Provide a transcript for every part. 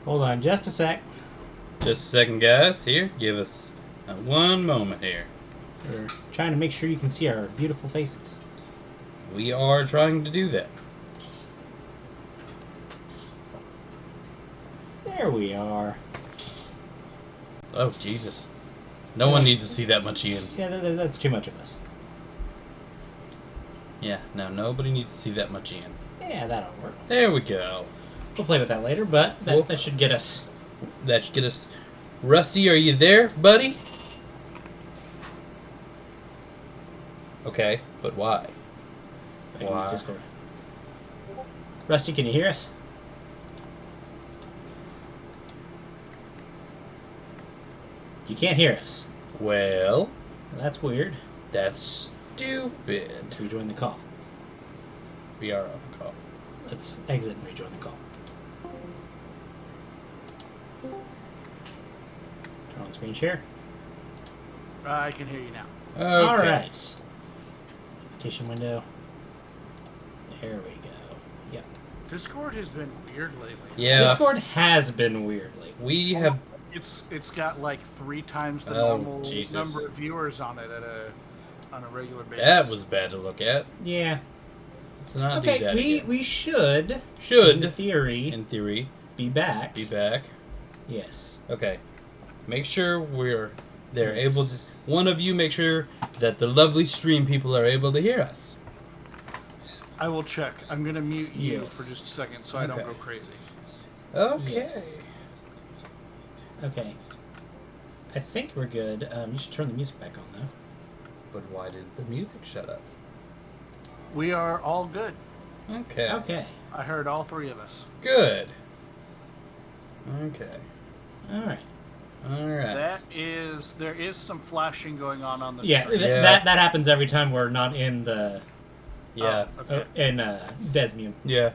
Hold on just a sec. Just a second, guys. Here, give us one moment here. We're trying to make sure you can see our beautiful faces. We are trying to do that. There we are. Oh, Jesus. No one needs to see that much Ian. Yeah, that's too much of us. Yeah, no, nobody needs to see that much Ian. Yeah, that'll work. There we go. We'll play with that later, but that should get us. That should get us. Rusty, are you there, buddy? Okay, but why? Why? Discord. Rusty, can you hear us? You can't hear us. Well, That's weird. that's stupid. Let's rejoin the call. We are on the call. Let's exit and rejoin the call. Turn on screen share. I can hear you now. Okay. All right. Application window. There we go. Yep. Discord has been weird lately. Yeah. Discord has been weird lately. We have. It's got like 3 times the Oh, normal Jesus. number of viewers on it on a regular basis. That was bad to look at. Yeah. Let's not Okay, do that we again. should, in Should, theory, in theory, be back. be back. Yes. Okay. Make sure they're Yes. able to. One of you make sure that the lovely stream people are able to hear us. I will check. I'm gonna mute you Yes. for just a second so I don't Okay. go crazy. Okay. Yes. Okay. I think we're good. You should turn the music back on, though. But why did the music shut up? We are all good. Okay. Okay. I heard all 3 of us. Good. Okay. All right. All right. There is some flashing going on the Yeah, screen. Yeah. that happens every time we're not in the Yeah. Oh, okay. in Desmune. Yeah.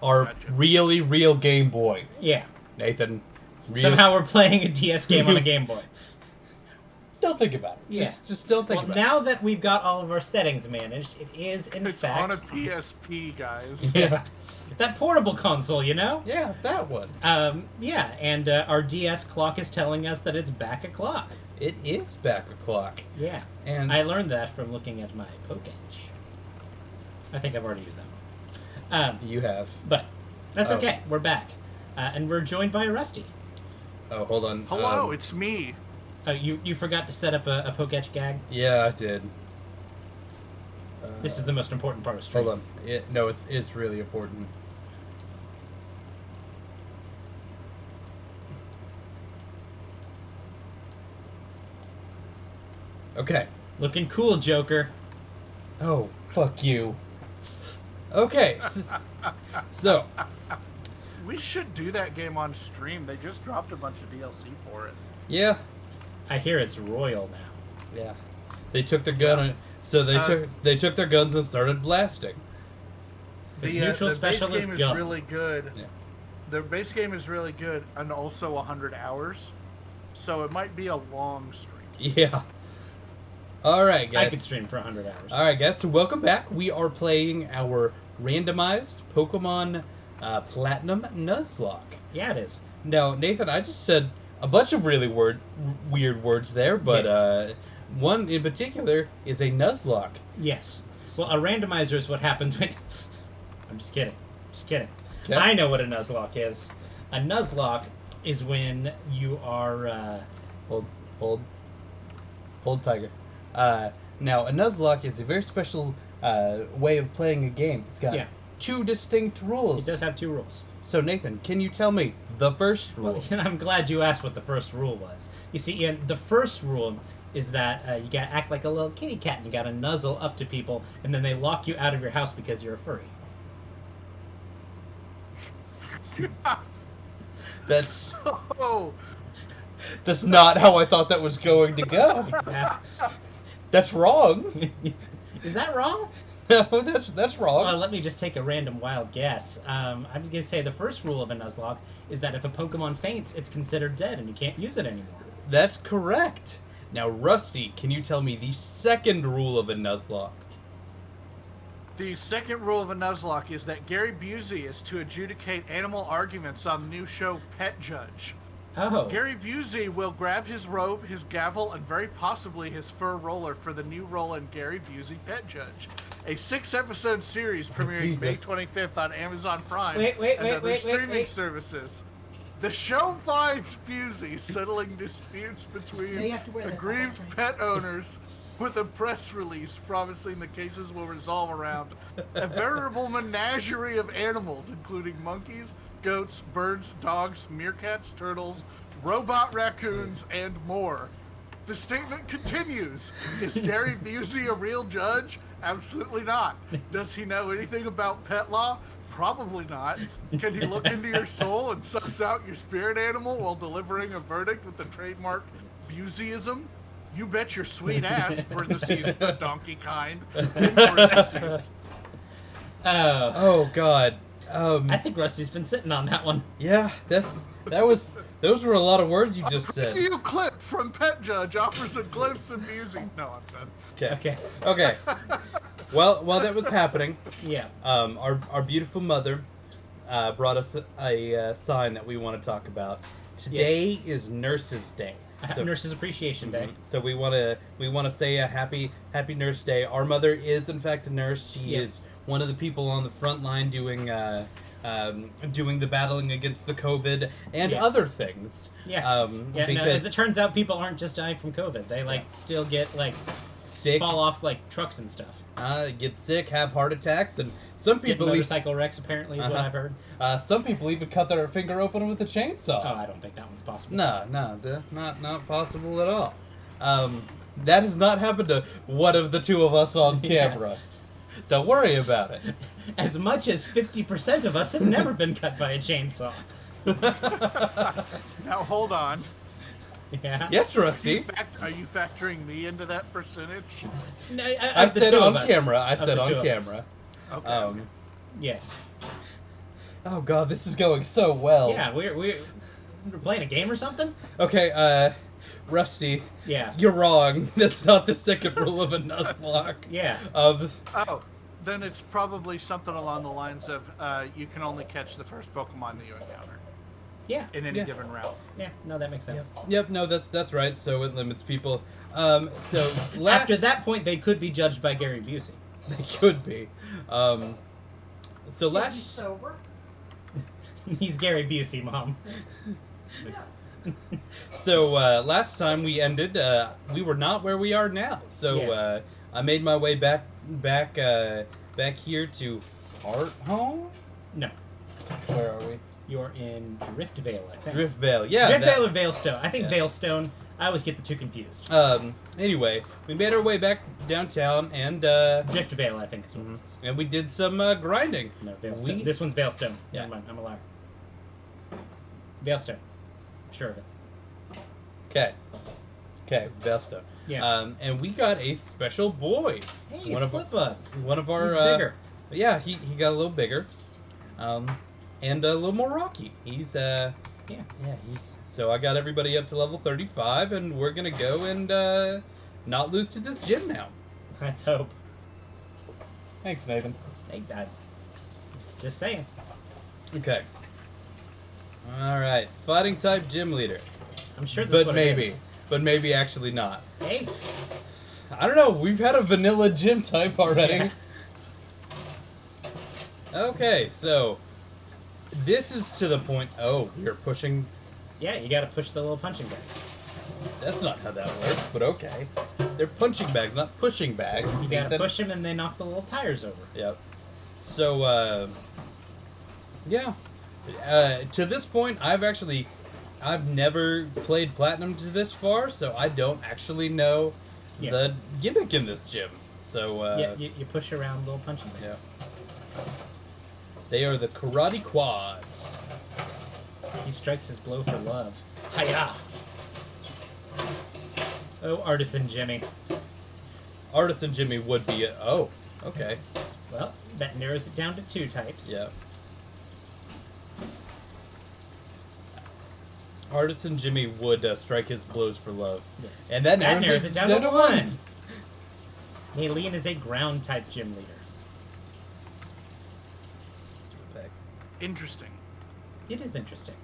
Our Gotcha. really real Game Boy, Yeah. Nathan. Real... Somehow we're playing a DS game on a Game Boy. Don't think about it. Yeah. Just don't think Well, about now that we've got all of our settings managed, it is in It's fact on a PSP, guys. it. Yeah. that portable console, you know. Yeah, that one. Yeah, and our DS clock is telling us that it's back o'clock. It is back o'clock. Yeah. And I learned that from looking at my Poketch. I think I've already used that one. You have. But that's Oh. okay. We're back. And we're joined by Rusty. Oh, hold on. Hello, it's me. You forgot to set up a Poketch gag? Yeah, I did. This is the most important part of stream. Hold on. No, it's really important. Okay. Looking cool, Joker. Oh, fuck you. Okay. So, We should do that game on stream. They just dropped a bunch of DLC for it. yeah. I hear it's royal now. Yeah. They took their gun. So they took their guns and started blasting. His neutral the special base is game is gun. really good. Yeah. The base game is really good and also 100 hours. So it might be a long stream. Yeah. All right, guys. I could stream for 100 hours. All right, guys. So welcome back. We are playing our randomized Pokemon Platinum Nuzlocke. Yeah, it is. Now, Nathan, I just said a bunch of really weird words there, but Yes. one in particular is a Nuzlocke. Yes. Well, a randomizer is what happens when... I'm just kidding. Just kidding. Okay. I know what a Nuzlocke is. A Nuzlocke is when you are... Hold, Tiger. Now, a Nuzlocke is a very special way of playing a game. It's got Yeah. 2 distinct rules. It does have 2 rules. So, Nathan, can you tell me the first rule? Well, I'm glad you asked what the first rule was. You see, Ian, the first rule is that you gotta act like a little kitty cat and you gotta nuzzle up to people and then they lock you out of your house because you're a furry. That's Oh, not how I thought that was going to go. Yeah. That's wrong. Is that wrong? No, that's wrong. Well, let me just take a random wild guess. I'm going to say the first rule of a Nuzlocke is that if a Pokemon faints, it's considered dead and you can't use it anymore. That's correct. Now, Rusty, can you tell me the second rule of a Nuzlocke? The second rule of a Nuzlocke is that Gary Busey is to adjudicate animal arguments on the new show Pet Judge. Oh. Gary Busey will grab his robe, his gavel, and very possibly his fur roller for the new role in Gary Busey Pet Judge, a 6-episode series premiering May 25th on Amazon Prime and other streaming services. The show finds Busey settling disputes between aggrieved pet owners with a press release promising the cases will resolve around a veritable menagerie of animals, including monkeys, goats, birds, dogs, meerkats, turtles, robot raccoons, and more. The statement continues. Is Gary Busey a real judge? Absolutely not. Does he know anything about pet law? Probably not. Can he look into your soul and suss out your spirit animal while delivering a verdict with the trademark Buseyism? You bet your sweet ass, parentheses, the donkey kind, in parentheses. Oh God. I think Rusty's been sitting on that one. Yeah, those were a lot of words you just said. A preview clip from Pet Judge offers a glimpse of Busey. No, I'm done. Okay. Well, while that was happening, Yeah. our beautiful mother brought us a sign that we want to talk about. Today is Nurses Day. Nurses Appreciation Day. So we want to say a happy Nurse Day. Our mother is in fact a nurse. She is one of the people on the front line doing the battling against the COVID and other things. Yeah. Because no, as it turns out, people aren't just dying from COVID. They still get sick, fall off trucks and stuff. Get sick, have heart attacks, and some people motorcycle wrecks. Apparently, is what I've heard. Some people even cut their finger open with a chainsaw. Oh, I don't think that one's possible. No, not possible at all. That has not happened to one of the two of us on camera. Don't worry about it. As much as 50% of us have never been cut by a chainsaw. Now hold on. Yeah. Yes, Rusty. Are you factoring me into that percentage? No, I said on camera. I said on camera. Okay. Yes. Oh God, this is going so well. Yeah, we're playing a game or something. Okay, Rusty. Yeah. You're wrong. That's not the second rule of a Nuzlocke. Yeah. Then it's probably something along the lines of you can only catch the first Pokemon that you encounter. Yeah. In any given route. Yeah. No, that makes sense. Yep. No, that's right. So it limits people. So after that point, they could be judged by Gary Busey. They could be. So Is he sober? He's Gary Busey, Mom. So last time we ended, we were not where we are now. So I made my way back here to Hearthome. No. Where are we? You're in Driftvale, I think. Driftvale, yeah. Driftvale or Veilstone. I think Veilstone. I always get the two confused. Anyway, we made our way back downtown and Driftvale, I think is what it is. and we did some grinding. No, Veilstone. This one's Veilstone. Yeah. Never mind, I'm a liar. Veilstone. Sure of it. Okay, Veilstone. Yeah. And we got a special boy. Hey, one it's Flipbug. One of our He's bigger. Yeah, he got a little bigger. And a little more rocky. He's so I got everybody up to level 35 and we're gonna go and not lose to this gym now. Let's hope. Thanks, Nathan. Hey, Dad. Just saying. Okay. Alright, fighting type gym leader. I'm sure that's what it is. But maybe actually not. Hey. I don't know, we've had a vanilla gym type already. Yeah. Okay, so this is to the point. Oh, you're pushing. Yeah, you gotta push the little punching bags. That's not how that works, but okay. They're punching bags, not pushing bags. You gotta push them and they knock the little tires over. Yep. So, yeah. To this point, I've never played Platinum to this far, so I don't actually know the gimmick in this gym. So, yeah, you push around little punching bags. Yeah. They are the Karate Quads. He strikes his blow for love. Hiya! Oh, Artisan Jimmy. Artisan Jimmy would be oh, okay. Well, that narrows it down to 2 types. Yeah. Artisan Jimmy would strike his blows for love. Yes. And that narrows it down to 1. Maylene is a ground type gym leader. Peck. Interesting. It is interesting.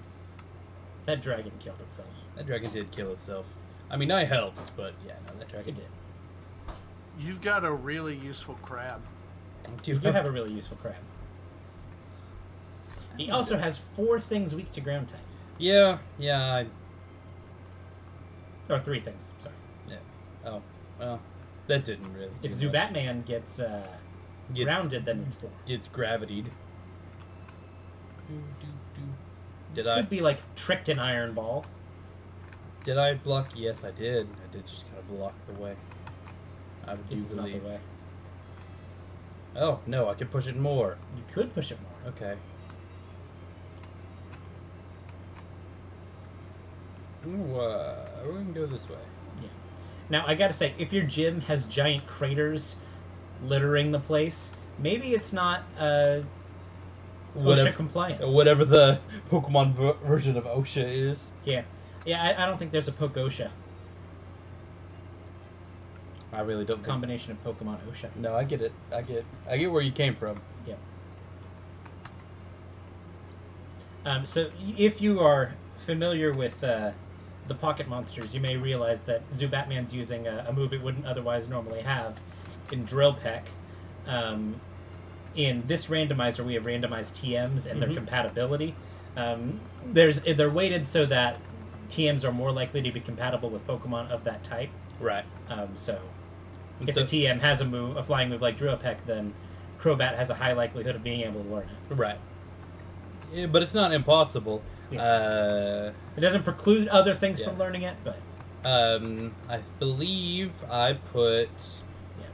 That dragon killed itself. That dragon did kill itself. I mean, I helped, but yeah, no, that dragon It did. You've got a really useful crab. You do have a really useful crab. He also has 4 things weak to ground type. Yeah. Or 3 things, sorry. Yeah. Oh, well, that didn't really. If do much. Zubatman gets grounded, then it's 4. Gets gravitied. Did Could be like tricked in Iron Ball. Did I block? Yes, I did. I did just kind of block the way. I would This is not the believe. way. Oh no, I could push it more. You could push it more. Okay. Ooh, we're gonna go this way. Yeah. Now I gotta say, if your gym has giant craters littering the place, maybe it's not OSHA compliant. Whatever the Pokemon version of OSHA is. Yeah. Yeah, I don't think there's a Pokosha. I really don't. Combination of Pokemon OSHA. No, I get it. I get where you came from. Yeah. So if you are familiar with the Pocket Monsters, you may realize that Zubatman's using a move it wouldn't otherwise normally have in Drill Peck. In this randomizer, we have randomized TMs and their compatibility. They're weighted so that TMs are more likely to be compatible with Pokemon of that type. Right. So if a TM has a flying move like Drill Peck, then Crobat has a high likelihood of being able to learn it. Right. Yeah, but it's not impossible. Yeah. It doesn't preclude other things from learning it, but I believe I put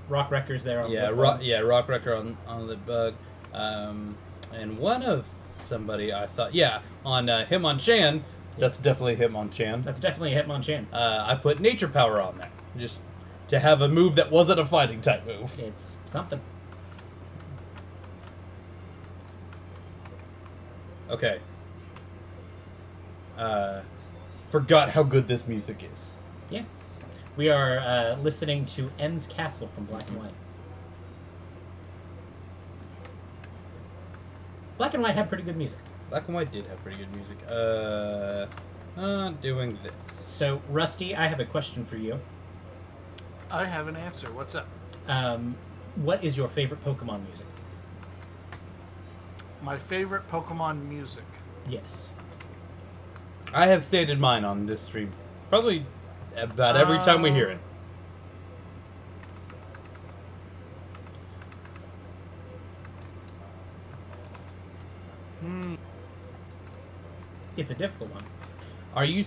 Rock Wrecker's there on Rock Wrecker on the bug, and one of somebody I thought on Hitmonchan. That's definitely Hitmonchan. That's definitely a Hitmonchan. I put Nature Power on there just to have a move that wasn't a fighting type move. It's something. Okay. Forgot how good this music is. Yeah. We are listening to N's Castle from Black and White. Black and White had pretty good music. Black and White did have pretty good music. Doing this. So, Rusty, I have a question for you. I have an answer. What's up? What is your favorite Pokemon music? My favorite Pokemon music. Yes. I have stated mine on this stream. Probably about every time we hear it. It's a difficult one. Are you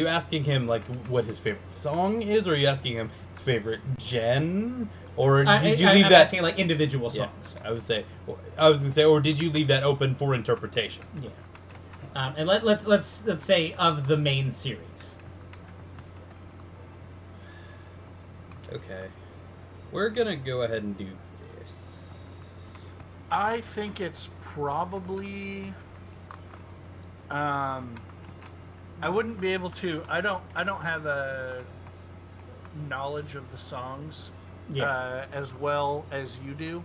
asking him like what his favorite song is, or are you asking him his favorite gen? Or did you leave I'm that asking like individual songs. Yeah, I was gonna say, or did you leave that open for interpretation? Yeah. And let's say of the main series. Okay. We're gonna go ahead and do this. I think it's probably I wouldn't be able to I don't have a knowledge of the songs as well as you do.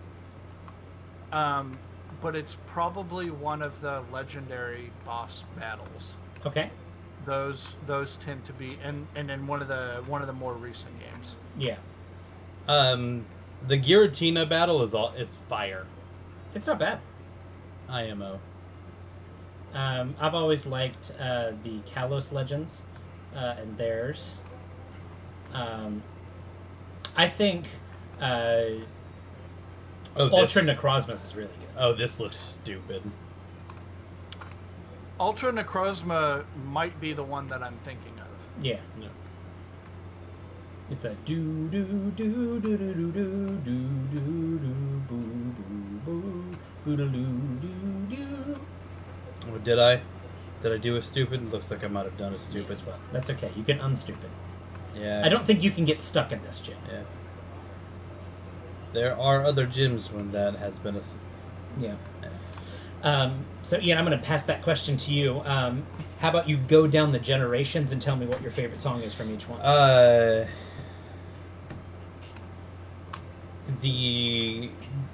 But it's probably one of the legendary boss battles. Okay. Those tend to be and in one of the more recent games. Yeah. The Giratina battle is fire. It's not bad. IMO. I've always liked the Kalos Legends and theirs. I think Ultra Necrozma is really good. Oh, this looks stupid. Ultra Necrozma might be the one that I'm thinking of. Yeah. No. It's that do do do do do do do do do do boo boo boo do do do. Oh, did I do a stupid? Looks like I might have done a stupid. Yes, well, that's okay. You can unstupid. Yeah. I don't think you can get stuck in this gym. Yeah. There are other gyms when that has been a. Yeah. So Ian, I'm going to pass that question to you. How about you go down the generations and tell me what your favorite song is from each one?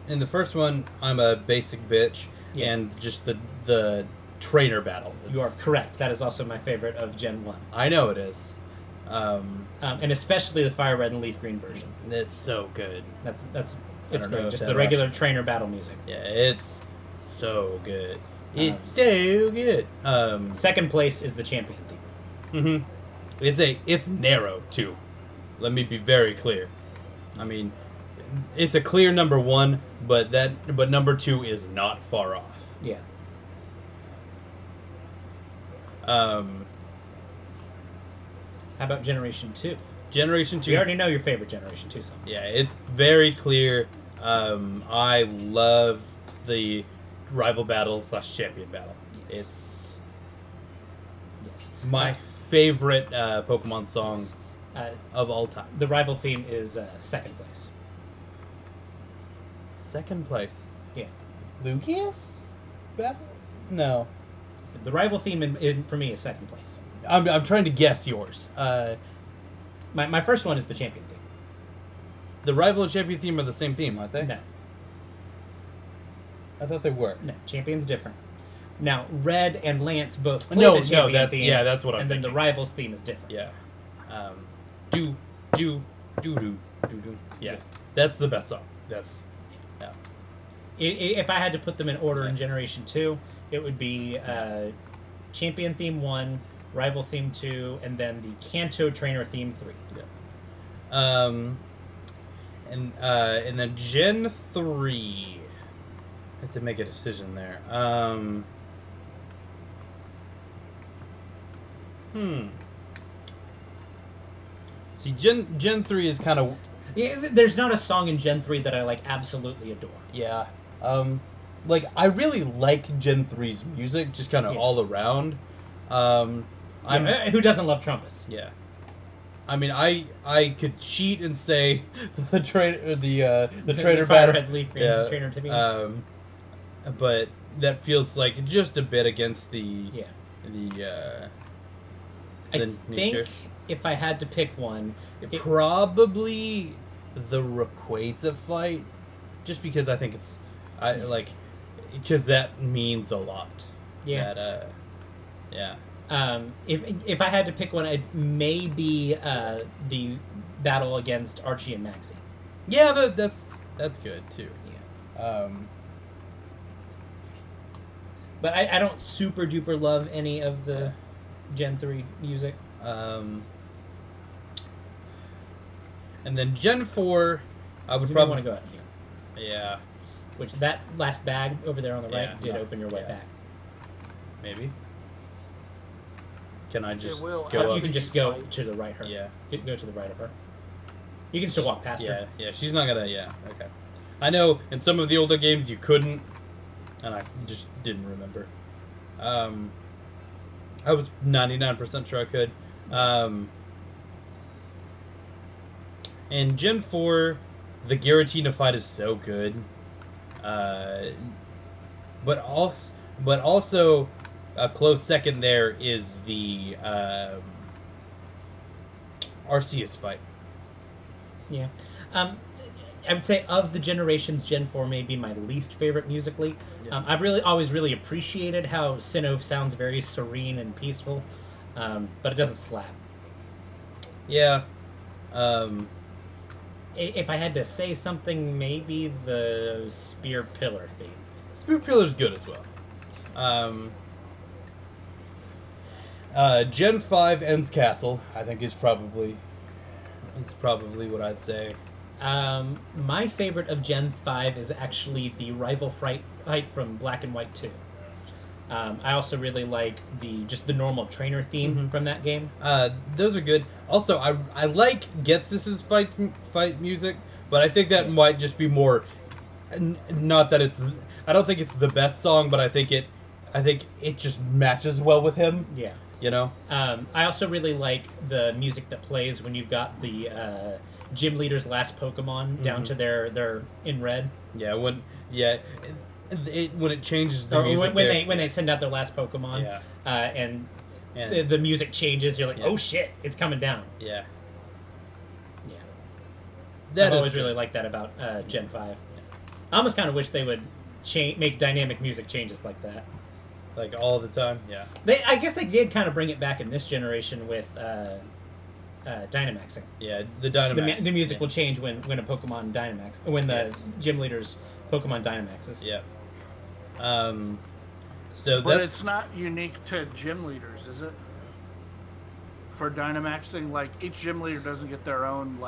In the first one, I'm a basic bitch. and just the trainer battle. You are correct. That is also my favorite of Gen 1. I know it is. And especially the Fire Red and Leaf Green version. It's so good. It's great. Just the regular trainer battle music. Yeah, it's so good. It's so good. Second place is the champion theme. It's narrow too. Let me be very clear. I mean, it's a clear number 1, but number 2 is not far off. Yeah. How about Generation 2? Generation 2. We already know your favorite Generation 2 song. Yeah, it's very clear. I love the rival battle / champion battle. Yes. It's my favorite Pokemon song of all time. The rival theme is second place. Second place? Yeah. Lugias? Battles? No. So the rival theme for me is second place. I'm trying to guess yours. My first one is the champion theme. The rival and champion theme are the same theme, aren't they? No. I thought they were. No, champion's different. Now, Red and Lance both play the champion theme. Yeah, that's what I'm And thinking. then the rival's theme is different. Yeah. Do. Yeah. That's the best song. That's... Yeah. If I had to put them in order in Generation 2, it would be champion theme 1, rival theme 2, and then the Kanto trainer theme 3. Yeah. And then Gen 3... I have to make a decision there. See, Gen 3 is kind of... Yeah, there's not a song in Gen 3 that I absolutely adore. Yeah. I really like Gen 3's music, just kind of all around. Who doesn't love Trumpus? Yeah. I mean, I could cheat and say the trainer battle. Red Leaf Green trainer to but that feels like just a bit against the I think if I had to pick one, probably the Rayquaza fight, just because I think because that means a lot. Yeah. Yeah. If I had to pick one, it may be the battle against Archie and Maxie. Yeah, that's good too. Yeah. But I don't super duper love any of the Gen 3 music. And then Gen 4, I would probably probably want to go out here. Yeah. Which that last bag over there on the right did open your way back. Maybe. Can I just go You up? can just go to the right of her. Yeah. Go to the right of her. You can still walk past her. Yeah, she's not gonna. Yeah, okay. I know in some of the older games you couldn't, and I just didn't remember. I was 99% sure I could. And Gen 4, the Giratina fight is so good. But also a close second there is the Arceus fight. Yeah. I would say of the generations, Gen 4 may be my least favorite musically. Yeah. I've always really appreciated how Sinnoh sounds very serene and peaceful, but it doesn't slap. Yeah. If I had to say something, maybe the Spear Pillar theme. Spear Pillar's good as well. Gen 5 Ends Castle, I think is probably what I'd say. My favorite of Gen 5 is actually the rival fight from Black and White 2. I also really like the normal trainer theme from that game. Those are good. Also, I like Ghetsis' fight music, but I think that might just be more. Not that it's. I don't think it's the best song, but I think it just matches well with him. Yeah. You know. I also really like the music that plays when you've got the gym leader's last Pokemon down to their in red. Yeah. When it changes the music when they send out their last Pokemon. Yeah. And the music changes. You're like, oh shit, it's coming down. Yeah. Yeah. I've always really liked that about Gen 5. I almost kind of wish they would make dynamic music changes like that. Like all the time. Yeah. I guess they did kind of bring it back in this generation with Dynamaxing. Yeah, the Dynamax. The music will change when a Pokemon Dynamax, when the gym leader's Pokemon Dynamaxes. Yeah. But it's not unique to gym leaders, is it? For Dynamaxing, like each gym leader doesn't get their own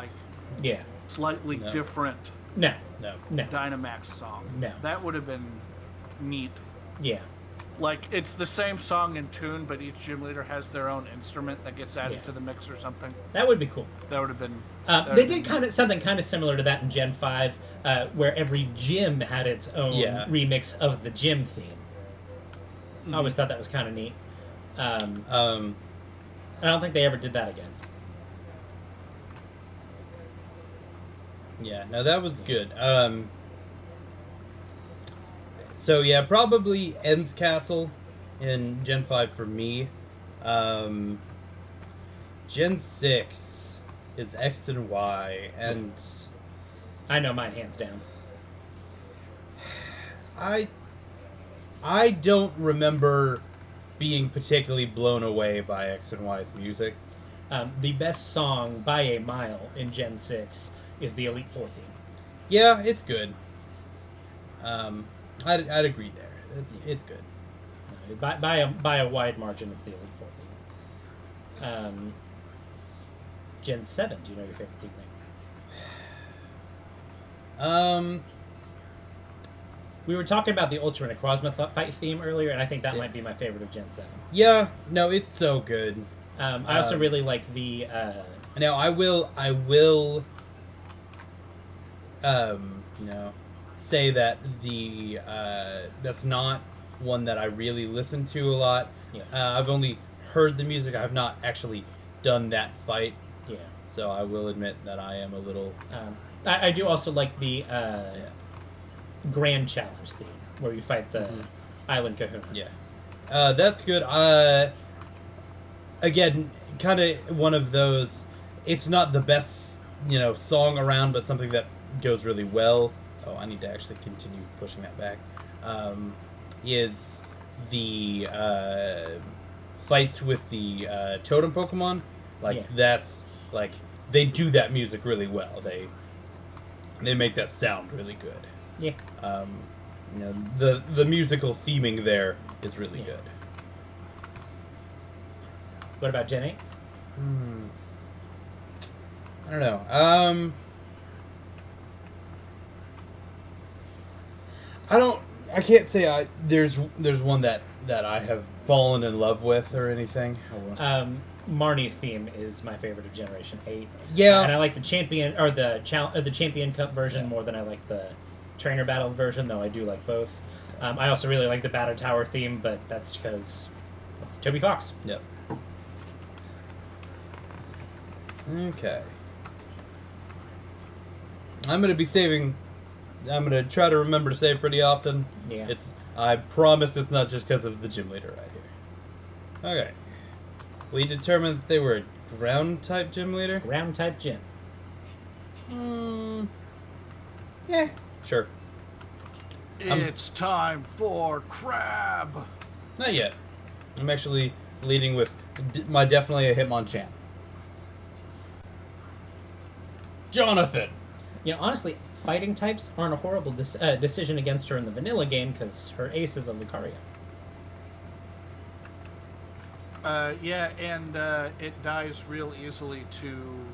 slightly different No. Dynamax song. No. That would have been neat. Yeah. Like it's the same song and tune, but each gym leader has their own instrument that gets added to the mix or something. That would be cool. That would have been. They did something kind of similar to that in Gen 5, where every gym had its own remix of the gym theme. I always thought that was kind of neat. I don't think they ever did that again. Yeah, no, that was good. So yeah, probably End's Castle in Gen 5 for me. Gen 6 is X and Y, and I know mine hands down. I don't remember being particularly blown away by X and Y's music. The best song by a mile in Gen 6 is the Elite Four theme. Yeah, it's good. I'd agree there. It's good. By a wide margin, it's the Elite Four theme. Gen 7, do you know your favorite theme name? We were talking about the Ultra Necrozma fight theme earlier, and I think that might be my favorite of Gen 7. Yeah, no, it's so good. I also really like the... Now, I will say that that's not one that I really listen to a lot. Yeah. I've only heard the music. I've not actually done that fight. Yeah. So I will admit that I am a little... I do also like the Grand Challenge theme, where you fight the Island Kahuna. Yeah. That's good. Again, kind of one of those... It's not the best, song around, but something that goes really well. Oh, I need to actually continue pushing that back. Is the fights with the totem Pokemon. That's like they do that music really well. They make that sound really good. Yeah. The musical theming there is really good. What about Gen 8? I don't know. I can't say there's one that I have fallen in love with or anything. Marnie's theme is my favorite of Generation 8. Yeah. And I like the Champion or the Champion Cup version more than I like the Trainer Battle version, though I do like both. I also really like the Battle Tower theme, but that's because it's Toby Fox. Yep. Okay. I'm going to try to remember to save pretty often. Yeah. I promise it's not just because of the gym leader right here. Okay. We determined that they were a ground-type gym leader? Ground-type gym. Yeah, sure. It's time for Crab. Not yet. I'm actually leading with definitely a Hitmonchan. Jonathan! Honestly, fighting types aren't a horrible decision against her in the vanilla game because her ace is a Lucario. And it dies real easily to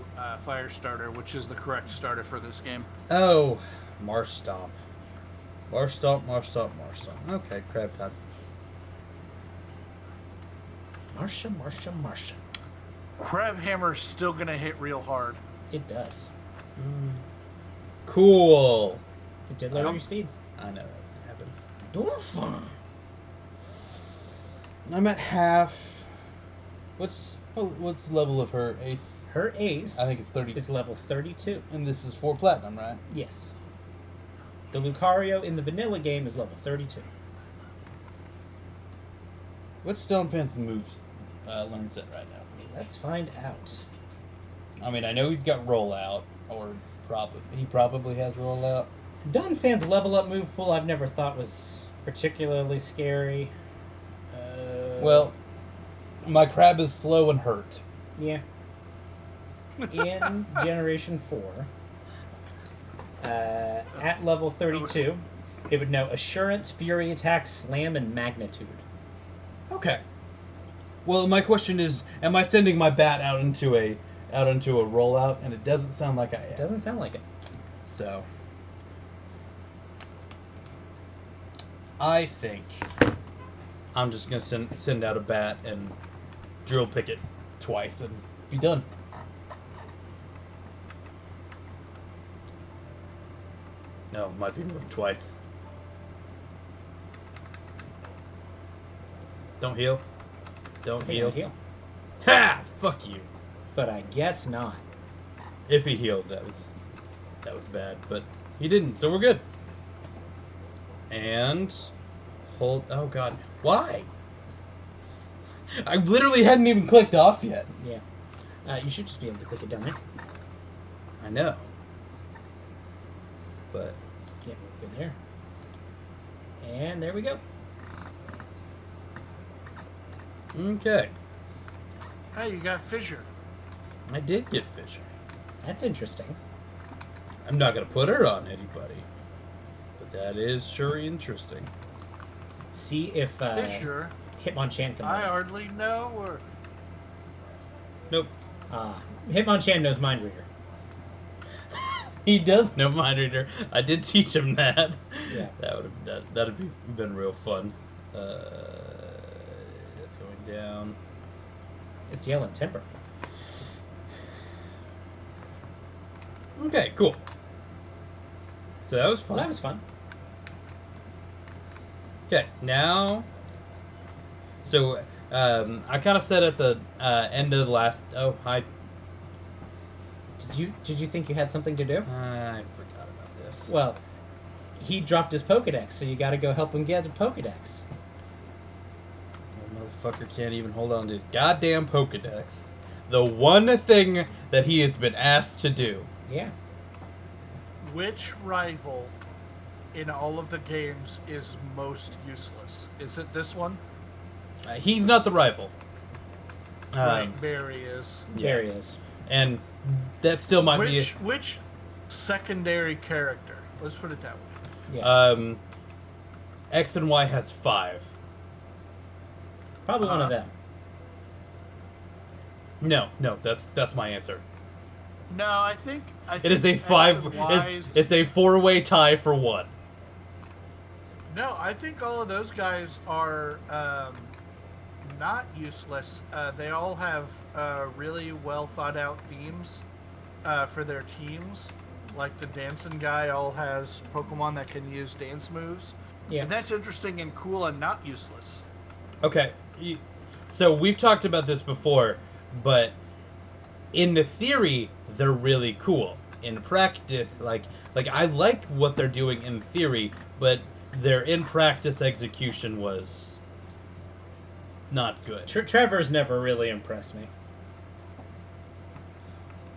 Fire Starter, which is the correct starter for this game. Oh, Marsh Stomp. Marsh Stomp. Okay, Crab time. Marsha. Crab Hammer's still gonna hit real hard. It does. Cool. It did lower your speed. I know that's happened. Dorfun. I'm at half. What's the level of her ace? Her ace, I think it's 30. Is level 32. And this is 4 platinum, right? Yes. The Lucario in the vanilla game is level 32. What Stone Fence moves learns it right now? Let's find out. I mean, I know he's got rollout, or he probably has rollout. Donphan's level up move pool I've never thought was particularly scary. Well, my crab is slow and hurt. Yeah. In Generation 4, at level 32, it would know Assurance, Fury Attack, Slam, and Magnitude. Okay. Well, my question is, am I sending my bat out into a rollout? And it doesn't sound like I am. It doesn't sound like it. So, I think I'm just gonna send out a bat and drill pick it twice and be done. No, might be moved twice. Don't heal. Don't Hey, heal. heal. Ha! Fuck you. But I guess not. If he healed, that was bad, but he didn't, so we're good. And hold. Oh god, why? I literally hadn't even clicked off yet. Yeah. You should just be able to click it down there. I know. But Yeah, good there. And there we go. okay, Hey, you got Fissure. I did get Fisher. That's interesting. I'm not gonna put her on anybody, but that is sure interesting. See if Fissure. Hitmonchan can I learn. hardly know her. Nope. Hitmonchan knows Mind Reader. He does know Mind Reader. I did teach him that. Yeah. That'd be been real fun. That's going down. It's Yell and Temper. Okay, cool. So that was fun. Well, that was fun. Okay, now. So I kind of said at the end of the last. Oh, hi. Did you think you had something to do? I forgot about this. Well, he dropped his Pokedex, so you got to go help him get a Pokedex. Motherfucker can't even hold on to his goddamn Pokedex. The one thing that he has been asked to do. Yeah. Which rival in all of the games is most useless? Is it this one? He's not the rival. Right, Barry is. There he is. And that still might be. Which secondary character? Let's put it that way. Yeah. X and Y has 5. Probably one of them. No, that's my answer. No, I think It is a X 5. and Y's- It's a 4-way tie for 1. No, I think all of those guys are not useless. They all have really well thought out themes for their teams. Like the dancing guy all has Pokemon that can use dance moves. Yeah. And that's interesting and cool and not useless. Okay, so we've talked about this before, but in the theory, they're really cool. In practice, like I like what they're doing in theory, but their in practice execution was not good. Trevor's never really impressed me.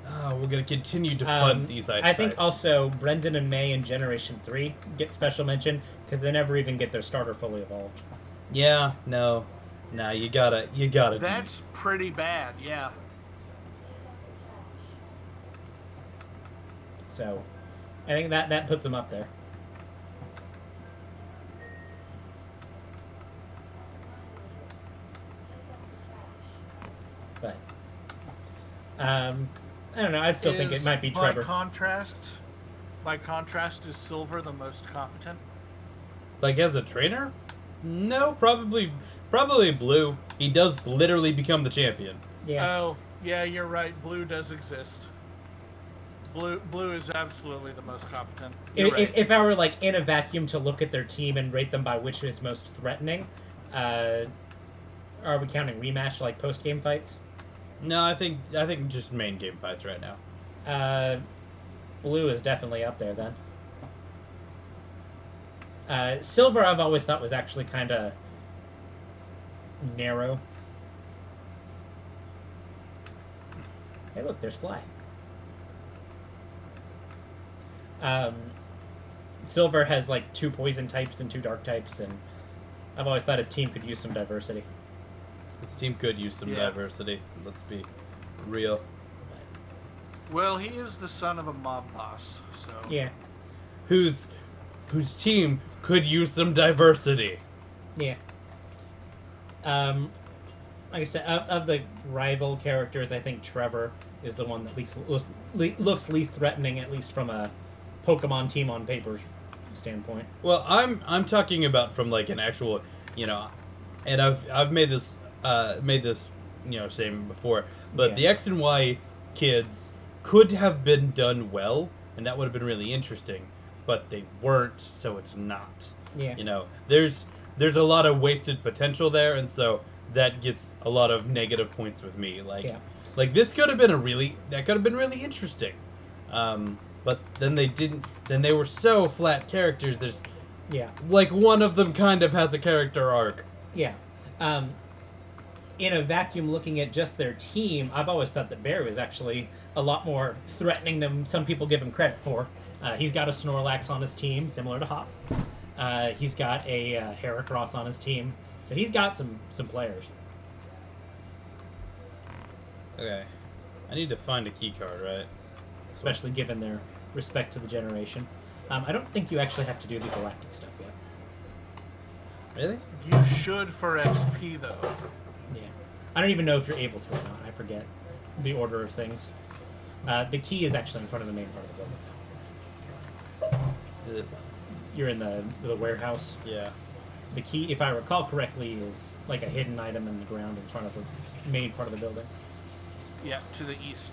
Oh, we're gonna continue to punt these ice I think types. also Brendan and May in Generation 3 get special mention because they never even get their starter fully evolved. Yeah, no, you gotta. That's pretty bad, yeah. So, I think that puts them up there. But, I don't know. I still think it might be Trevor. By contrast, is Silver the most competent? Like as a trainer? No, probably Blue. He does literally become the champion. Yeah. Oh, yeah, you're right. Blue does exist. Blue is absolutely the most competent. If I were like in a vacuum to look at their team and rate them by which is most threatening, are we counting rematch like post game fights? No, I think just main game fights right now. Blue is definitely up there then. Silver, I've always thought was actually kind of narrow. Hey, look, there's Fly. Silver has like 2 poison types and 2 dark types, and I've always thought his team could use some diversity. His team could use some diversity. Let's be real. Well, he is the son of a mob boss, so Yeah. Whose team could use some diversity. Yeah. Like I said, of the rival characters, I think Trevor is the one that looks least threatening, at least from a Pokemon team on paper standpoint. Well, I'm talking about from like an actual, and I've made this statement before, but the X and Y kids could have been done well, and that would have been really interesting, but they weren't, so it's not. Yeah. There's a lot of wasted potential there, and so that gets a lot of negative points with me. Like this could have been really interesting. But then they didn't. Then they were so flat characters. There's, like one of them kind of has a character arc. Yeah. In a vacuum, looking at just their team, I've always thought that Bear was actually a lot more threatening than some people give him credit for. He's got a Snorlax on his team, similar to Hop. He's got a Heracross on his team, so he's got some players. Okay, I need to find a key card, right? Especially given their respect to the generation. I don't think you actually have to do the galactic stuff yet. Really? you should for XP though. Yeah. I don't even know if you're able to or not. I forget the order of things. The key is actually in front of the main part of the building. You're in the warehouse. Yeah. The key, if I recall correctly, is like a hidden item in the ground in front of the main part of the building. Yeah, to the east.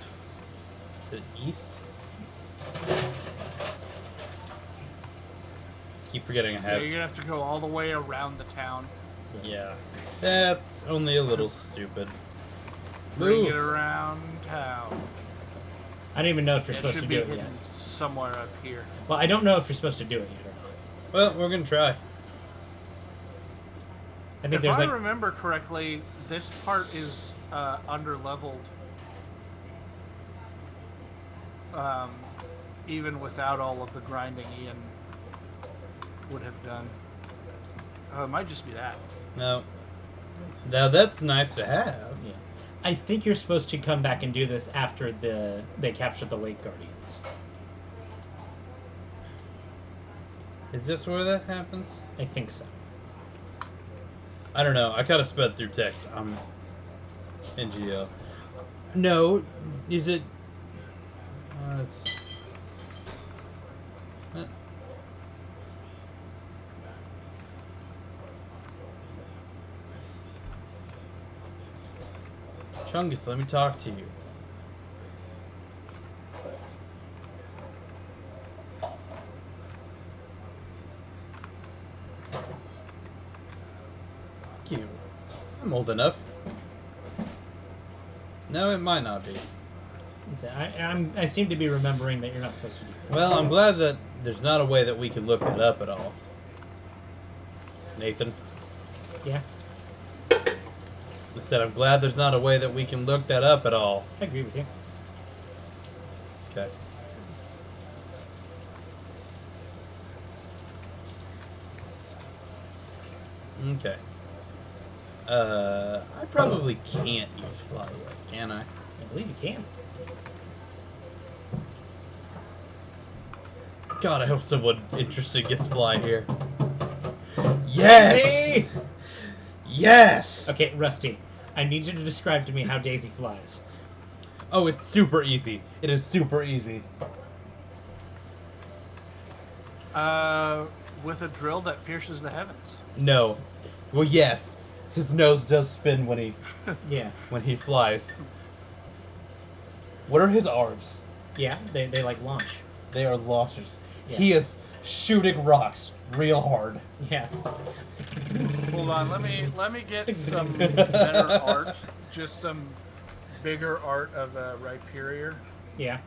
To the east? Keep forgetting I Yeah, have. you're gonna have to go all the way around the town. Yeah. That's only a little stupid. Bring it Move. around town. I don't even know if you're It supposed to should do be it yet. hidden somewhere up here. Well, I don't know if you're supposed to do it yet or not. Well, we're gonna try. I think If there's I like remember correctly, this part is under-leveled. Even without all of the grinding Ian would have done. Oh, it might just be that. No. Now that's nice to have. yeah. I think you're supposed to come back and do this after they capture the Lake Guardians. Is this where that happens? I think so. I don't know. I kind of sped through text. I'm NGO. No, is it? It's. Chungus, let me talk to you. Fuck you. I'm old enough. No, it might not be. I seem to be remembering that you're not supposed to do this. Well, I'm glad that there's not a way that we can look that up at all. Nathan. Yeah, I said I'm glad there's not a way that we can look that up at all. I agree with you. Okay. Okay. I probably can't use fly away, can I? I believe you can. God, I hope someone interesting gets fly here. Yes! Daisy! Yes! Okay, Rusty, I need you to describe to me how Daisy flies. Oh, it's super easy. It is super easy. With a drill that pierces the heavens. No. Well, yes. His nose does spin when he Yeah. flies. What are his arms? Yeah, they like launch. They are launchers. Yeah. He is shooting rocks real hard. Yeah. Hold on, let me get some better art. Just some bigger art of Rhyperior. Yeah.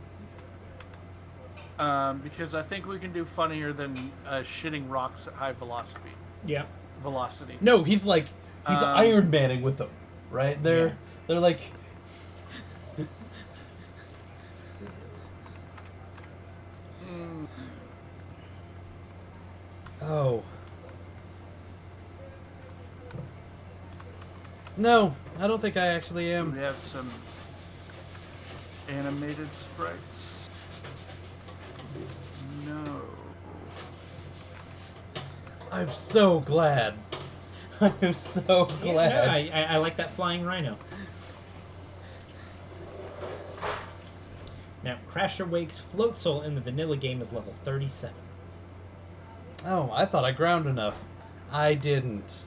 Because I think we can do funnier than shitting rocks at high velocity. Yeah. Velocity. No, he's Iron Manning with them, right? They're like. Oh. No, I don't think I actually am. We have some animated sprites. No. I'm so glad. I'm so glad. Yeah, no, I like that flying rhino. Now, Crasher Wake's Float Soul in the vanilla game is level 37. Oh, I thought I ground enough. I didn't.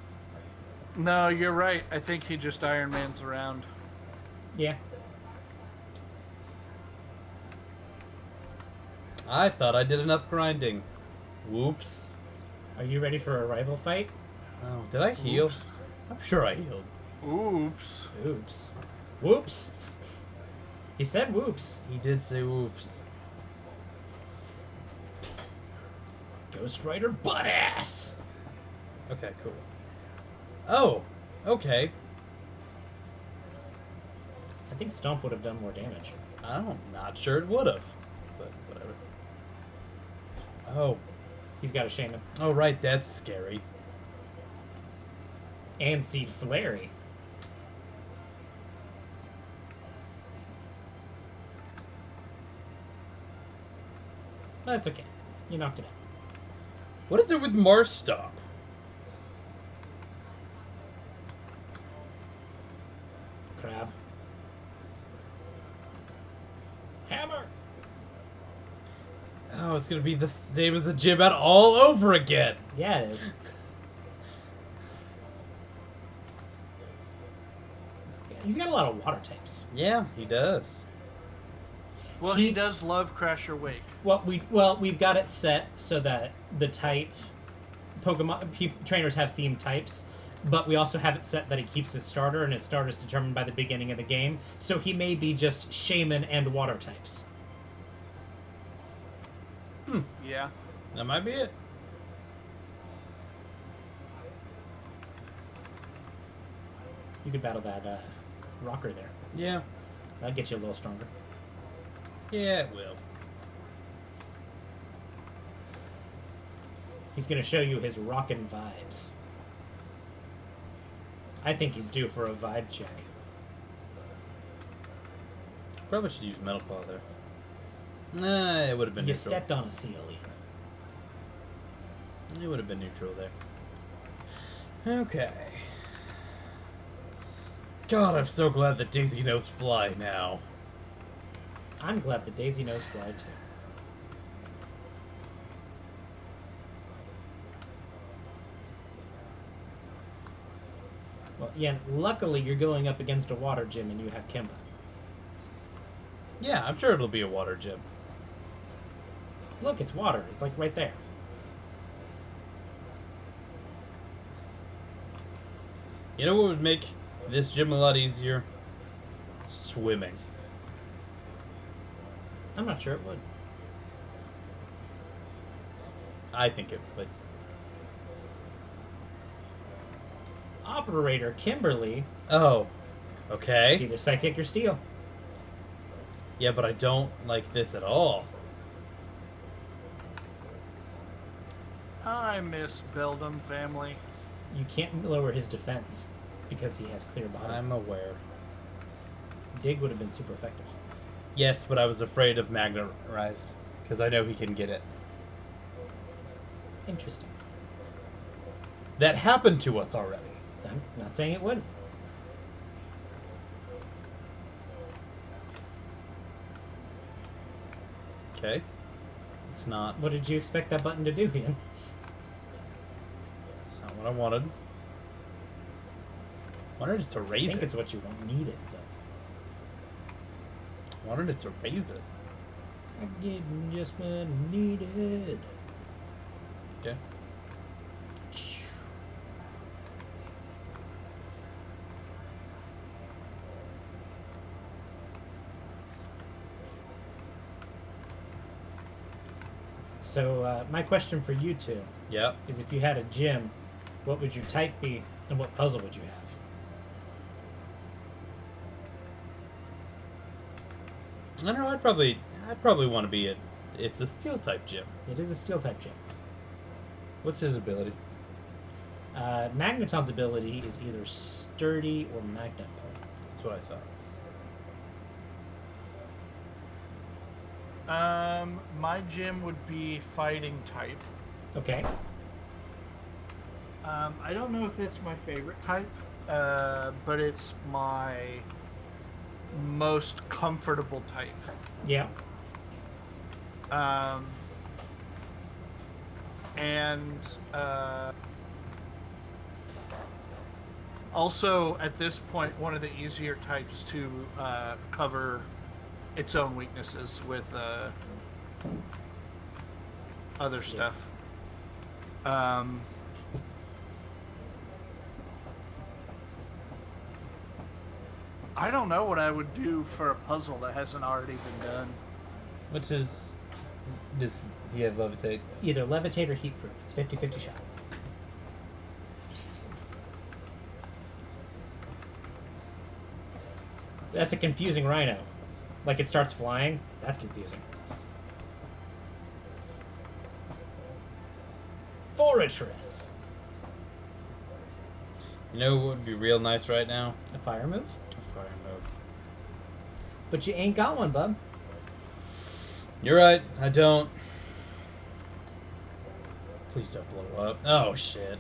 No, you're right. I think he just Iron Man's around. Yeah. I thought I did enough grinding. Whoops. Are you ready for a rival fight? Oh, did I heal? Oops. I'm sure I healed. Oops. Oops. Whoops. He said whoops. He did say whoops. Ghost Rider butt ass. Okay, cool. Oh, okay. I think Stomp would have done more damage. I'm not sure it would have, but whatever. Oh. He's got a Shaman. Oh, right, that's scary. And Seed Flurry. That's okay. You knocked it out. What is it with Mars Stop? Crab. Hammer! Oh, it's gonna be the same as the gym out all over again. Yeah, it is. He's got a lot of water types. Yeah, he does. Well, he does love Crasher Wake. We've got it set so that the type Pokemon trainers have themed types, but we also have it set that he keeps his starter, and his starter is determined by the beginning of the game. So he may be just Shaman and water types. Yeah. That might be it. You could battle that rocker there. Yeah. That'd get you a little stronger. Yeah, it will. He's going to show you his rockin' vibes. I think he's due for a vibe check. Probably should use Metal Claw there. Nah, it would have been You neutral. stepped on a seal, Ethan. It would have been neutral there. Okay. God, I'm so glad that Daisy knows fly now. I'm glad the Daisy knows fly, too. Well, yeah, luckily you're going up against a water gym and you have Kimba. Yeah, I'm sure it'll be a water gym. Look, it's water. It's like right there. You know what would make this gym a lot easier? Swimming. I'm not sure it would. I think it would. Operator Kimberly. Oh. Okay. It's either Psychic or Steel. Yeah, but I don't like this at all. I miss Beldum family. You can't lower his defense because he has clear body. I'm aware. Dig would have been super effective. Yes, but I was afraid of Magna Rise. Because I know he can get it. Interesting. That happened to us already. I'm not saying it wouldn't. Okay. It's not. What did you expect that button to do, Ian? It's not what I wanted. Wanted it to I raise think it. it's what you needed, though. Wanted it to raise it. I didn't just what I needed. Okay. So, my question for you two Yep. is if you had a gym, what would your type be and what puzzle would you have? I don't know. I'd probably want to be it's a steel type gym. It is a steel type gym. What's his ability? Magneton's ability is either Sturdy or Magnet Pull. That's what I thought. My gym would be fighting type. Okay. I don't know if it's my favorite type, but it's my most comfortable type. Yeah. Also, at this point, one of the easier types to cover its own weaknesses with other stuff. I don't know what I would do for a puzzle that hasn't already been done. What's his... Does he have levitate? Either Levitate or Heat Proof. It's 50-50 shot. That's a confusing rhino. Like it starts flying. That's confusing. Fortress. You know what would be real nice right now? A fire move? A fire move. But you ain't got one, bub. You're right, I don't. Please don't blow up. Oh, shit.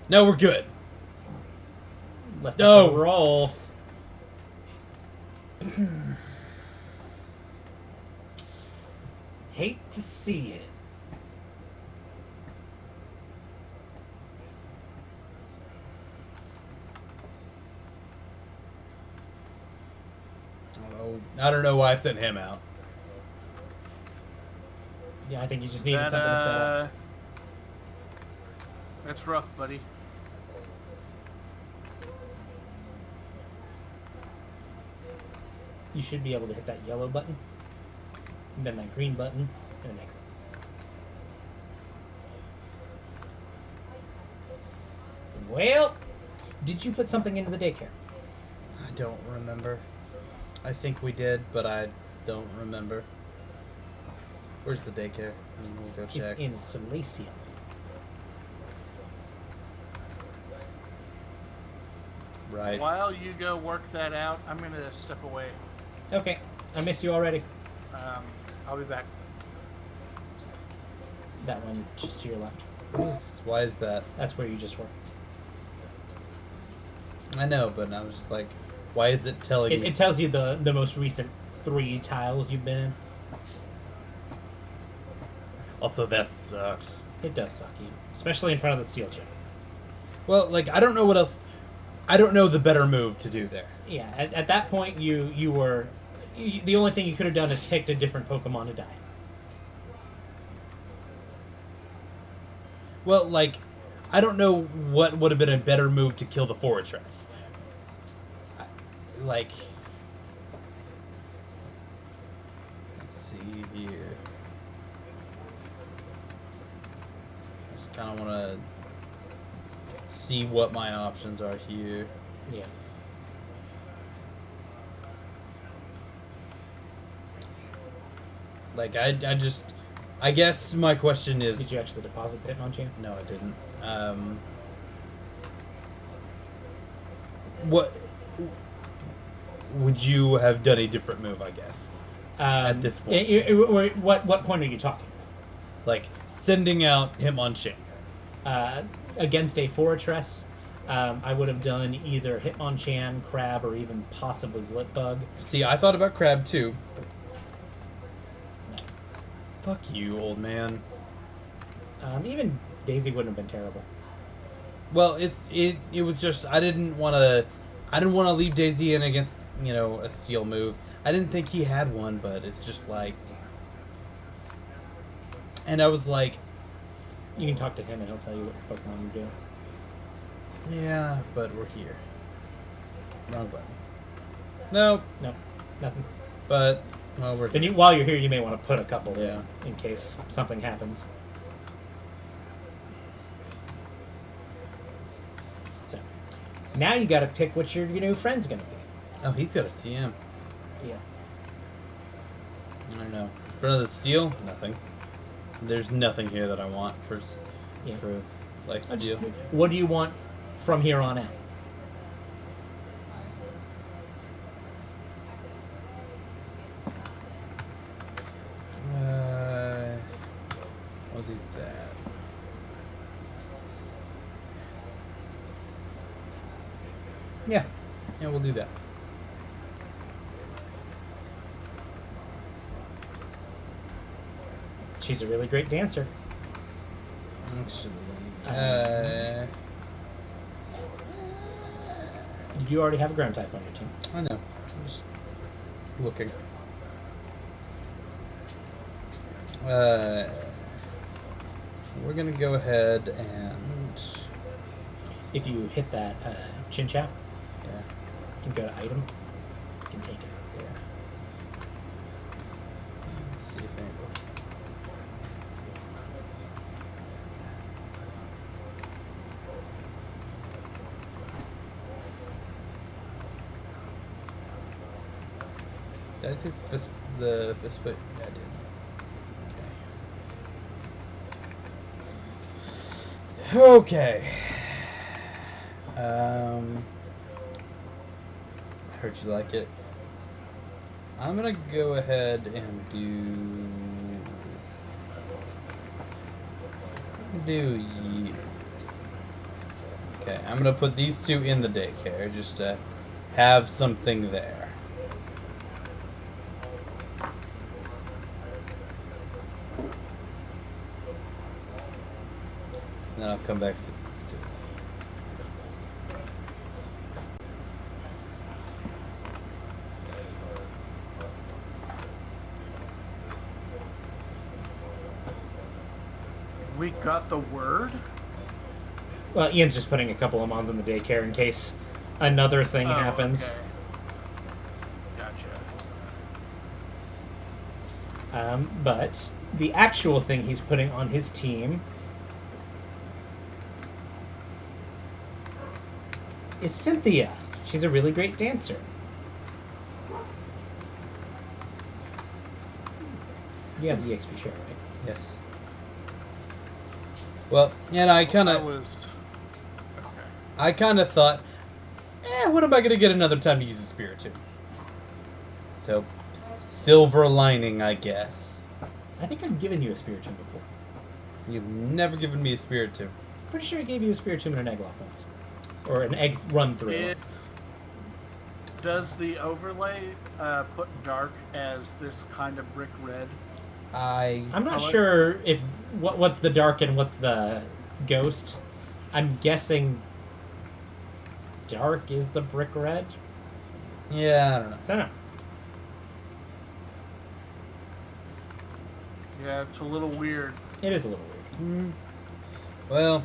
No, we're good. Unless that's No. a roll. Hate to see it. I don't know why I sent him out. Yeah, I think you just needed something to set up. That's rough, buddy. You should be able to hit that yellow button, and then that green button, and an exit. Well, did you put something into the daycare? I don't remember. I think we did, but I don't remember. Where's the daycare? We'll go check. It's in Solacium. Right. While you go work that out, I'm going to step away. Okay, I miss you already. I'll be back. That one just to your left. Why is that? That's where you just were. I know, but I was just like, why is it telling me? It tells you the most recent 3 tiles you've been in. Also, that sucks. It does suck you, especially in front of the steel gym. Well, like, I don't know what else. I don't know the better move to do there. Yeah, at that point you were the only thing you could have done is picked a different Pokemon to die. Well, like, I don't know what would have been a better move to kill the Fortress. Like, let's see here. Just kind of want to see what my options are here. Yeah. Like, I guess my question is... Did you actually deposit the Hitmonchan? No, I didn't. What would you have done a different move, I guess, at this point? What point are you talking? Like, sending out Hitmonchan. Against a Fortress, I would have done either Hitmonchan, Crab, or even possibly Blipbug. See, I thought about Crab, too. No. Fuck you, old man. Even Daisy wouldn't have been terrible. Well, it was just, I didn't want to leave Daisy in against, a steel move. I didn't think he had one, but it's just like... And I was like... You can talk to him and he'll tell you what Pokemon you do. Yeah, but we're here. Wrong button. No. No, nothing. But, well, we're Then here. while you're here, you may want to put a couple Yeah. in case something happens. So, now you got to pick what your new friend's going to be. Oh, he's got a TM. Yeah. I don't know. In front of the steel? Nothing. There's nothing here that I want for life steal. What do you want from here on out? I'll do that. Yeah, we'll do that. She's a really great dancer. Actually, you already have a ground type on your team. I know. I'm just looking. We're gonna go ahead and if you hit that chin chow, yeah, you can go to item, you can take it. Yeah. Let's see if anybody. Did I take the fist bit? Yeah, I did. Okay. I heard you like it. I'm gonna go ahead and do you. Okay, I'm gonna put these two in the daycare just to have something there. And then I'll come back for these two. We got the word? Well, Ian's just putting a couple of mons in the daycare in case another thing happens. Okay. Gotcha. But the actual thing he's putting on his team is Cynthia. She's a really great dancer. You have the XP share, right? Yes. Well, and I kind of thought, when am I going to get another time to use a spirit too? So, silver lining, I guess. I think I've given you a Spiritomb before. You've never given me a Spiritomb. Pretty sure I gave you a Spiritomb and an egg lock once. Or an egg run through. Does the overlay put dark as this kind of brick red? I'm not sure if what's the dark and what's the ghost. I'm guessing dark is the brick red. Yeah, I don't know. Yeah, it's a little weird. It is a little weird. Well,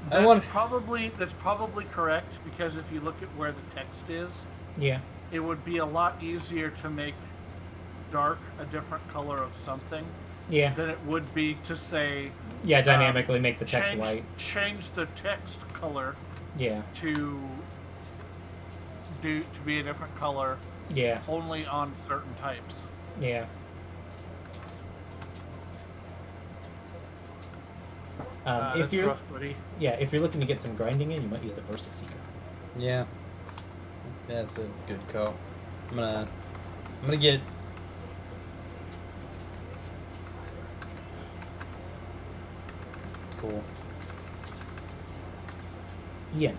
that's probably correct, because if you look at where the text is, yeah, it would be a lot easier to make dark a different color of something than it would be to say dynamically make the text white. Change the text color to be a different color only on certain types. If you're rough, buddy. If you're looking to get some grinding in, you might use the Versus Seeker. Yeah, that's a good call. I'm gonna get. Cool. Ian,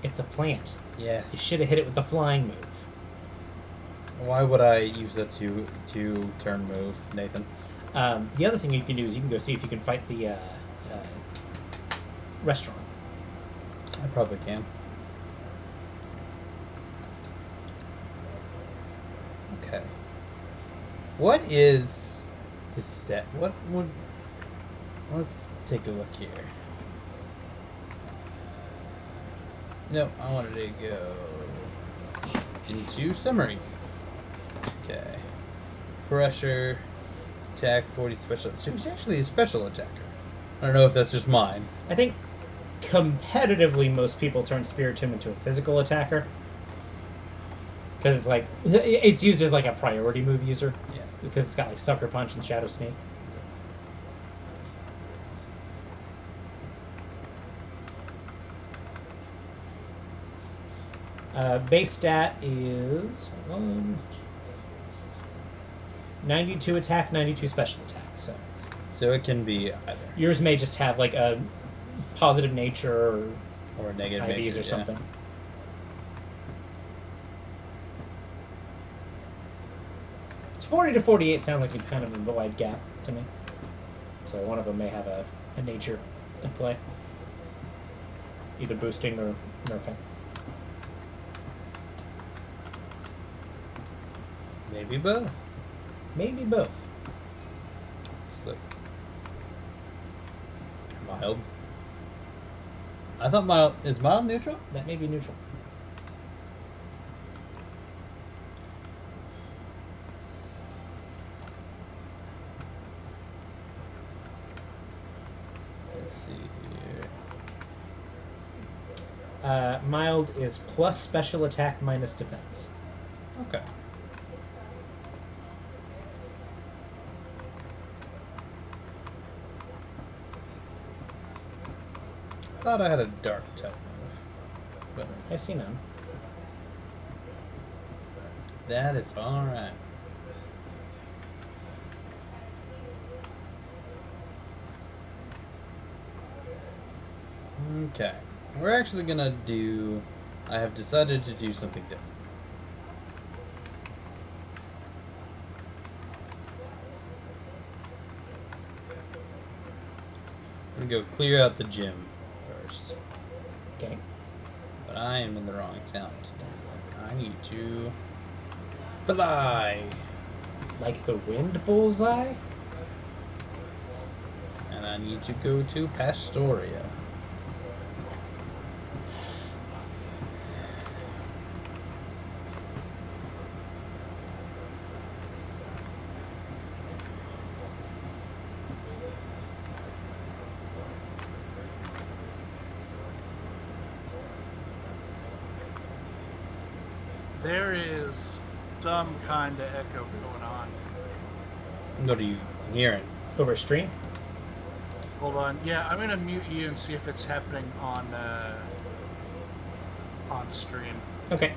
it's a plant. Yes. You should have hit it with the flying move. Why would I use that two-turn move, Nathan? The other thing you can do is you can go see if you can fight the restaurant. I probably can. Okay. What is his stat? What would... Let's take a look here. No, I wanted to go into summary. Okay. Pressure, attack, 40 special. So he's actually a special attacker. I don't know if that's just mine. I think competitively most people turn Spiritomb into a physical attacker. Because it's like, it's used as like a priority move user. Yeah. Because it's got like Sucker Punch and Shadow Sneak. Base stat is 92 attack, 92 special attack. So it can be either. Yours may just have like a positive nature or a negative IVs nature or something. Yeah. It's 40 to 48 sound like kind of a wide gap to me. So one of them may have a nature in play. Either boosting or nerfing. Maybe both. Maybe both. Let's look. Mild. I thought mild... Is mild neutral? That may be neutral. Let's see here. Mild is plus special attack minus defense. Okay. Thought I had a dark type move, but I see none. that is all right. Okay, we're actually gonna do. I have decided to do something different. I'm gonna go clear out the gym first. Okay. But I am in the wrong town today. I need to fly. Like the wind bullseye? And I need to go to Pastoria. There is some kind of echo going on. What are you hearing? Over stream? Hold on. Yeah, I'm gonna mute you and see if it's happening on stream. Okay.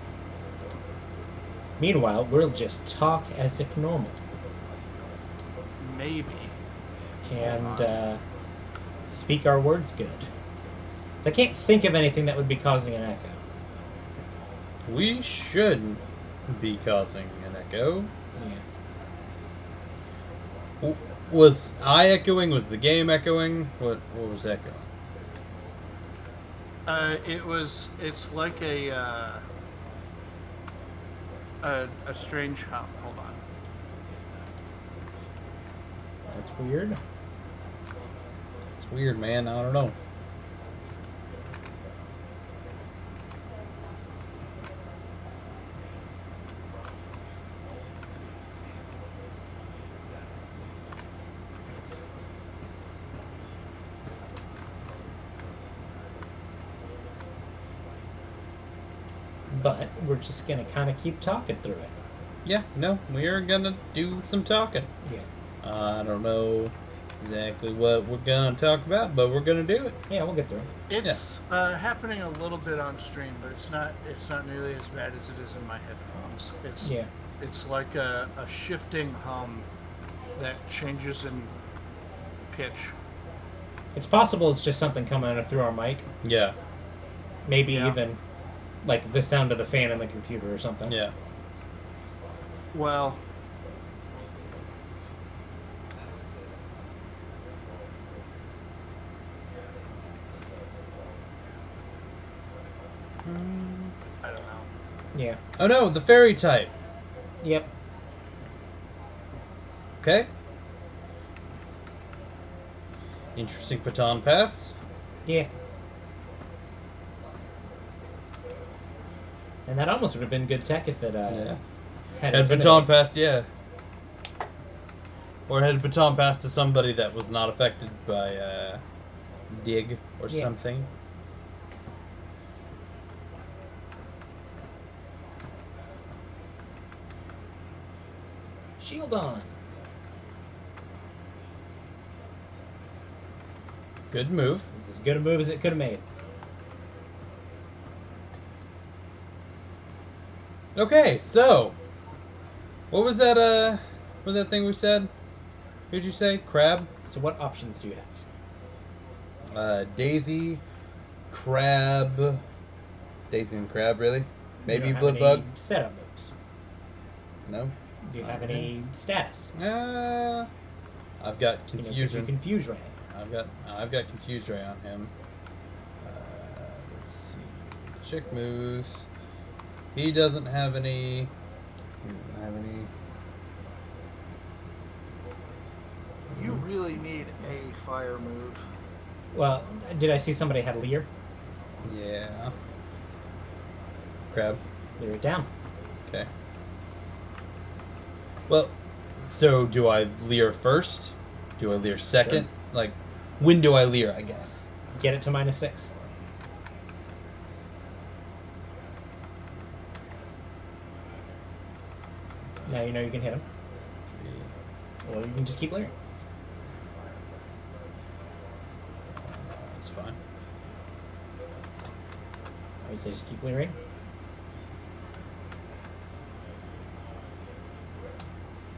Meanwhile, we'll just talk as if normal. Maybe. And speak our words good. So I can't think of anything that would be causing an echo. We should be causing an echo. Yeah. Was I echoing? Was the game echoing? What was echoing? It's like a strange hum. Hold on. That's weird. It's weird, man. I don't know. But we're just going to kind of keep talking through it. Yeah, no, we are gonna do some talking. Yeah. I don't know exactly what we're gonna talk about, but we're gonna do it. Yeah, we'll get through it. It's happening a little bit on stream, but it's not nearly as bad as it is in my headphones. It's like a shifting hum that changes in pitch. It's possible it's just something coming through our mic. Yeah. Maybe even like the sound of the fan in the computer or something. Yeah. Well, I don't know. Yeah. Oh no, the fairy type. Yep. Okay. Interesting baton pass. Yeah. And that almost would have been good tech if it had baton passed, yeah. Or had baton passed to somebody that was not affected by dig or something. Shield on. Good move. It's as good a move as it could have made. Okay, so what was that? What was that thing we said? Who'd you say? Crab? So what options do you have? Daisy, Crab. Daisy and Crab, really? Maybe you don't have Bloodbug? any setup moves. No. Do you have any status? I've got You Confusion. confuse Ray. I've got Confuse Ray on him. Let's see. Chick moves. He doesn't have any. You really need a fire move. Well, did I see somebody had Leer? Yeah. Crab. Leer it down. Okay. Well, so do I Leer first? Do I Leer second? Sure. Like, when do I Leer, I guess? Get it to -6. Now you know you can hit him. Or you can just keep leering. That's fine. I would say just keep leering.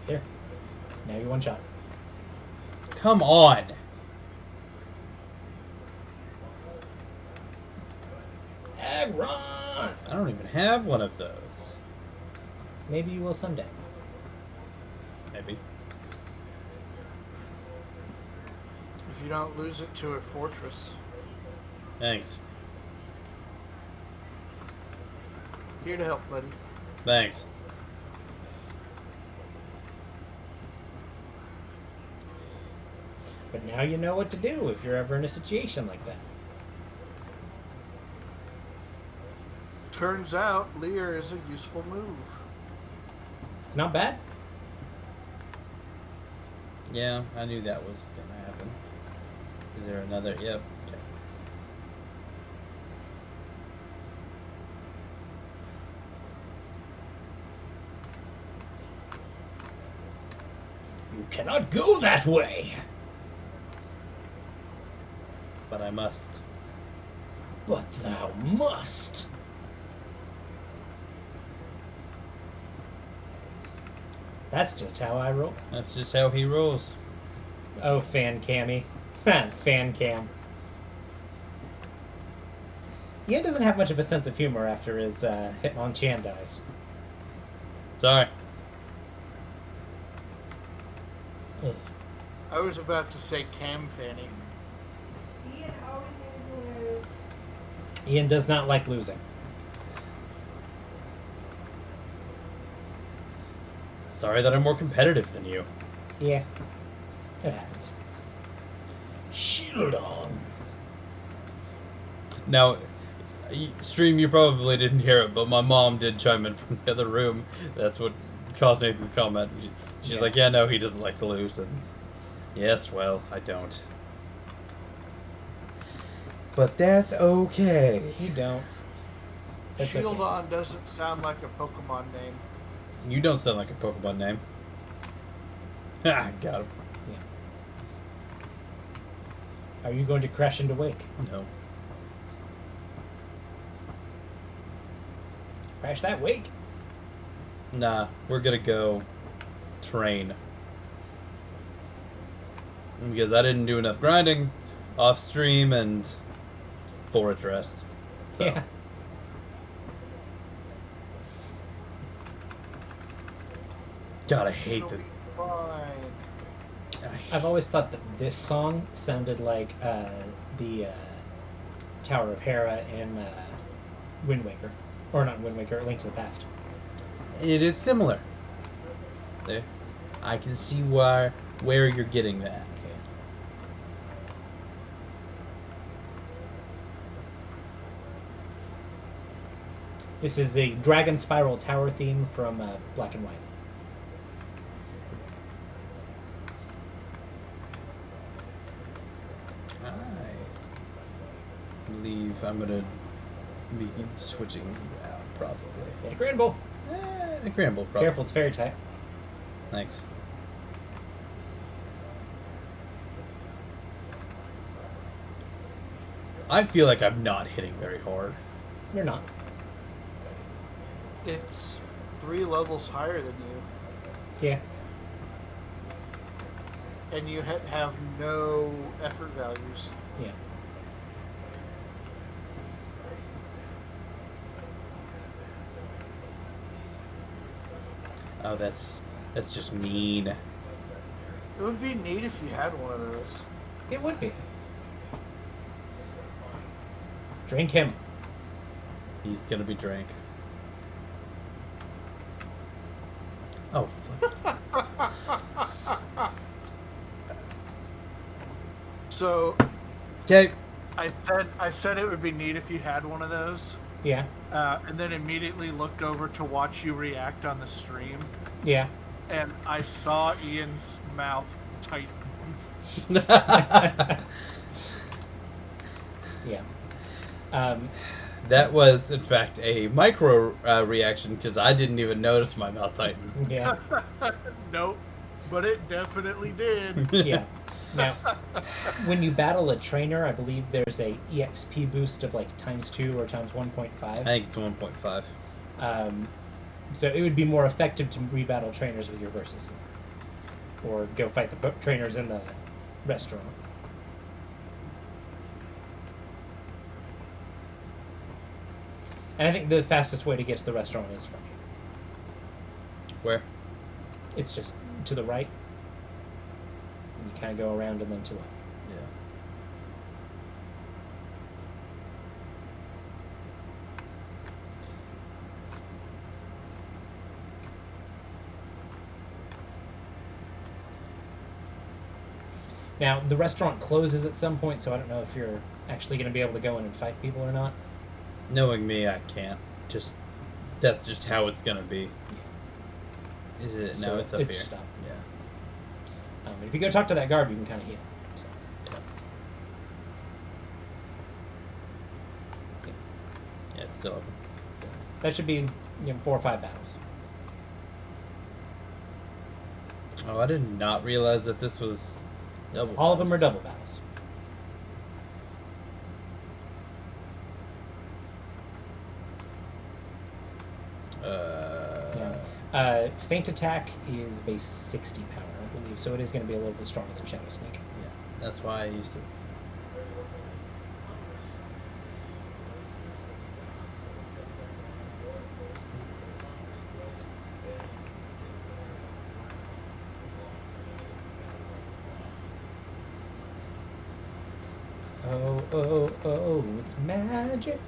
Here. Now you one shot. Come on! Agron! I don't even have one of those. Maybe you will someday. Maybe. If you don't lose it to a fortress. Thanks. Here to help, buddy. Thanks. But now you know what to do if you're ever in a situation like that. Turns out, Leer is a useful move. It's not bad. Yeah, I knew that was gonna happen. Is there another? Yep. Okay. You cannot go that way! But I must. But thou must! That's just how I roll. That's just how he rolls. Oh, fan cammy. Fan cam. Ian doesn't have much of a sense of humor after his Hitmonchan dies. Sorry. I was about to say Cam Fanny. Ian does not like losing. Sorry that I'm more competitive than you. Yeah, it happens. Shield on. Now, stream, you probably didn't hear it, but my mom did chime in from the other room. That's what caused Nathan's comment. She's like, yeah, no, he doesn't like to lose. And yes, well, I don't. But that's okay. You don't. That's Shield okay. on doesn't sound like a Pokemon name. You don't sound like a Pokemon name. Ah, got him. Yeah. Are you going to crash into Wake? No. Crash that Wake? Nah, we're gonna go train. Because I didn't do enough grinding off stream and forage rest. So. Yeah. God, I hate the. Fine. I've always thought that this song sounded like the Tower of Hera in Wind Waker. Or not Wind Waker, Link to the Past. It is similar. There, I can see where you're getting that. This is a Dragon Spiral Tower theme from Black and White. I believe I'm gonna be switching you out, probably. Get a Granbull. The Granbull, probably. Careful, it's fairy type. Thanks. I feel like I'm not hitting very hard. You're not. It's 3 levels higher than you, Yeah. and you have no effort values. Yeah. Oh, that's just mean. It would be neat if you had one of those. It would be. Drink him. He's gonna be drank. Oh, fuck. So, Okay. I said it would be neat if you had one of those. Yeah. And then immediately looked over to watch you react on the stream, Yeah. and I saw Ian's mouth tighten. Yeah. That was, in fact, a micro reaction because I didn't even notice my mouth tighten. Yeah. Nope, but it definitely did. Yeah. Now, when you battle a trainer, I believe there's a EXP boost of like ×2 or ×1.5. I think it's 1.5. So it would be more effective to rebattle trainers with your versus, or go fight the trainers in the restaurant. And I think the fastest way to get to the restaurant is from here. Where? It's just to the right. You kind of go around and then to up. Yeah. Now, the restaurant closes at some point, so I don't know if you're actually going to be able to go in and fight people or not. Knowing me, I can't. That's just how it's gonna be. Is it? No, it's up here. Just up. Yeah. And if you go talk to that guard, you can kind of heal. So. Yeah, it's still open. That should be 4 or 5 battles. Oh, I did not realize that this was double. All of them are double battles. Feint attack is base 60 power, I believe, so it is going to be a little bit stronger than Shadow Sneak. Yeah, that's why I used it. Oh, it's magic.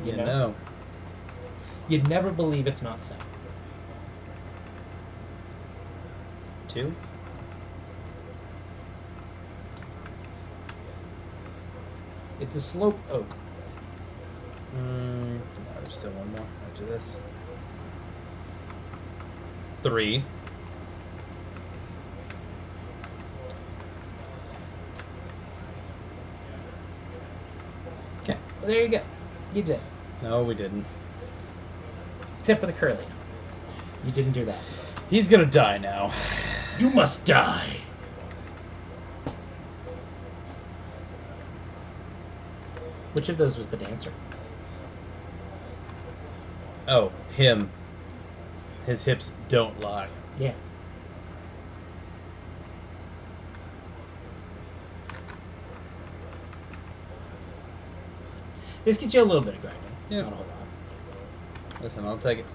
You know. You'd never believe it's not so. 2? It's a slope oak. No, there's still one more after this. 3. Okay, well, there you go. You did. No, we didn't. Except for the curly. You didn't do that. He's gonna die now. You must die. Which of those was the dancer? Oh, him. His hips don't lie. Yeah. This gets you a little bit of grinding. Yeah. Not a whole lot. Listen, I'll take it.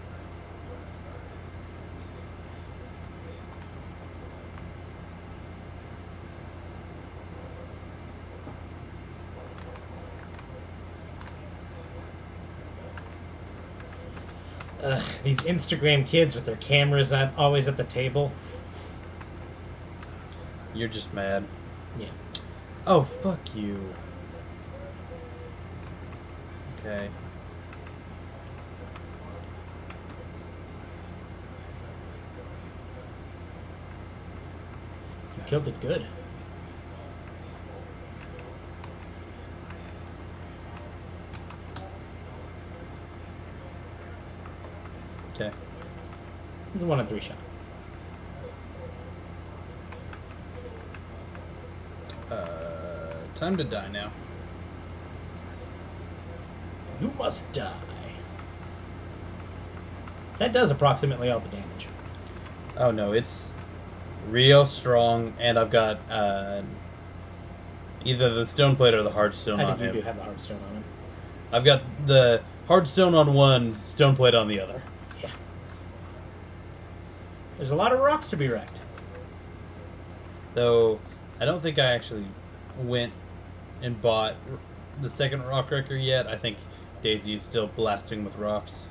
Ugh, these Instagram kids with their cameras always at the table. You're just mad. Yeah. Oh, fuck you. Okay. You killed it good. Okay. It's a 1 in 3 shot. Time to die now. You must die. That does approximately all the damage. Oh no, it's real strong, and I've got either the stone plate or the hard stone I on think you him. do have the hard stone on him. I've got the hard stone on one, stone plate on the other. Yeah. There's a lot of rocks to be wrecked. Though, I don't think I actually went and bought the second rock wrecker yet. I think Daisy is still blasting with rocks.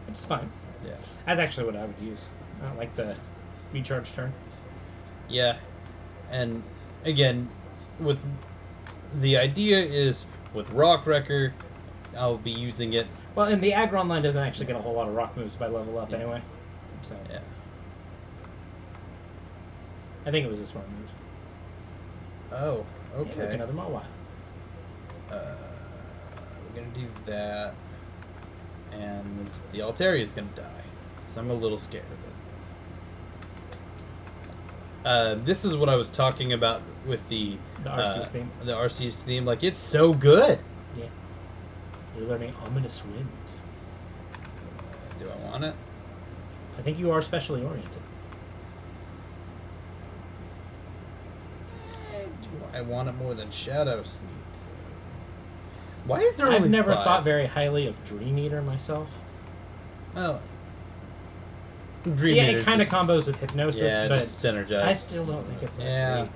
Which is fine. Yeah. That's actually what I would use. I don't like the recharge turn. Yeah. And, again, with the idea is with rock wrecker, I'll be using it. Well, and the aggro line doesn't actually get a whole lot of rock moves by level up Yeah. anyway. So Yeah. I think it was a smart move. Oh, Yeah, look, okay. another Mawile. We're gonna do that, and the Altaria is gonna die, so I'm a little scared of it. This is what I was talking about with the Arceus theme. The Arceus theme, like it's so good. Yeah. You're learning Ominous Wind. Do I want it? I think you are specially oriented. Do I want it more than Shadow Sneak? Why is there only I've never 5? thought very highly of Dream Eater myself. Oh. Dream Yeah, Eater it kind of just- combos with Hypnosis, Yeah, but just synergize. I still don't think it's that Yeah. great.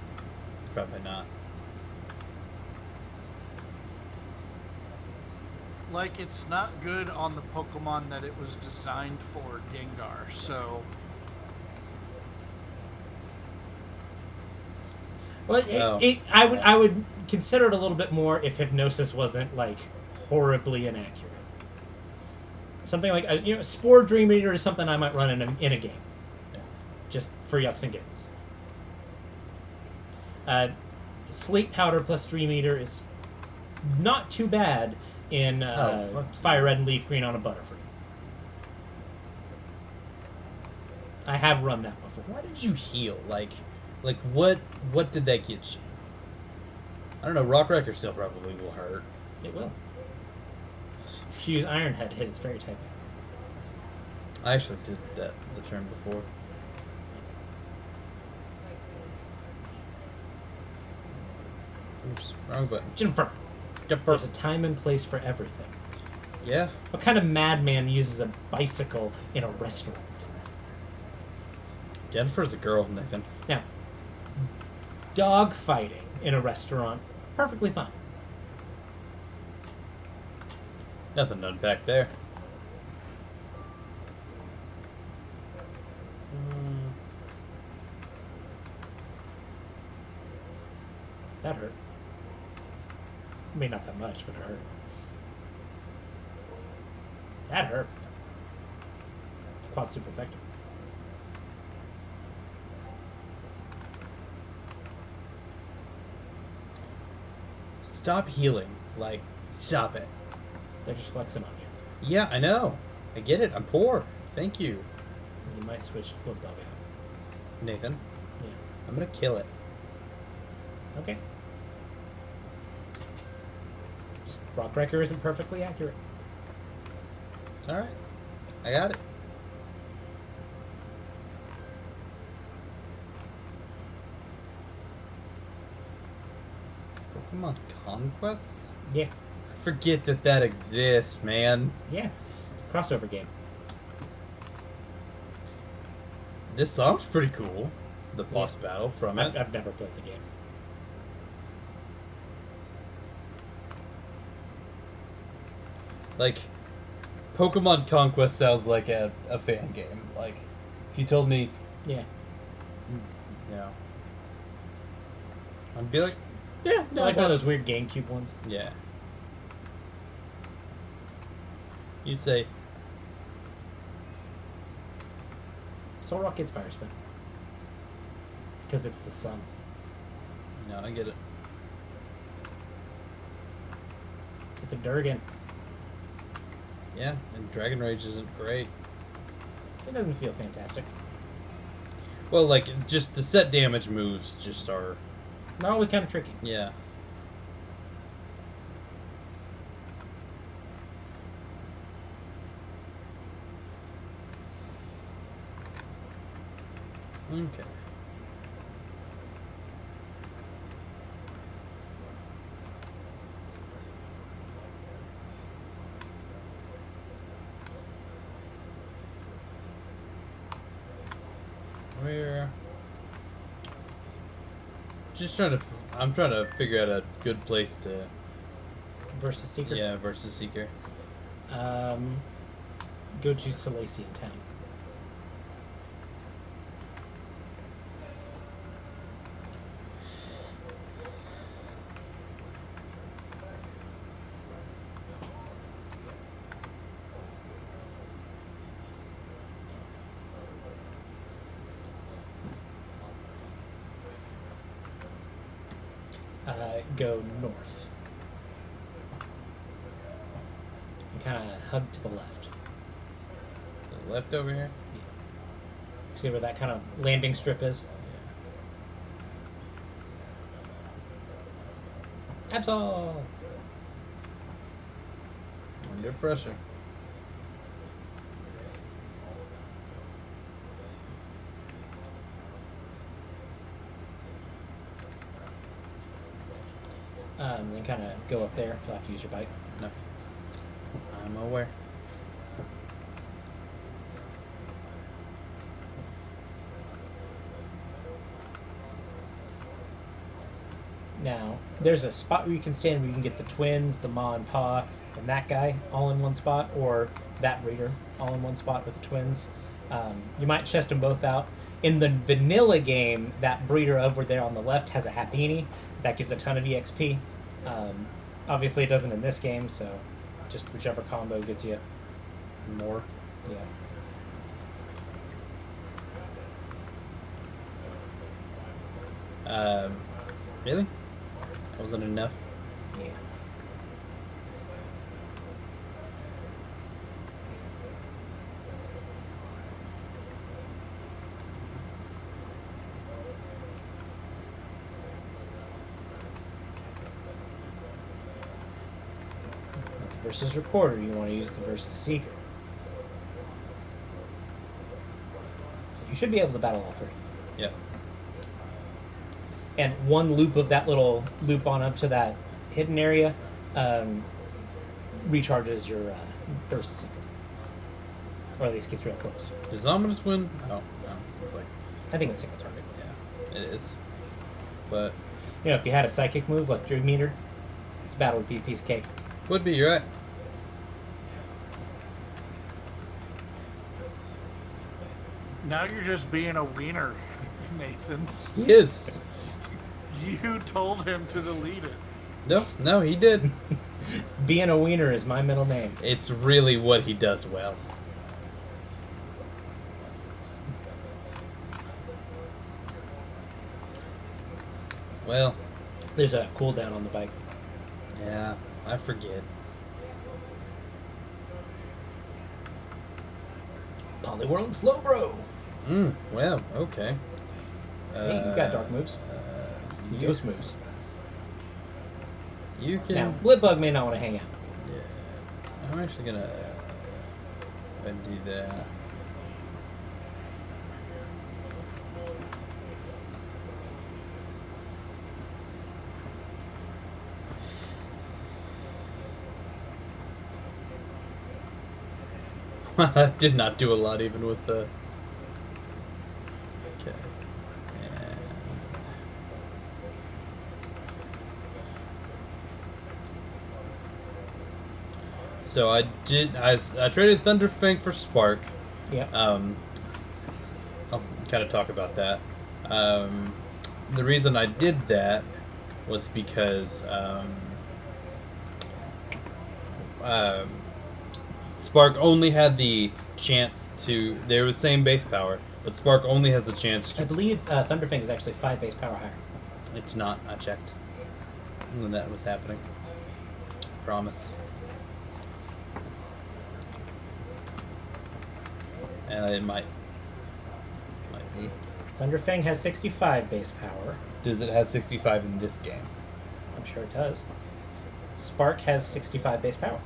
It's probably not. Like, it's not good on the Pokemon that it was designed for, Gengar, so... Well, Oh. I would consider it a little bit more if Hypnosis wasn't like horribly inaccurate. Something like Spore Dream Eater is something I might run in a game, Yeah. just for yucks and giggles. Sleep Powder plus Dream Eater is not too bad in fuck you. Fire Red and Leaf Green on a Butterfree. I have run that before. Why did you heal? Like what did that get you? I don't know. Rock Wrecker still probably will hurt. It will. If you use Iron Head to hit its fairy type. I actually did that the turn before. Oops, wrong button. Jennifer, Jennifer. there's a time and place for everything. Yeah. What kind of madman uses a bicycle in a restaurant? Jennifer's a girl, Nathan. Now, dog fighting in a restaurant, perfectly fine. Nothing to unpack there. That hurt. I mean, not that much, but it hurt. That hurt. Quad super effective. Stop healing. Like, stop it. They're just flexing on you. Yeah, I know. I get it. I'm poor. Thank you, You might switch Bulldog out. Nathan. Yeah. I'm gonna kill it. Okay. Just Rock Wrecker isn't perfectly accurate. All right. I got it. Pokemon Conquest? Yeah. I forget that exists, man. Yeah. It's a crossover game. This song's pretty cool. The boss battle from it. I've never played the game. Like, Pokemon Conquest sounds like a fan game. Like, if you told me, Yeah. you know, I'd be like, yeah, no, Like one of those weird GameCube ones. yeah. You'd say, Solrock gets Fire Spin. Because it's the sun. no, I get it. It's a Durgan. Yeah, and Dragon Rage isn't great. It doesn't feel fantastic. Well, like, just the set damage moves just are, They're always kind of tricky. yeah. Okay. Where? Just trying to. I'm trying to figure out a good place to. Versus Seeker? Yeah, versus Seeker. Go to Salacian Town. Go north. And kind of hug to the left. To the left over here? See where that kind of landing strip is? Yeah. Absol! Under pressure. Then kind of go up there. You'll have to use your bike. No. I'm aware. Now, there's a spot where you can stand where you can get the twins, the Ma and Pa, and that guy all in one spot, or that breeder all in one spot with the twins. You might chest them both out. In the vanilla game, that breeder over there on the left has a Happini. That gives a ton of EXP. Obviously, it doesn't in this game, so just whichever combo gets you more. Yeah. Really? That wasn't enough? Yeah. Versus Recorder, you want to use the versus Seeker. So you should be able to battle all three. Yep. And one loop of that little loop on up to that hidden area recharges your versus Seeker. Or at least gets real close. Does Ominous win? Oh, no. It's like... I think it's single target. Yeah, it is. But... You know, if you had a psychic move like Dream Meter, this battle would be a piece of cake. Would be, you're right. Now you're just being a wiener, Nathan. He is. You told him to delete it. No, he did. Being a wiener is my middle name. It's really what he does well. Well. There's a cooldown on the bike. Yeah, I forget. Poliwhirl and Slowbro. Well, okay. Hey, you got dark moves. Ghost moves. You can... Now, Blitbug may not want to hang out. Yeah. I'm actually gonna do that. Did not do a lot even with the... Okay. And... So I traded Thunderfang for Spark. Yeah. I'll kind of talk about that. The reason I did that was because Spark only had the chance to... They were the same base power, but Spark only has the chance to... I believe Thunderfang is actually 5 base power higher. It's not. I checked when that was happening. Promise. It might be. Thunderfang has 65 base power. Does it have 65 in this game? I'm sure it does. Spark has 65 base power.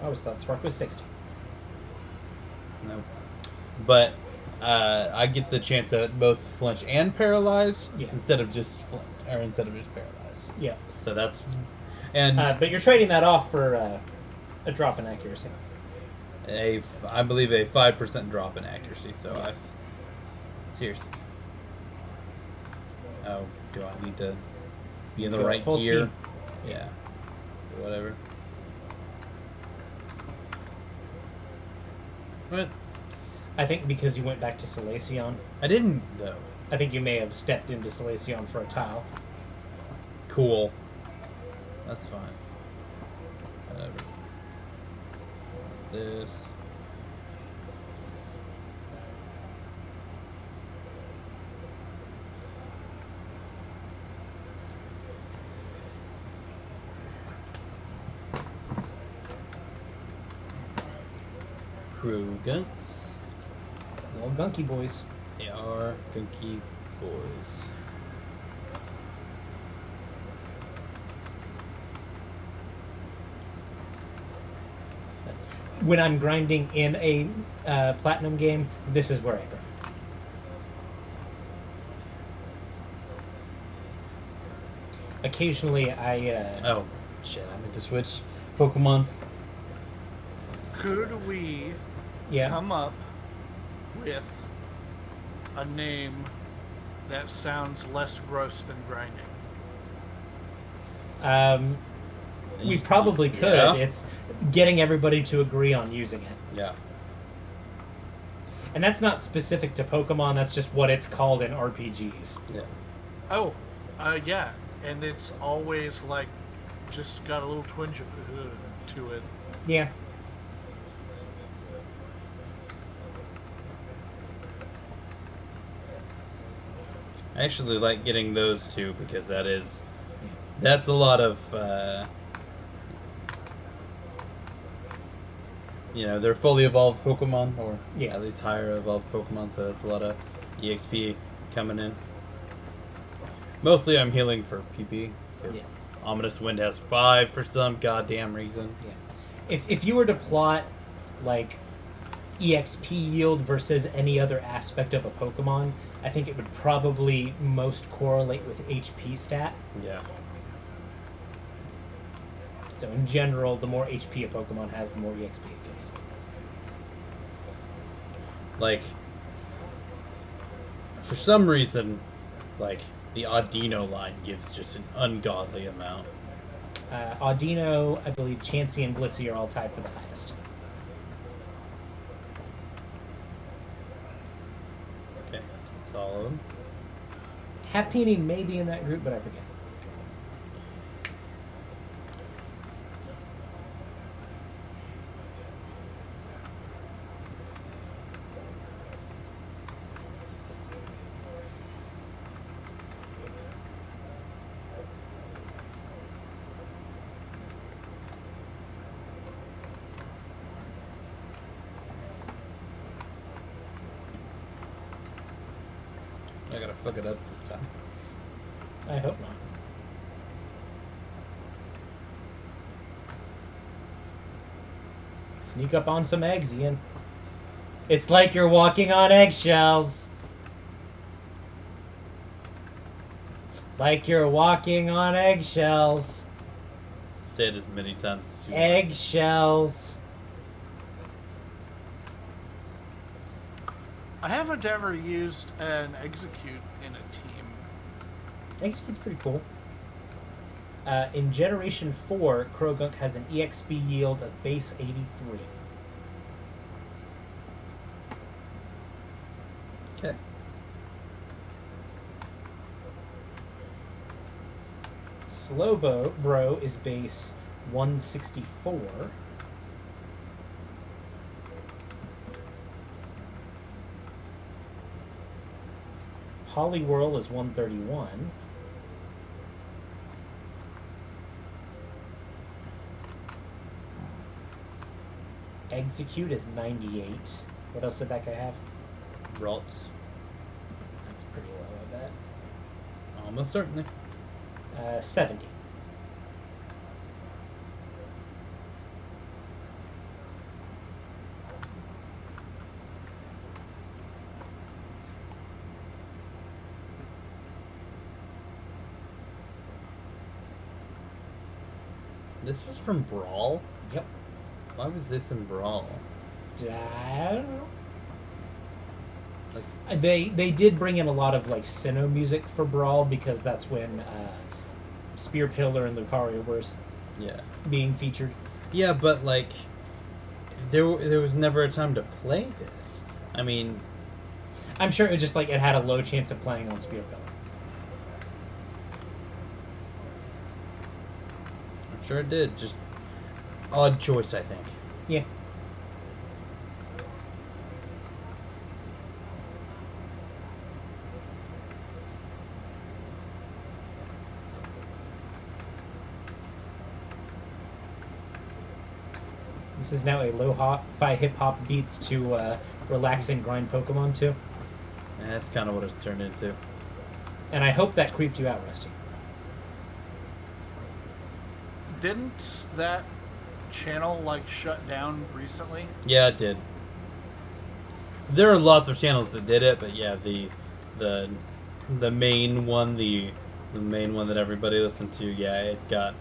I always thought Spark was 60. No. But I get the chance at both flinch and paralyze instead of just flinch, or instead of just paralyze. Yeah. So that's and but you're trading that off for a drop in accuracy. I believe a 5% drop in accuracy. So seriously. Oh, do I need to be in the right full gear? steam. Yeah. Whatever. What? I think because you went back to Salacion. I didn't, though. I think you may have stepped into Salacion for a tile. Cool. That's fine. Whatever. This. Crew gunks. Little gunky boys. They are gunky boys. When I'm grinding in a platinum game, this is where I grind. Occasionally, Oh, shit, I meant to switch Pokemon. Could we come up with a name that sounds less gross than grinding? We probably could. Yeah. It's getting everybody to agree on using it. Yeah. And that's not specific to Pokemon, that's just what it's called in RPGs. Yeah. Oh, yeah. And it's always like just got a little twinge of to it. Yeah. I actually like getting those two because that's a lot of they're fully evolved Pokemon, or at least higher evolved Pokemon, so that's a lot of EXP coming in. Mostly I'm healing for PP because Ominous Wind has 5 for some goddamn reason. Yeah. If you were to plot like EXP yield versus any other aspect of a Pokemon, I think it would probably most correlate with HP stat. Yeah. So in general, the more HP a Pokemon has, the more EXP it gives. Like, for some reason, like, the Audino line gives just an ungodly amount. Audino, I believe Chansey and Blissey are all tied for the highest. Okay, solid. Happiny may be in that group, but I forget. I gotta fuck it up this time. I hope not. Sneak up on some eggs, Ian. It's like you're walking on eggshells. Like you're walking on eggshells. Say it as many times as you want. Eggshells. I haven't ever used an Execute in a team. Execute's pretty cool. In Generation 4, Krogunk has an EXP yield of base 83. Okay. Slowbro is base 164. Poliwhirl is 131. Execute is 98. What else did that guy have? Ralts. That's pretty low, I bet. Almost certainly. 70. This was from Brawl? Yep. Why was this in Brawl? I don't know. Like, They did bring in a lot of like Sinnoh music for Brawl because that's when Spear Pillar and Lucario were yeah. being featured. Yeah, but like, there was never a time to play this. I mean, I'm sure it just like it had a low chance of playing on Spear Pillar. I'm sure it did. Just odd choice, I think. Yeah. This is now a lo-fi hip-hop beats to relax and grind Pokemon to. And that's kind of what it's turned into. And I hope that creeped you out, Rusty. Didn't that channel like shut down recently? Yeah, it did. There are lots of channels that did it, but yeah, the main one, the main one that everybody listened to, yeah, it got.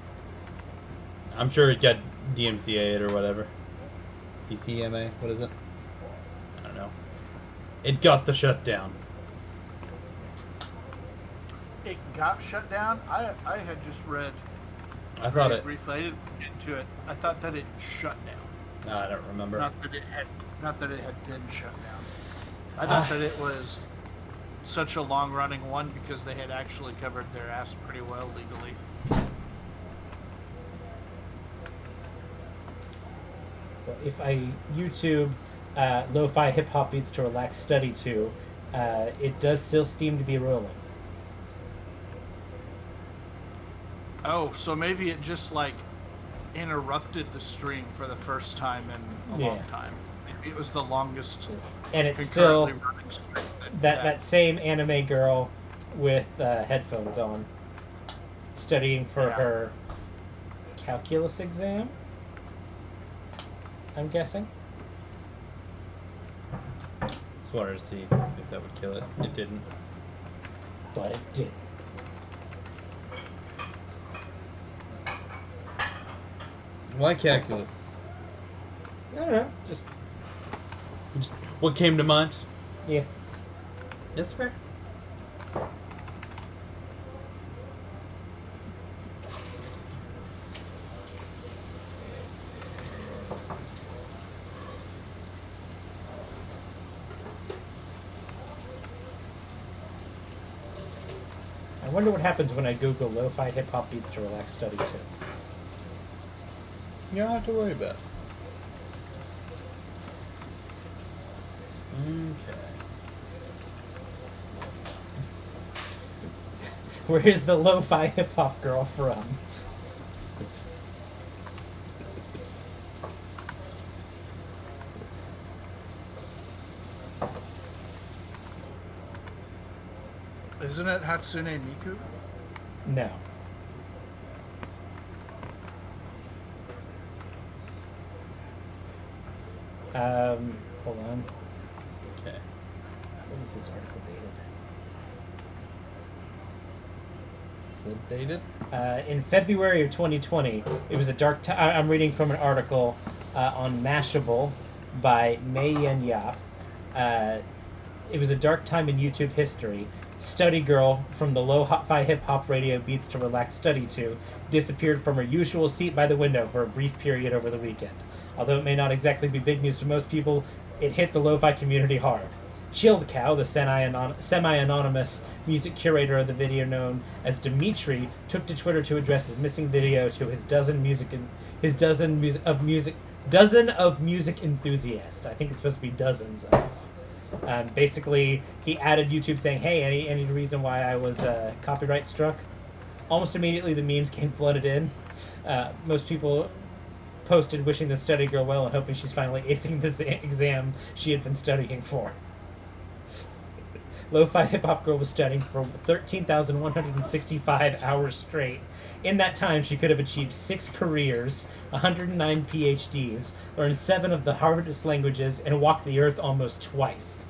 I'm sure it got DMCA'd or whatever. DCMA, what is it? I don't know. It got the shutdown. It got shut down? I had just read. I thought it. Briefly, I didn't get into it. I thought that it shut down. No, I don't remember. Not that it had been shut down. I thought that it was such a long-running one because they had actually covered their ass pretty well legally. If I YouTube lo-fi hip-hop beats to relax study to, it does still seem to be rolling. Oh, so maybe it just like interrupted the stream for the first time in a long time. Maybe it was the longest. And it's still running stream that same anime girl with headphones on, studying for her calculus exam. I'm guessing. Just wanted to see if that would kill it. It didn't. But it did. Why calculus? I don't know. Just what came to mind? yeah. That's fair. I wonder what happens when I Google lo-fi hip-hop beats to relax study to. You don't have to worry about it. Okay. Where's the lo-fi hip-hop girl from? Isn't it Hatsune Miku? No. Hold on. Okay. What was this article dated? Is it dated? In February of 2020, it was a dark time. I'm reading from an article on Mashable by Mei Yen Yap. It was a dark time in YouTube history. Study girl from the lo-fi hip-hop radio beats to relax study to disappeared from her usual seat by the window for a brief period over the weekend. Although it may not exactly be big news to most people, it hit the lo-fi community hard. Chilled Cow, the semi-anonymous music curator of the video known as Dimitri, took to Twitter to address his missing video to his dozen of music enthusiasts. I think it's supposed to be dozens of. Basically, he added YouTube saying, "Hey, any reason why I was copyright struck?" Almost immediately, the memes came flooded in. Most people posted wishing the study girl well and hoping she's finally acing this exam she had been studying for. Lo-fi hip-hop girl was studying for 13,165 hours straight. In that time, she could have achieved 6 careers, 109 PhDs, learned 7 of the hardest languages, and walked the earth almost twice.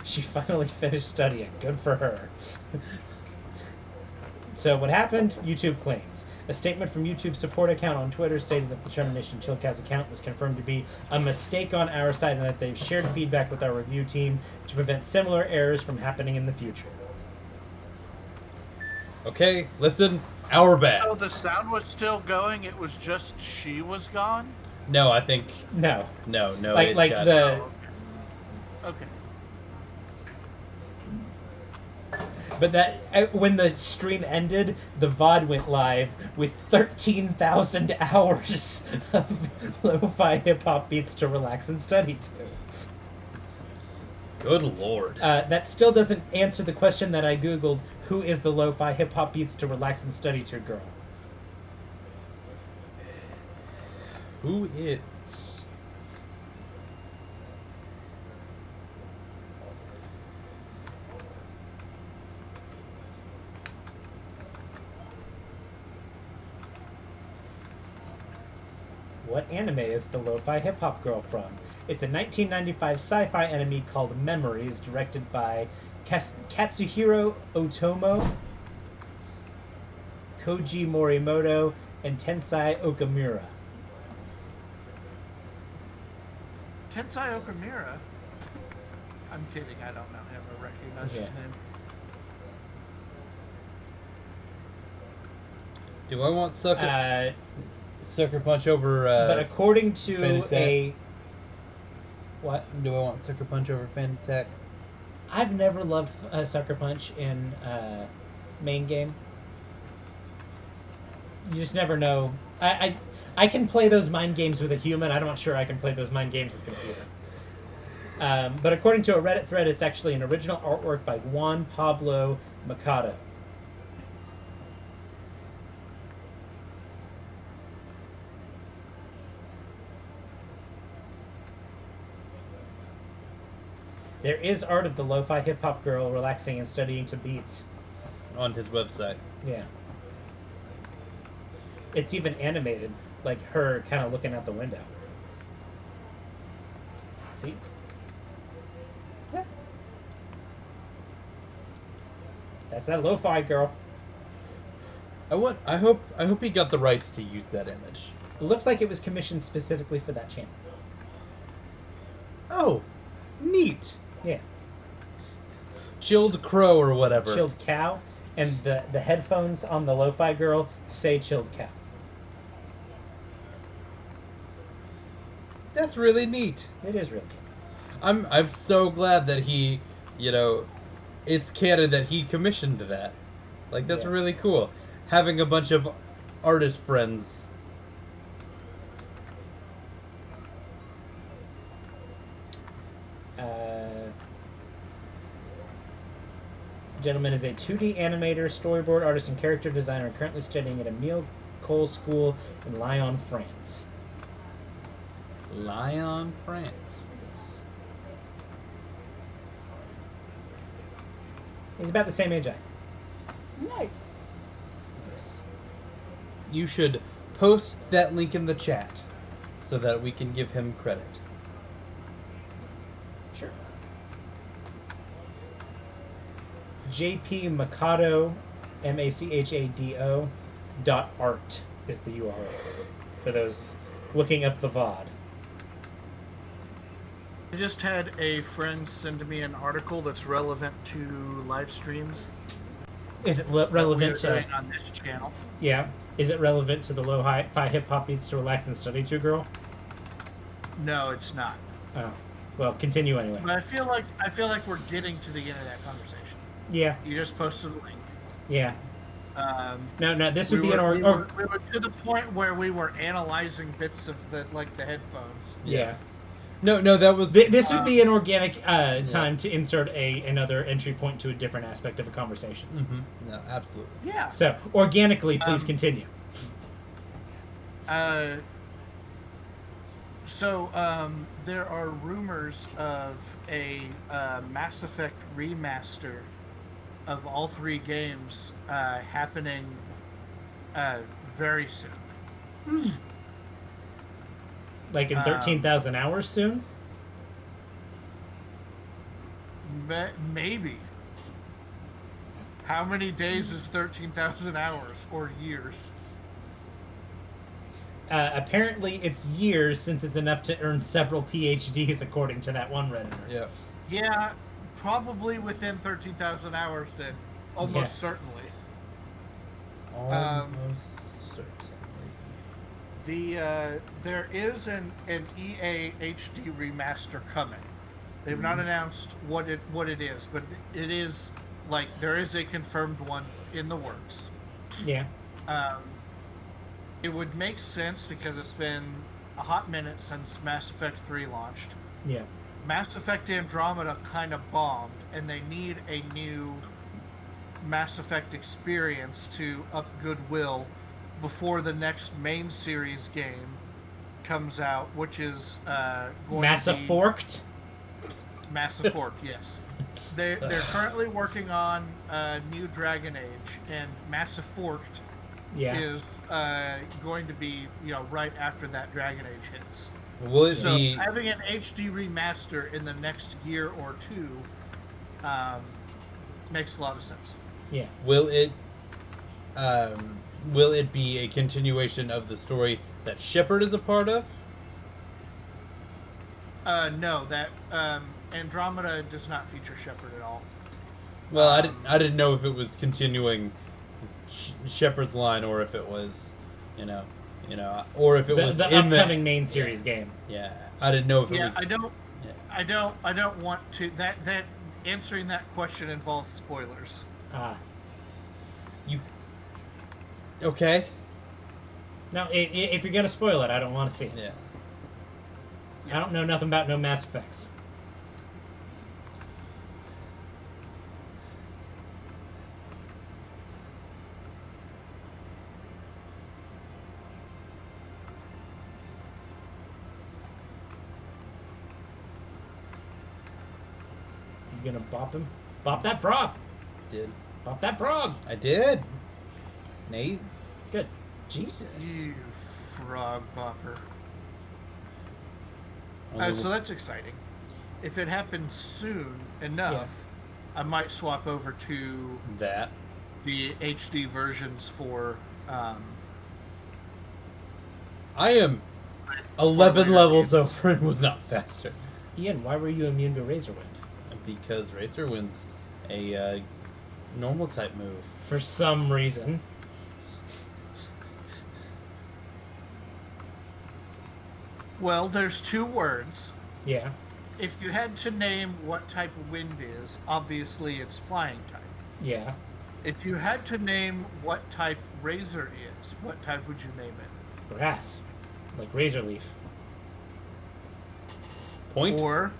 She finally finished studying. Good for her. So what happened? YouTube claims. A statement from YouTube's support account on Twitter stated that the termination of Chillcat's account was confirmed to be a mistake on our side and that they've shared feedback with our review team to prevent similar errors from happening in the future. Okay, listen, our bad. So the sound was still going, it was just she was gone? No, I think... No. No. Like the... Oh, okay. But that when the stream ended, the VOD went live with 13,000 hours of lo-fi hip-hop beats to relax and study to. Good lord. That still doesn't answer the question that I googled, who is the lo-fi hip-hop beats to relax and study to girl? Who is? What anime is the lo-fi hip-hop girl from? It's a 1995 sci-fi anime called Memories, directed by Katsuhiro Otomo, Koji Morimoto, and Tensai Okamura. Tensai Okamura? I'm kidding, I don't know him or recognize his name. Do I want Sucker Punch over... but according to Fanatec? What? Do I want Sucker Punch over Fanatec? I've never loved Sucker Punch in main game. You just never know. I can play those mind games with a human. I'm not sure I can play those mind games with a computer. But according to a Reddit thread, it's actually an original artwork by Juan Pablo Mercado. There is art of the lo-fi hip-hop girl relaxing and studying to beats. On his website. Yeah. It's even animated, like her kind of looking out the window. See? Yeah. That's that lo-fi girl. I hope he got the rights to use that image. It looks like it was commissioned specifically for that channel. Oh, neat. Yeah. Chilled Crow or whatever. Chilled Cow. And the headphones on the lo-fi girl say Chilled Cow. That's really neat. It is really neat. I'm so glad that he, it's canon that he commissioned that. Like, that's really cool. Having a bunch of artist friends. Gentleman is a 2D animator, storyboard artist, and character designer currently studying at Emile Cole School in Lyon, France. Lyon, France. Yes. He's about the same age I am. Nice. Yes. You should post that link in the chat so that we can give him credit. Sure. JP Mercado, MACHADO, .art is the URL for those looking up the VOD. I just had a friend send me an article that's relevant to live streams. Is it relevant to doing on this channel? Yeah. Is it relevant to the lo-fi hip hop beats to relax and study to, girl? No, it's not. Oh. Well, continue anyway. But I feel like we're getting to the end of that conversation. Yeah. You just posted a link. Yeah. No, this would be we were to the point where we were analyzing bits of the headphones. Yeah. No, that was... This would be an organic time to insert another entry point to a different aspect of a conversation. Mm-hmm. No, absolutely. Yeah. So, organically, please continue. There are rumors of a Mass Effect remaster of all three games happening very soon. Like in 13,000 hours soon? Maybe. How many days is 13,000 hours or years? Apparently, it's years since it's enough to earn several PhDs, according to that one redditor. Yeah. Yeah, probably within 13,000 hours then. Almost certainly. Almost certainly. There is an EA HD remaster coming. They've not announced what it is, but it is like there is a confirmed one in the works. Yeah. It would make sense because it's been a hot minute since Mass Effect 3 launched. Yeah. Mass Effect Andromeda kind of bombed, and they need a new Mass Effect experience to up goodwill before the next main series game comes out, which is going to be... Forked? Massive Fork, yes. They're currently working on New Dragon Age, and Massive Forked is going to be, right after that Dragon Age hits. Will it so be... having an HD remaster in the next year or two makes a lot of sense. Yeah. Will it be a continuation of the story that Shepard is a part of? No, that Andromeda does not feature Shepard at all. Well, I didn't know if it was continuing Shepard's line, or if it was, or if it was the in upcoming main series game. Yeah, I didn't know if it was. I don't want to. That answering that question involves spoilers. You. Okay. No, if you're gonna spoil it, I don't want to see it. Yeah. I don't know nothing about no Mass Effects. You gonna bop him? Bop that frog! Did. Bop that frog! I did. Nate. Good. Jesus. You frog bopper. So that's exciting. If it happens soon enough, I might swap over to that the HD versions for. I am 11 levels over and was not faster. Ian, why were you immune to Razorwind? Because Razorwind's a normal type move. For some reason. Well, there's two words. Yeah. If you had to name what type of wind is, obviously it's flying type. Yeah. If you had to name what type Razor is, what type would you name it? Grass. Like Razor Leaf. Point? Or...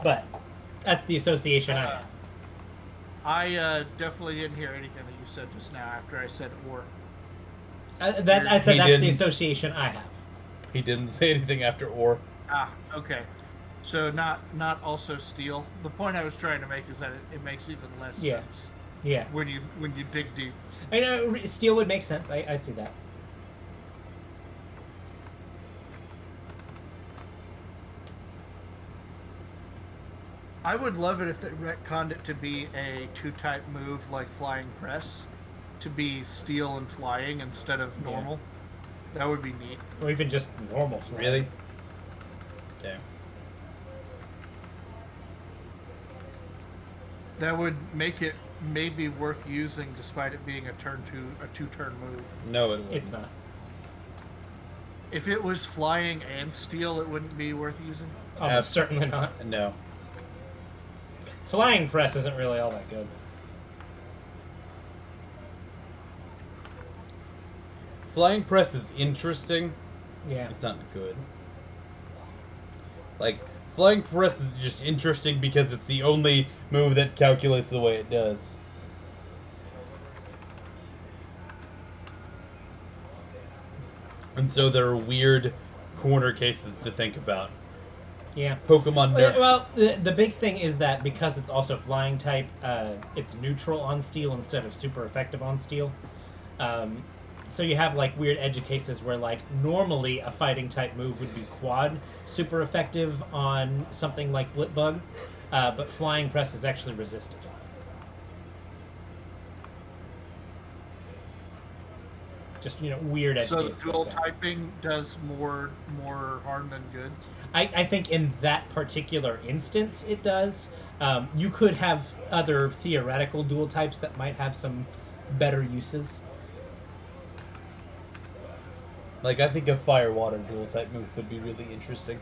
But that's the association I have. I definitely didn't hear anything that you said just now after I said or. I said that's the association I have. He didn't say anything after or. Ah, okay. So not also steel. The point I was trying to make is that it makes even less sense. Yeah. When you dig deep. I know steel would make sense. I see that. I would love it if they retconned it to be a two-type move like Flying Press, to be steel and flying instead of normal. Yeah. That would be neat. Or even just normal flying. Really? Okay. That would make it maybe worth using, despite it being a two-turn move. No, it wouldn't. It's not. If it was flying and steel, it wouldn't be worth using. Oh, certainly not. No. Flying Press isn't really all that good. Flying Press is interesting. Yeah. It's not good. Like, Flying Press is just interesting because it's the only move that calculates the way it does. And so there are weird corner cases to think about. Yeah. Pokemon nerd. Well, the big thing is that because it's also flying type, it's neutral on steel instead of super effective on steel. So you have like weird edge cases where like normally a fighting type move would be quad super effective on something like Blitbug, but flying press is actually resisted. Just weird edge So cases. dual like that. typing does more harm than good. I think in that particular instance it does. You could have other theoretical dual types that might have some better uses. Like, I think a fire-water dual-type move would be really interesting.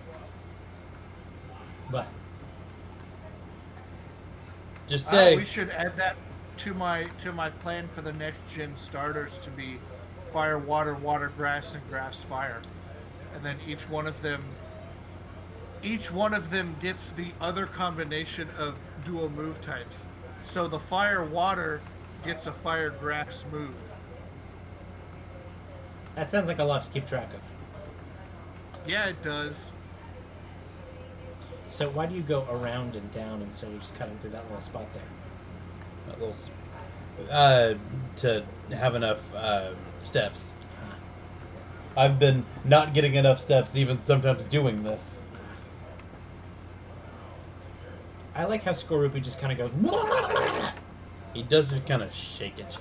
But Just say... We should add that to my plan for the next gen starters to be fire, water, water, grass, and grass, fire. And then each one of them gets the other combination of dual move types. So the fire water gets a fire grass move. that sounds like a lot to keep track of. Yeah, it does. So why do you go around and down instead of just cutting through that little spot there? That little... to have enough steps. I've been not getting enough steps, even sometimes doing this. I like how Skorupi just kind of goes. He does just kind of shake it.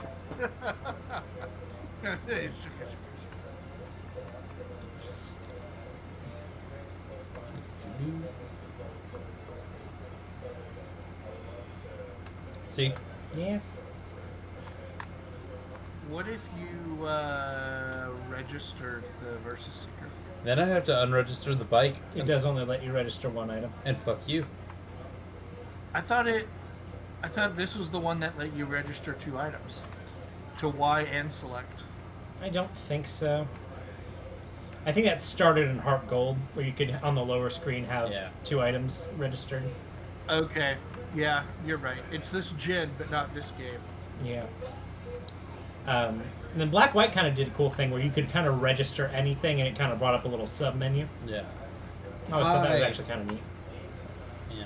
See? Yeah. What if you registered the Versus Seeker? Then I have to unregister the bike. It does only let you register one item. And fuck you. I thought this was the one that let you register 2 items. To Y and select. I don't think so. I think that started in Heart Gold, where you could, on the lower screen, have 2 items registered. Okay. Yeah, you're right. It's this gen, but not this game. Yeah. And then Black White kind of did a cool thing where you could kind of register anything, and it kind of brought up a little sub menu. Yeah. I always thought that was actually kind of neat. Yeah.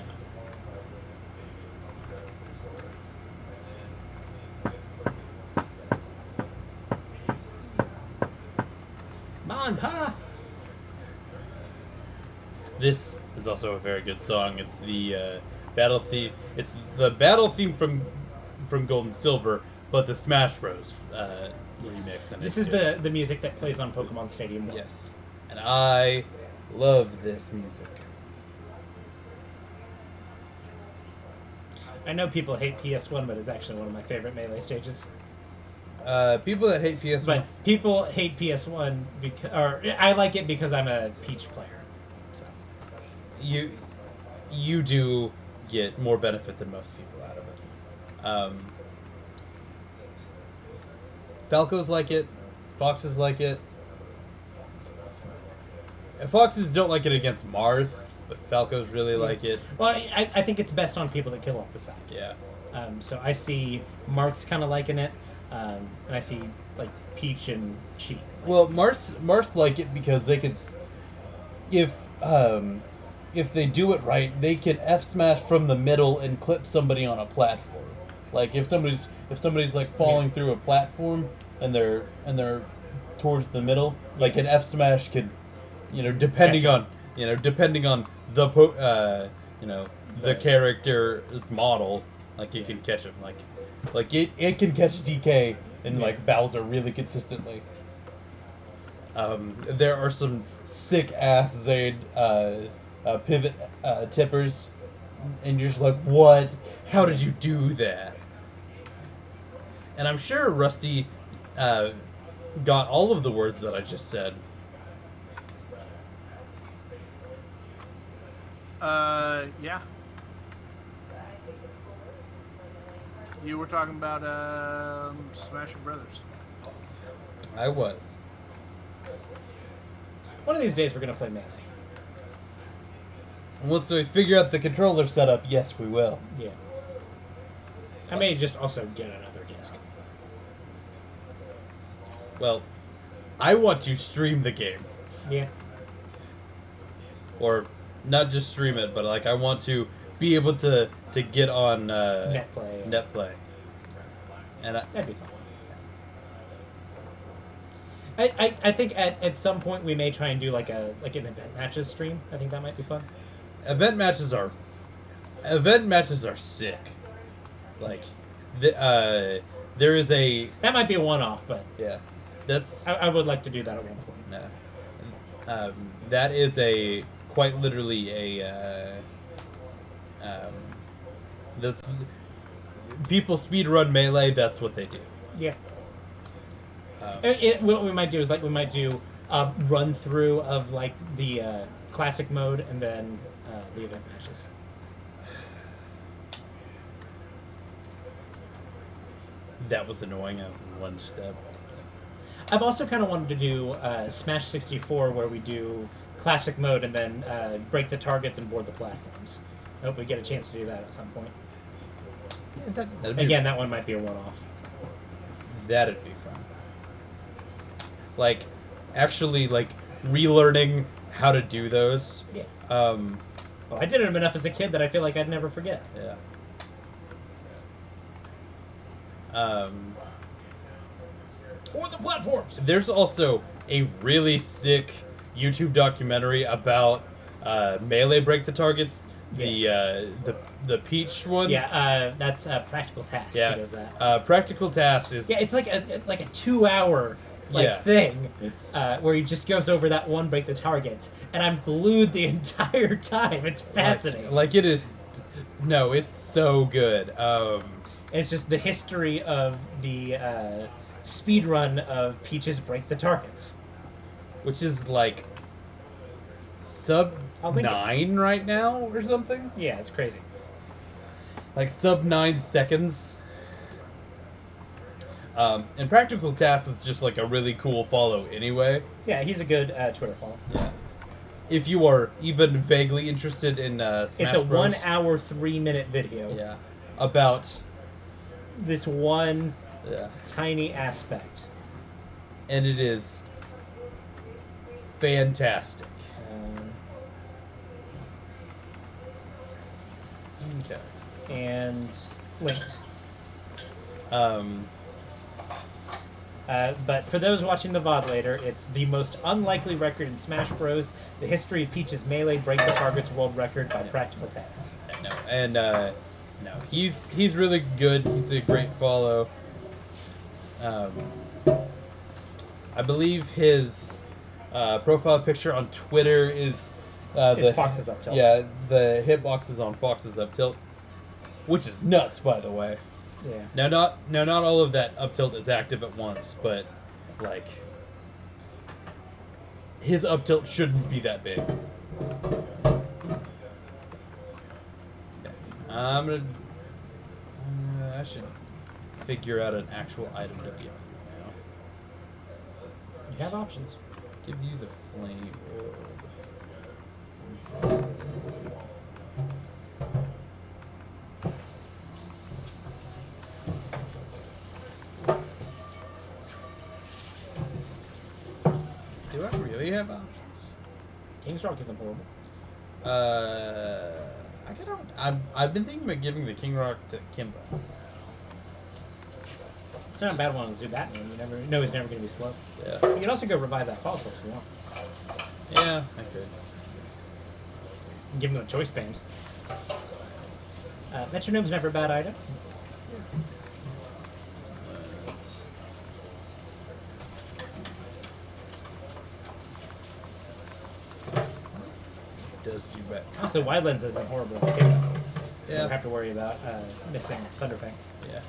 Come on, Pa! This is also a very good song. It's the battle theme. It's the battle theme from Gold and Silver, but the Smash Bros. Remix. And This is the music that plays on Pokemon Stadium 1. Yes. And I love this music. I know people hate PS1, but it's actually one of my favorite Melee stages. People that hate PS1... But people hate PS1 because, or I like it because I'm a Peach player. So you do get more benefit than most people out of it. Falcos like it. Foxes like it. Foxes don't like it against Marth, but Falcos really like it. Well, I think it's best on people that kill off the side. Yeah. So I see Marth's kind of liking it, and I see like Peach and Sheik. Well, Marth's like it because they could, if they do it right, they can F smash from the middle and clip somebody on a platform. Like if somebody's like falling through a platform and they're towards the middle, like an F smash could, depending on the the character's model, like it can catch him, like it can catch DK and like Bowser really consistently. There are some sick ass Zayd pivot tippers, and you're just like, what? How did you do that? And I'm sure Rusty got all of the words that I just said. Yeah. You were talking about Smash Brothers. I was. One of these days we're gonna play Melee. And once we figure out the controller setup, yes, we will. Yeah. I may just also get another disc. Well, I want to stream the game. Yeah. Or not just stream it, but like I want to be able to get on Netplay. Netplay. And That'd be fun. I think at some point we may try and do like an event matches stream. I think that might be fun. Event matches are sick. Like, there is a That might be a one-off, but yeah, that's I would like to do that at one point. no, that is a quite literally a that's people speed run Melee. That's what they do. Yeah. What we might do is we might do a run through of like the classic mode and then the event matches. That was annoying on one step. I've also kind of wanted to do Smash 64 where we do classic mode and then break the targets and board the platforms. I hope we get a chance to do that at some point. Yeah, Again, that one might be a one-off. That'd be fun. Like, actually, like, relearning how to do those. Yeah. Well, I did them enough as a kid that I feel like I'd never forget. Yeah. Or the platforms. There's also a really sick YouTube documentary about Melee Break the Targets. Yeah. The Peach one. Yeah, that's Practical Task. Yeah. Who does that? Practical Task is. Yeah, it's like a 2-hour thing where he just goes over that one break the targets, and I'm glued the entire time. It's fascinating. Like it is. No, it's so good. It's just the history of the speed run of Peach's break the targets, which is like sub 9 right now or something. Yeah, it's crazy. Like sub 9 seconds. And Practical Task is just like a really cool follow anyway. Yeah, he's a good Twitter follow. Yeah. If you are even vaguely interested in Smash it's a Bros. 1 hour, 3-minute video. Yeah. About this one tiny aspect. And it is fantastic. Okay. And linked. But for those watching the VOD later, it's the most unlikely record in Smash Bros. The history of Peach's Melee Break the Targets world record by Practical Task. No, and no, he's really good. He's a great follow. I believe his profile picture on Twitter is it's Fox's Up Tilt. Yeah, the hitbox is on Fox's Up Tilt, which is nuts, by the way. Yeah. Not all of that up tilt is active at once, but like his up tilt shouldn't be that big. I'm gonna. I should figure out an actual item to give you now. You have options. Give you the flame orb. Do I really have options? King's Rock isn't horrible. I've been thinking about giving the King Rock to Kimbo. It's not a bad one on Zubatman. You never know he's never going to be slow. Yeah. You can also go revive that fossil if you want. Yeah, I could. And give him a choice band. Metronome's never a bad item. Does Zubat? Also, Wide Lens isn't horrible. Okay, Yeah. You don't have to worry about missing Thunderfang. Yeah.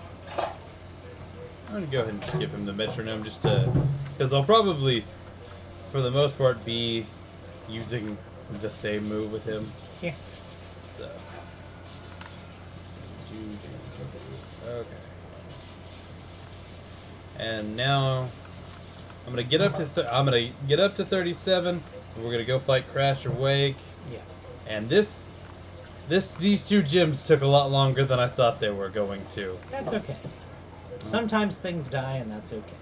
I'm gonna go ahead and give him the metronome just to, because I'll probably, for the most part, be using the same move with him. Yeah. So. Okay. And now I'm gonna get up to 37. And we're gonna go fight Crash or Wake. Yeah. And these two gyms took a lot longer than I thought they were going to. That's okay. Sometimes things die, and that's okay.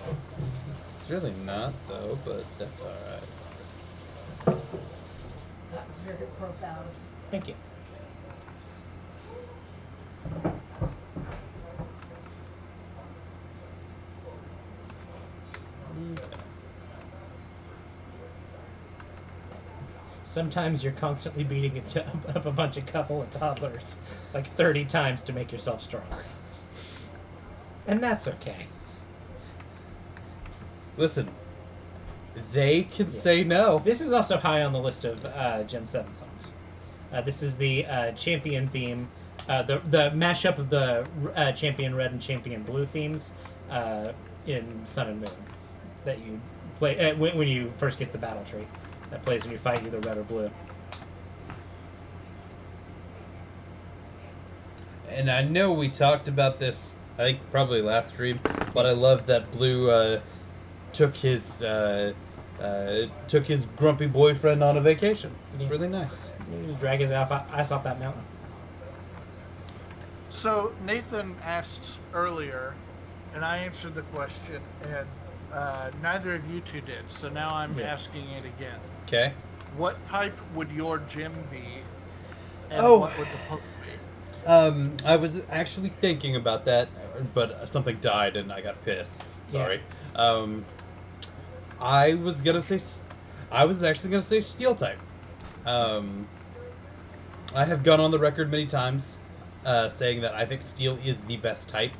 It's really not, though, but that's alright. That was very profound. Thank you. Sometimes you're constantly beating up a bunch of couple of toddlers like 30 times to make yourself stronger. And that's okay. Listen, they can Yes. say no. This is also high on the list of Gen 7 songs. This is the Champion theme, the mashup of the Champion Red and Champion Blue themes in Sun and Moon that you play when you first get the battle tree. That plays when you fight either red or blue. And I know we talked about this, I think probably last stream, but I love that Blue took his grumpy boyfriend on a vacation. It's really nice. You just drag his ass off that mountain. So Nathan asked earlier, and I answered the question, and neither of you two did. So now I'm asking it again. Okay. What type would your gym be, and Oh. what would the poke be? I was actually thinking about that, but something died and I got pissed. Sorry. I was actually gonna say Steel type. I have gone on the record many times saying that I think Steel is the best type,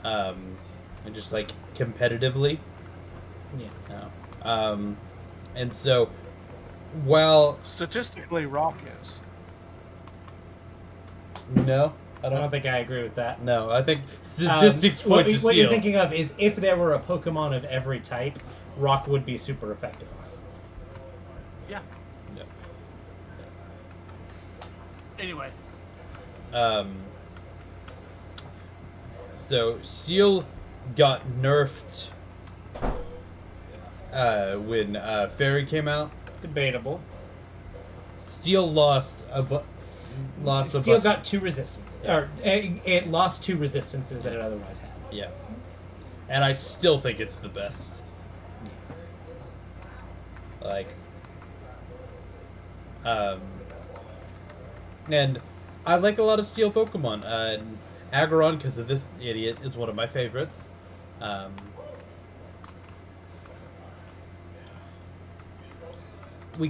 and just like competitively. Yeah. And so, while Statistically, Rock is. no, I don't think I agree with that. No, I think statistics point to Steel. What you're thinking of is if there were a Pokemon of every type, Rock would be super effective. Yeah. No. Anyway. So Steel got nerfed when Fairy came out. Debatable. Steel lost a Steel bunch. got 2 resistance, or it lost 2 resistances that it otherwise had. Yeah, and I still think it's the best. Like, and I like a lot of Steel Pokemon. Aggron, because of this idiot, is one of my favorites. He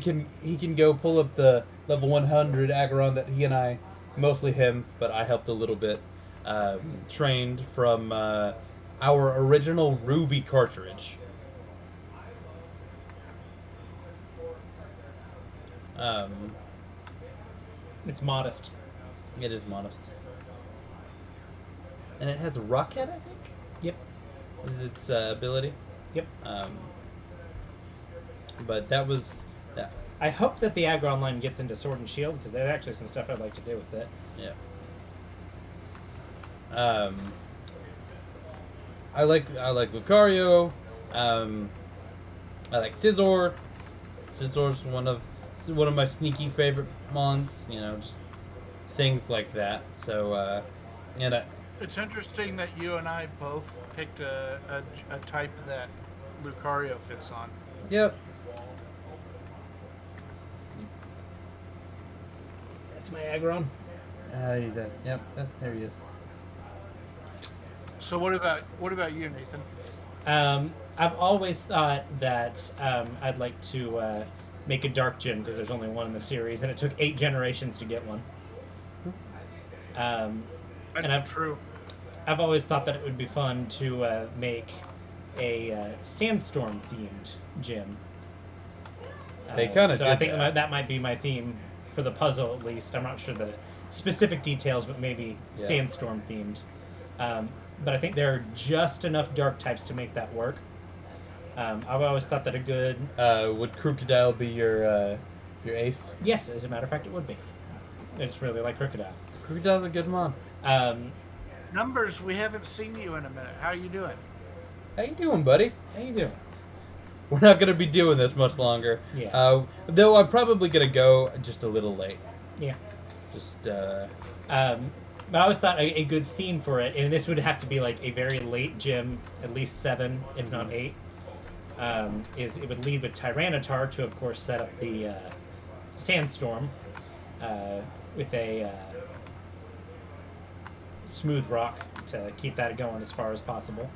can go pull up the level 100 Aggron that he and I, mostly him, but I helped a little bit, trained from our original Ruby cartridge. It's modest. It is modest. And it has a Rockhead, I think? Yep. Is its ability. Yep. But that was... I hope that the Aggron line gets into Sword and Shield, because there's actually some stuff I'd like to do with it. Yeah. I like Lucario. I like Scizor. Scizor's one of my sneaky favorite mons. You know, just things like that. So, It's interesting that you and I both picked a type that Lucario fits on. Yep. That's my Aggron. Yep. There he is. So what about you, Nathan? I've always thought that I'd like to make a Dark Gym, because there's only one in the series, and it took 8 generations to get one. That's true. I've always thought that it would be fun to make a Sandstorm-themed gym. They kind of So I think that might be my theme for the puzzle, at least. I'm not sure the specific details, but maybe Sandstorm-themed. But I think there are just enough Dark types to make that work. I've always thought that a good... would Crocodile be your ace? Yes, as a matter of fact, it would be. I just really like Crocodile. Crocodile's a good mon. Numbers, we haven't seen you in a minute. How you doing? How you doing, buddy? How you doing? We're not going to be doing this much longer. Yeah. Though I'm probably going to go just a little late. Yeah. Just, But I always thought a good theme for it, and this would have to be like a very late gym, at least 7, if not 8, is it would lead with Tyranitar to, of course, set up the Sandstorm with a Smooth Rock to keep that going as far as possible.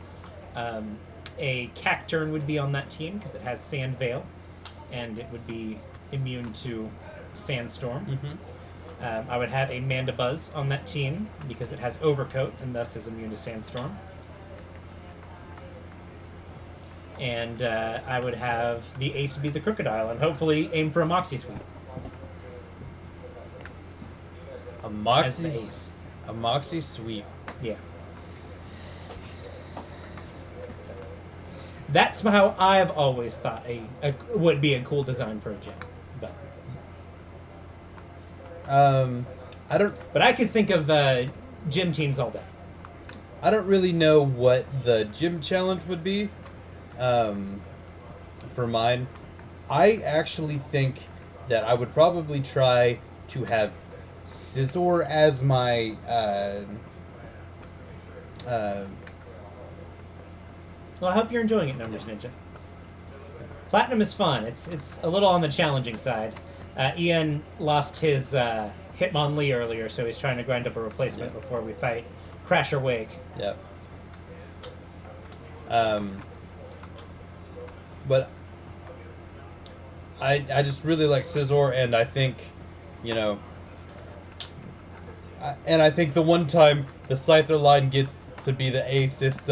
A Cacturn would be on that team because it has Sand Veil, and it would be immune to Sandstorm. Mm-hmm. I would have a Mandibuzz on that team because it has Overcoat and thus is immune to Sandstorm. And I would have the Ace be the Crocodile and hopefully aim for a Moxie Sweep. A As the Moxie, Ace. a Moxie Sweep. Yeah. That's how I've always thought would be a cool design for a gym. But I don't. But I could think of gym teams all day. I don't really know what the gym challenge would be. For mine, I actually think that I would probably try to have Scizor as my Well, I hope you're enjoying it, Numbers Ninja. Platinum is fun. It's a little on the challenging side. Ian lost his Hitmonlee earlier, so he's trying to grind up a replacement before we fight Crasher Wake. Yep. But I just really like Scizor, and I think, you know, and I think the one time the Scyther line gets to be the ace, it's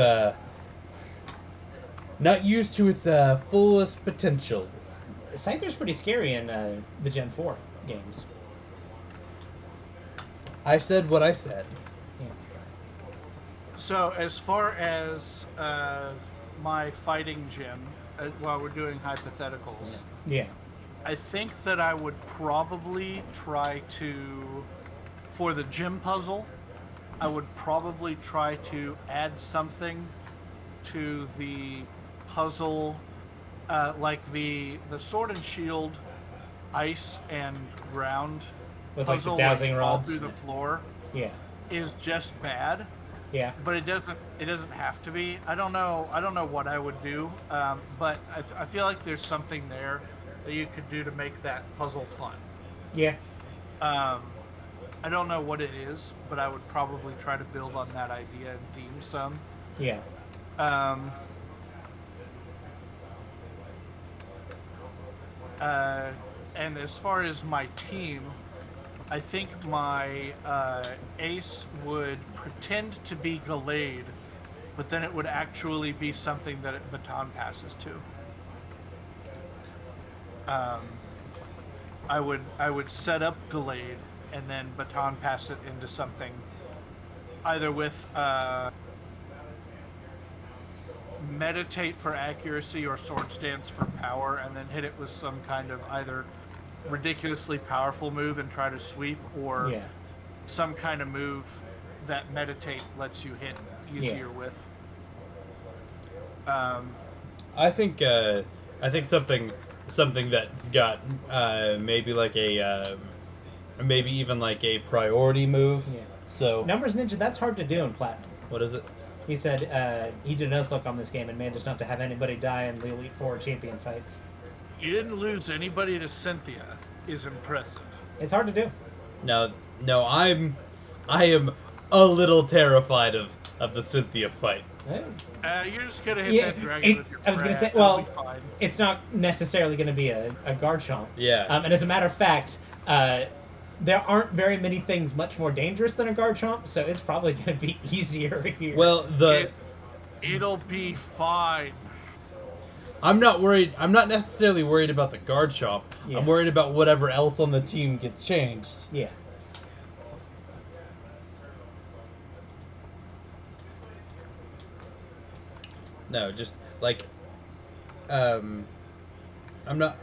not used to its fullest potential. Scyther's pretty scary in the Gen 4 games. I said what I said. Yeah. So as far as my fighting gym, while we're doing hypotheticals, Yeah. I think that I would probably try to, for the gym puzzle, I would probably try to add something to the puzzle, like the Sword and Shield, ice and ground With like the puzzle, dowsing where you fall rods. through the floor, Yeah. is just bad. Yeah. But it doesn't have to be. I don't know what I would do, but I feel like there's something there that you could do to make that puzzle fun. Yeah. I don't know what it is, but I would probably try to build on that idea and theme some. Yeah. And as far as my team, I think my ace would pretend to be Gallade, but then it would actually be something that it baton passes to. I would set up Gallade and then baton pass it into something, either with Meditate for accuracy or Sword Stance for power, and then hit it with some kind of either ridiculously powerful move and try to sweep, or some kind of move that Meditate lets you hit easier with. I think something that's got maybe like a maybe even like a priority move. Yeah. So Numbers Ninja, that's hard to do in Platinum. what is it? He said he did Nuzlocke on this game and managed not to have anybody die in the Elite Four champion fights. You didn't lose anybody to Cynthia is impressive. It's hard to do. No, I am a little terrified of the Cynthia fight. You're just gonna hit that dragon with your I was going to say, It'll well, be fine. it's not necessarily going to be a guard chomp. Yeah. And as a matter of fact, there aren't very many things much more dangerous than a guard chomp, so it's probably going to be easier here. Well, It'll be fine. I'm not worried. I'm not necessarily worried about the guard chomp. Yeah. I'm worried about whatever else on the team gets changed. Yeah. No, just like I'm not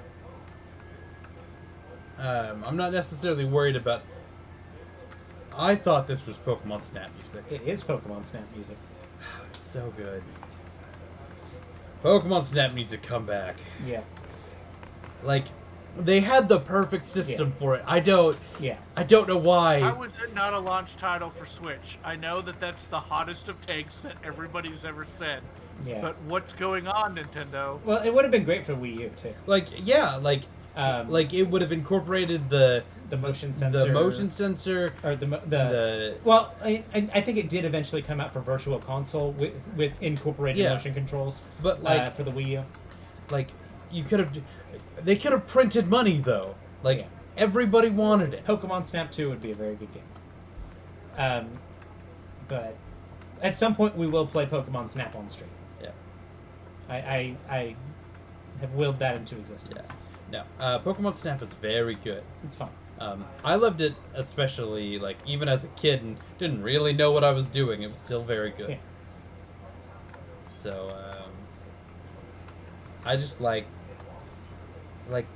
necessarily worried about. I thought this was Pokemon Snap music. It is Pokemon Snap music. It's so good. Pokemon Snap needs to come back. Yeah. Like, they had the perfect system for it. I don't know why. How was it not a launch title for Switch? I know that that's the hottest of takes that everybody's ever said. Yeah. But what's going on, Nintendo? Well, it would have been great for Wii U too. Like, yeah, like it would have incorporated the motion sensor. the motion sensor, Or the well, I think it did eventually come out for Virtual Console with incorporated motion controls. But like for the Wii U. like They could have printed money though. Like Yeah. everybody wanted it. Pokemon Snap 2 would be a very good game. But at some point we will play Pokemon Snap on stream. Yeah. I have willed that into existence. Yeah. No. Pokemon Snap is very good. It's fun. I loved it, especially like even as a kid, and didn't really know what I was doing. It was still very good. Yeah. So I just like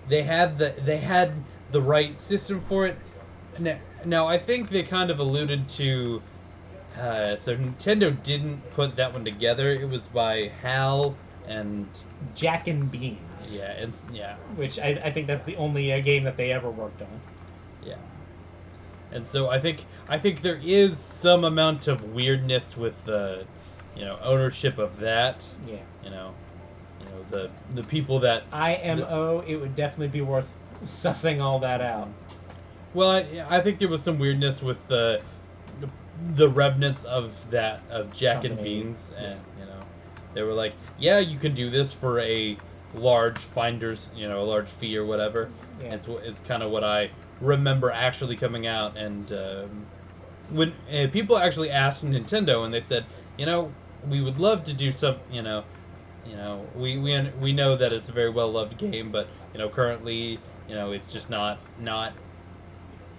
they had the right system for it. Now I think they kind of alluded to. So Nintendo didn't put that one together. It was by Hal and Jack and Beans. Yeah. Which I think that's the only game that they ever worked on. Yeah. And so I think there is some amount of weirdness with the, ownership of that. Yeah. The people that IMO, it would definitely be worth sussing all that out. Well, I think there was some weirdness with the remnants of Jack and Company. Beans, and they were like, yeah, you can do this for a large finder's, a large fee or whatever. Yeah. It's kind of what I remember actually coming out, and when people actually asked Nintendo, and they said, we would love to do some, we know that it's a very well loved game, but currently, it's just not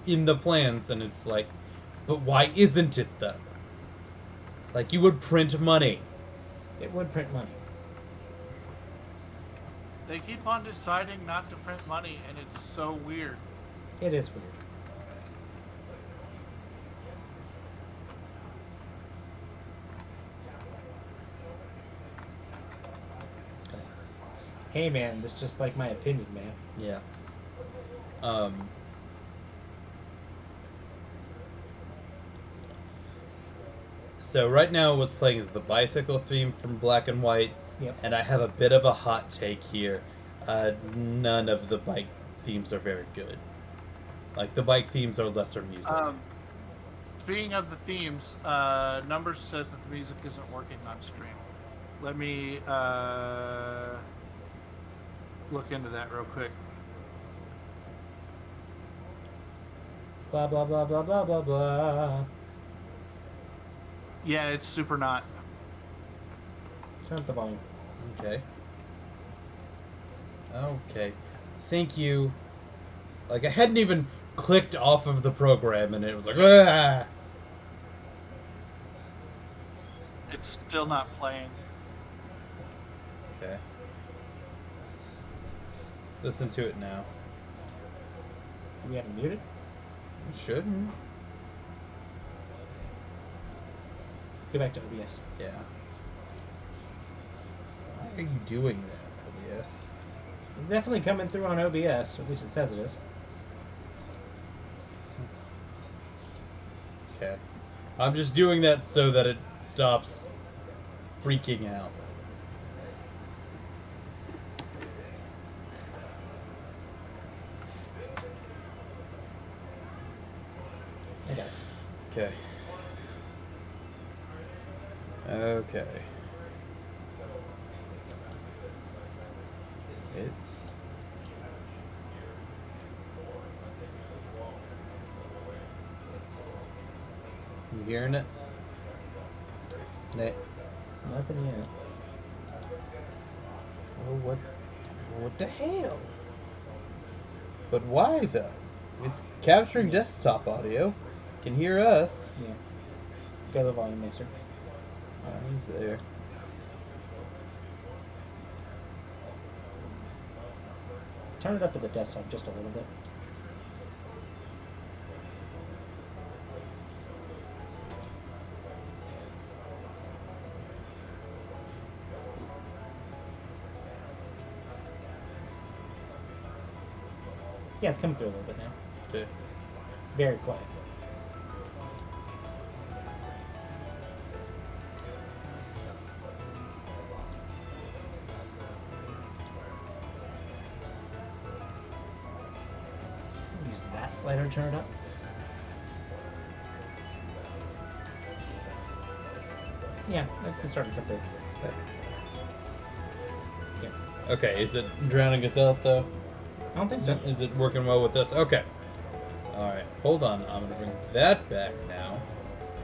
in the plans, and it's like, but why isn't it though? Like, you would print money. It would print money. They keep on deciding not to print money, and it's so weird. It is weird. Hey man, that's just like my opinion, man. Yeah. So right now what's playing is the bicycle theme from Black and White. Yep. And I have a bit of a hot take here. None of the bike themes are very good. Like, the bike themes are lesser music. Speaking of the themes, Numbers says that the music isn't working on stream. Let me look into that real quick. Blah blah blah blah blah blah blah. Yeah, it's super not. Turn up the volume. Okay. Thank you. Like, I hadn't even clicked off of the program, and it was like, ah! It's still not playing. Okay. Listen to it now. Do we have it muted? It shouldn't. Go back to OBS. Yeah. Why are you doing that, OBS? It's definitely coming through on OBS, or at least it says it is. Okay. I'm just doing that so that it stops freaking out. I got it. Okay. Okay. It's... You hearing it? Nothing yet. Well, what the hell? But why though? It's capturing desktop audio. Can hear us. Yeah. Go to the volume mixer. He's there. Turn it up to the desktop just a little bit. Yeah, it's coming through a little bit now. Okay. Very quiet. Use that slider to turn it up. Yeah, I can start to cut through. Okay. Yeah. Okay, is it drowning us out though? I don't think so. Is it working well with us? Okay. Alright, hold on. I'm going to bring that back now.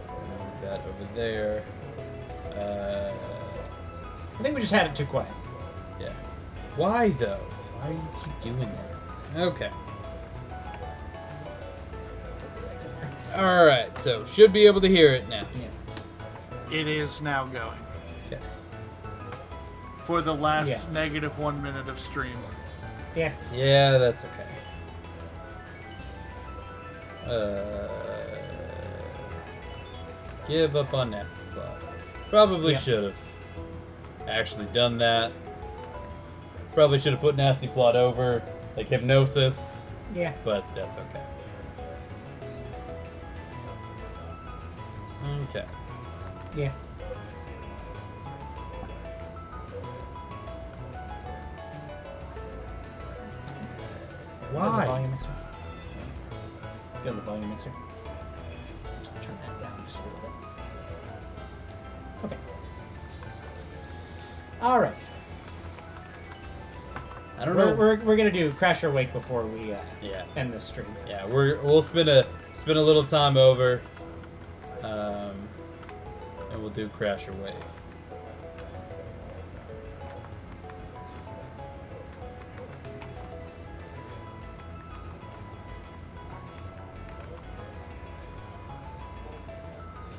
Move that over there. I think we just had it too quiet. Yeah. Why though? Why do you keep doing that? Okay. Alright, so should be able to hear it now. Yeah. It is now going. Okay. For the last negative 1 minute of stream. Yeah. Yeah, that's okay. Give up on Nasty Plot. Probably should have actually done that. Probably should have put Nasty Plot over, like Hypnosis. Yeah. But that's okay. Okay. Yeah. Go to the Why? volume mixer. Go to the volume mixer. Just turn that down just a little bit. Okay. All right. I don't know. We're gonna do Crash or Wake before we end this stream. Yeah, we'll spend a little time over, and we'll do Crash or Wake.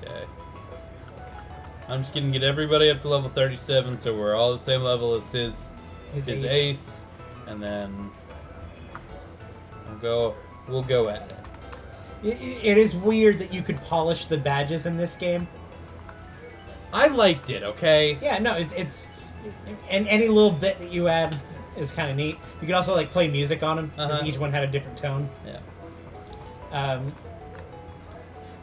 Okay. I'm just gonna get everybody up to level 37, so we're all the same level as his ace, and then we'll go at it. It is weird that you could polish the badges in this game. I liked it, okay? Yeah, no, it's and any little bit that you add is kind of neat. You can also like play music on them because each one had a different tone. Yeah.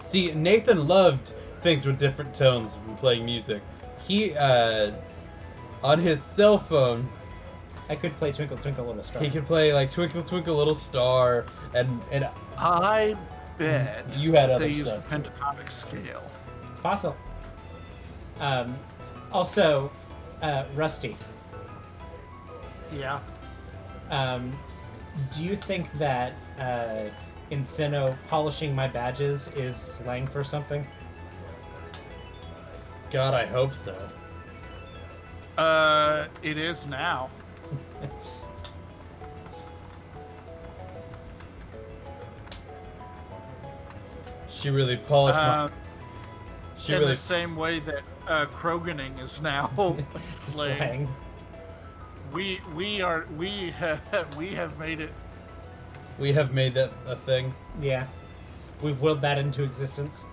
See, Nathan loved things with different tones when playing music. He on his cell phone, I could play Twinkle Twinkle Little Star. he could play like Twinkle Twinkle Little Star, and I bet you had other they use the stuff. pentatonic scale. It's possible. Also, Rusty. Yeah. Do you think that in Sinnoh polishing my badges is slang for something? God, I hope so. It is now. She really polished my. She in really. the same way that Kroganing is now slang. We have made it. We have made that a thing. Yeah, we've willed that into existence.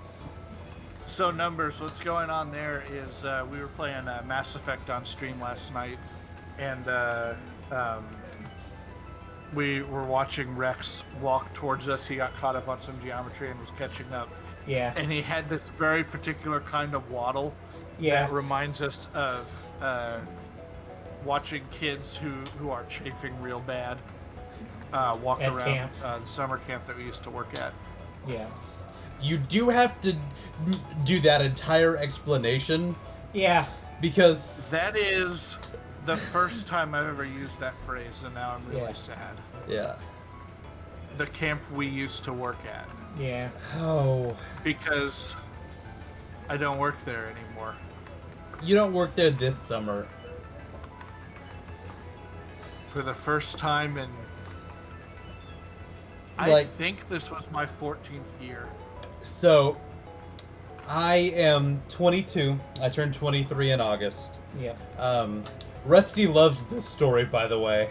So Numbers, what's going on there is we were playing Mass Effect on stream last night, and we were watching Rex walk towards us. He got caught up on some geometry and was catching up. Yeah. And he had this very particular kind of waddle that reminds us of watching kids who are chafing real bad walk at around camp. The summer camp that we used to work at. Yeah. You do have to do that entire explanation. Yeah. Because that is the first time I've ever used that phrase, and now I'm really sad. Yeah. The camp we used to work at. Yeah. Oh. Because I don't work there anymore. You don't work there this summer. For the first time in... Like, I think this was my 14th year. So, I am 22. I turned 23 in August. Yeah. Rusty loves this story, by the way.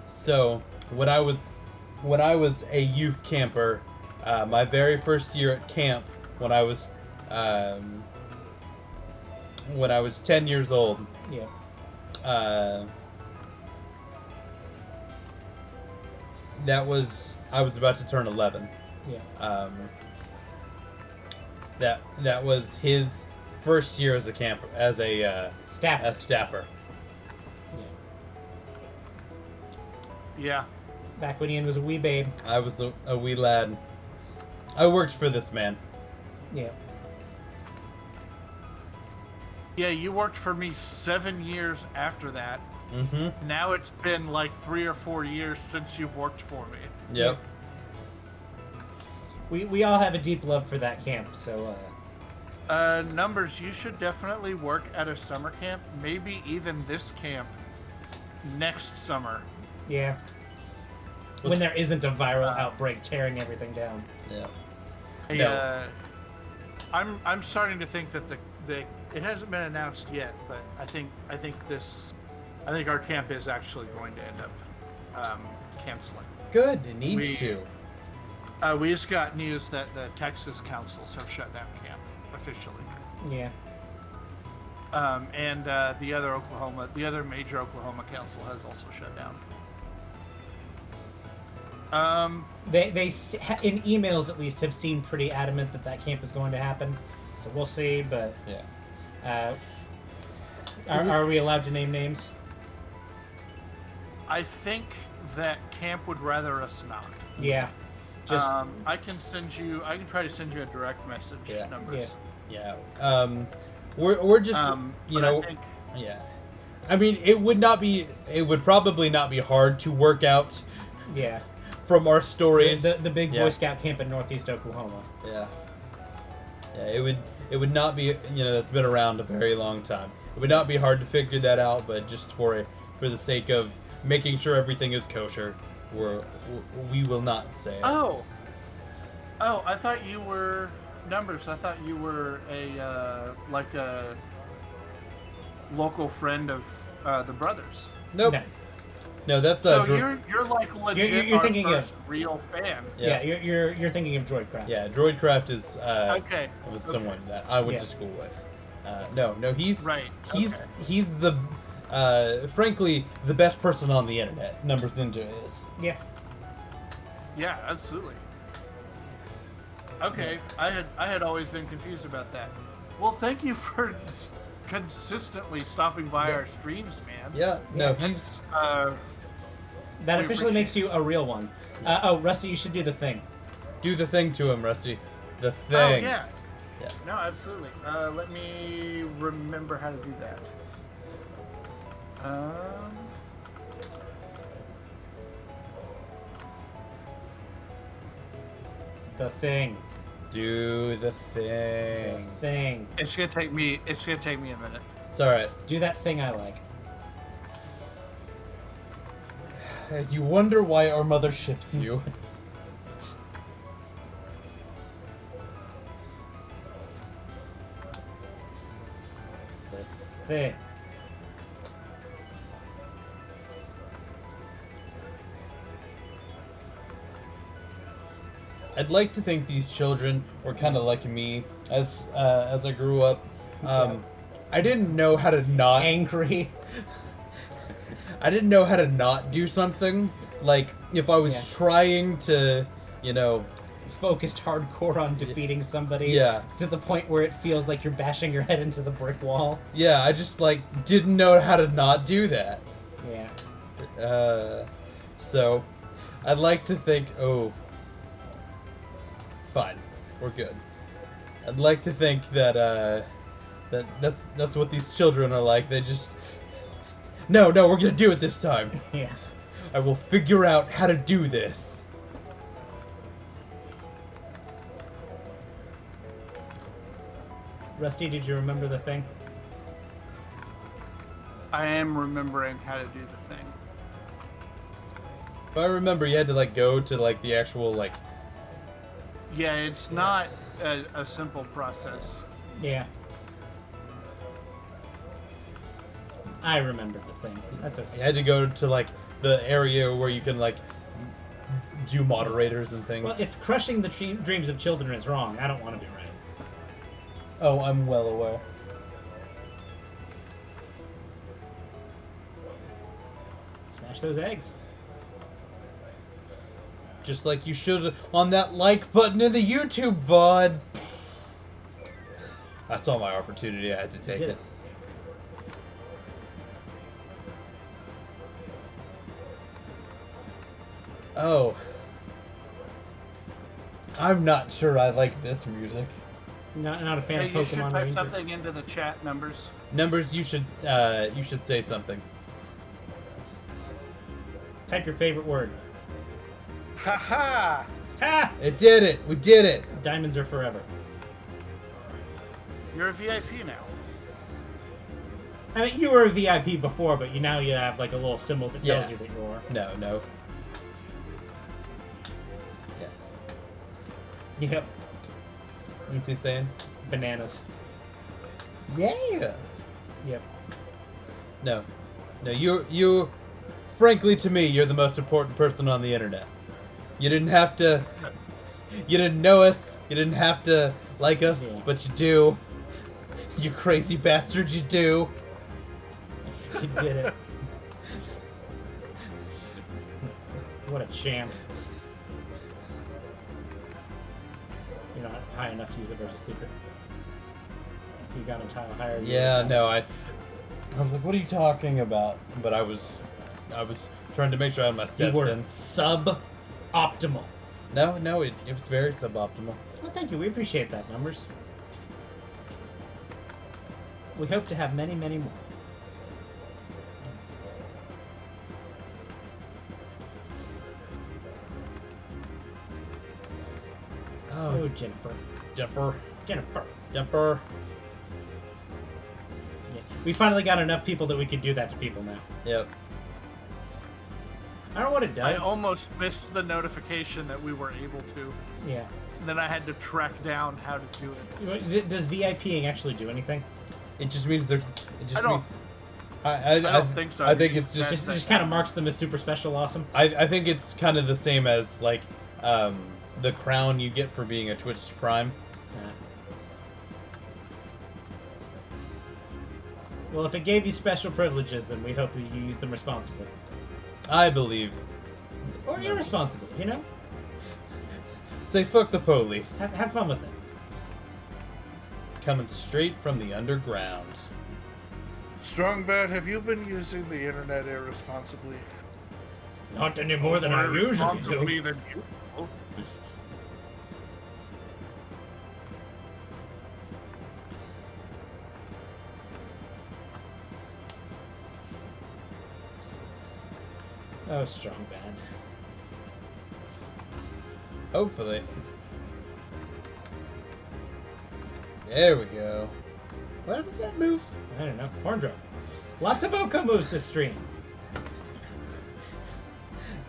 So, when I was a youth camper, my very first year at camp, when I was 10 years old. Yeah. I was about to turn 11. Yeah. That was his first year as a camper, as a staffer. Yeah. Back when Ian was a wee babe. I was a wee lad. I worked for this man. Yeah. Yeah, you worked for me 7 years after that. Mm-hmm. Now it's been like 3 or 4 years since you've worked for me. Yep. We all have a deep love for that camp, so Numbers, you should definitely work at a summer camp, maybe even this camp next summer. yeah. When there isn't a viral outbreak tearing everything down. Yeah. No. I'm starting to think that the it hasn't been announced yet, but I think our camp is actually going to end up canceling. Good. It needs to. We just got news that the Texas councils have shut down camp officially. Yeah. And the other major Oklahoma council has also shut down. They in emails at least have seemed pretty adamant that camp is going to happen. So we'll see, but yeah. Are we allowed to name names? I think that camp would rather us not. Yeah. Just I can try to send you a direct message. Yeah. Numbers. Yeah. We're just yeah. I mean, it would probably not be hard to work out. Yeah. From our stories, the big Boy Scout camp in Northeast Oklahoma. Yeah. Yeah, it would not be, that's been around a very long time. It would not be hard to figure that out, but just for the sake of making sure everything is kosher, we will not say it. Oh, I thought you were Numbers. I thought you were a local friend of the brothers. Nope. No, that's so you're like legit you're our thinking first real fan. Yeah, you're thinking of Droidcraft. Yeah, Droidcraft is okay. was someone that I went to school with. No, he's right. He's the frankly the best person on the internet. Numbers Ninja is. Yeah. Yeah, absolutely. Okay, I had always been confused about that. Well, thank you for consistently stopping by our streams, man. Yeah. No, he's. That officially makes you a real one. Rusty, you should do the thing. Do the thing to him, Rusty. The thing. Oh, yeah. No, absolutely. Let me remember how to do that. The thing. Do the thing. The thing. It's gonna take me a minute. It's alright. Do that thing I like. You wonder why our mother ships you. The thing. I'd like to think these children were kind of like me as I grew up. I didn't know how to not angry. I didn't know how to not do something. Like if I was trying to, focused hardcore on defeating somebody. Yeah. To the point where it feels like you're bashing your head into the brick wall. Yeah, I just didn't know how to not do that. Yeah. So I'd like to think, fine, we're good. I'd like to think that that's what these children are like. They just no, we're gonna do it this time. Yeah. I will figure out how to do this. Rusty, did you remember the thing? I am remembering how to do the thing. If I remember, you had to go to the actual Yeah, it's not a simple process. Yeah. I remember the thing. That's okay. You had to go to the area where you can do moderators and things. Well, if crushing the dreams of children is wrong, I don't want to be right. Oh, I'm well aware. Smash those eggs. Just like you should on that like button in the YouTube VOD. I saw my opportunity. I had to take it. Oh. I'm not sure I like this music. Not a fan Hey, of you should Pokemon type Ranger. something into the chat, Numbers. Numbers, you should say something. Type your favorite word. Ha! Ha! It did it. We did it. Diamonds are forever. You're a VIP now. I mean, you were a VIP before, but now you have like a little symbol that tells Yeah. you that you are. No. Yep. What's he saying? Bananas. Yeah. Yep. No, you. Frankly, to me, you're the most important person on the internet. You didn't have to. You didn't know us. You didn't have to like us, Yeah. but you do. You crazy bastard, you do. You did it. What a champ. You're not high enough to use it versus secret. If you got a tile higher. Yeah, no, I was like, what are you talking about? But I was trying to make sure I had my You steps were in. sub-optimal. No, it was very suboptimal. Well, thank you. We appreciate that, Numbers. We hope to have many, many more. Oh, Jennifer. Jumper. Jennifer. Yeah. We finally got enough people that we could do that to people now. Yep. I don't know what it I does. almost missed the notification that we were able to. Yeah. And then I had to track down how to do it. Does VIPing actually do anything? It just means there's. It just I don't- means. I don't think so. I think it's just. It just kind of marks them as super special awesome. I think it's kind of the same as like the crown you get for being a Twitch Prime. Well, if it gave you special privileges, then we hope that you use them responsibly. I believe. Or irresponsibly, you know? Say fuck the police. Have fun with it. Coming straight from the underground. Strongbad, have you been using the internet irresponsibly? Not any more than I usually Responsibly do. than you. Oh, strong bad. Hopefully. There we go. What was that move? I don't know. Horn drum. Lots of Oko moves this stream.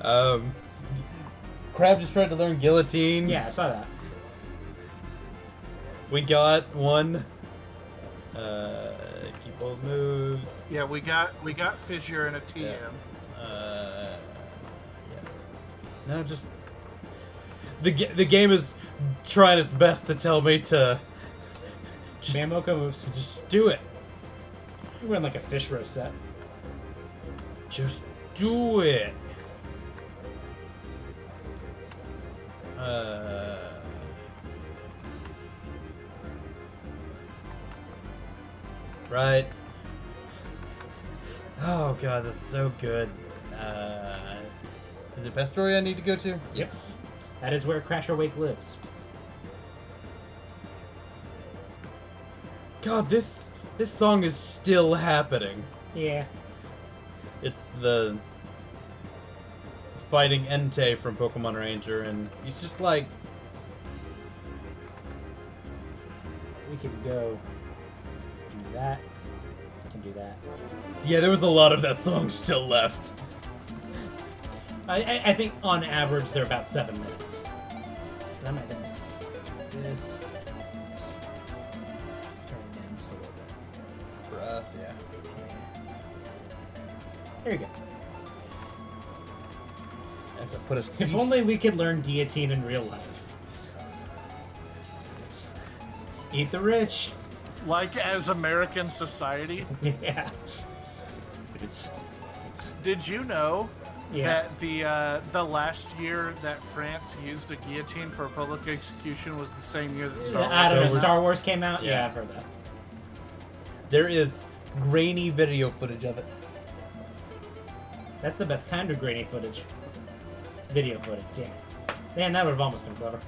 Crab just tried to learn guillotine. Yeah, I saw that. We got one. Keep both moves. Yeah, we got Fissure and a TM. Yeah. No, just the game is trying its best to tell me to just Spam Oko moves. just do it. We're in like a fish roast set. Just do it. Right. Oh god, that's so good. Is it Pastoria I need to go to? Yes. That is where Crasher Wake lives. God, this song is still happening. Yeah. It's the fighting Entei from Pokemon Ranger, and he's just like, We can go do that and do that. yeah, there was a lot of that song still left. I think on average they're about 7 minutes. I'm not gonna do this. Turn it down just a little bit. For us, yeah. There you go. I have to put a If C. only we could learn guillotine in real life. Eat the rich. Like as American society. Yeah. Did you know Yeah. that the last year that France used a guillotine for a public execution was the same year that Star Wars? I don't know. Wars. Star Wars came out. Yeah. Yeah, I've heard that. There is grainy video footage of it. That's the best kind of grainy footage. Video footage. Damn it. Man, that would have almost been clever.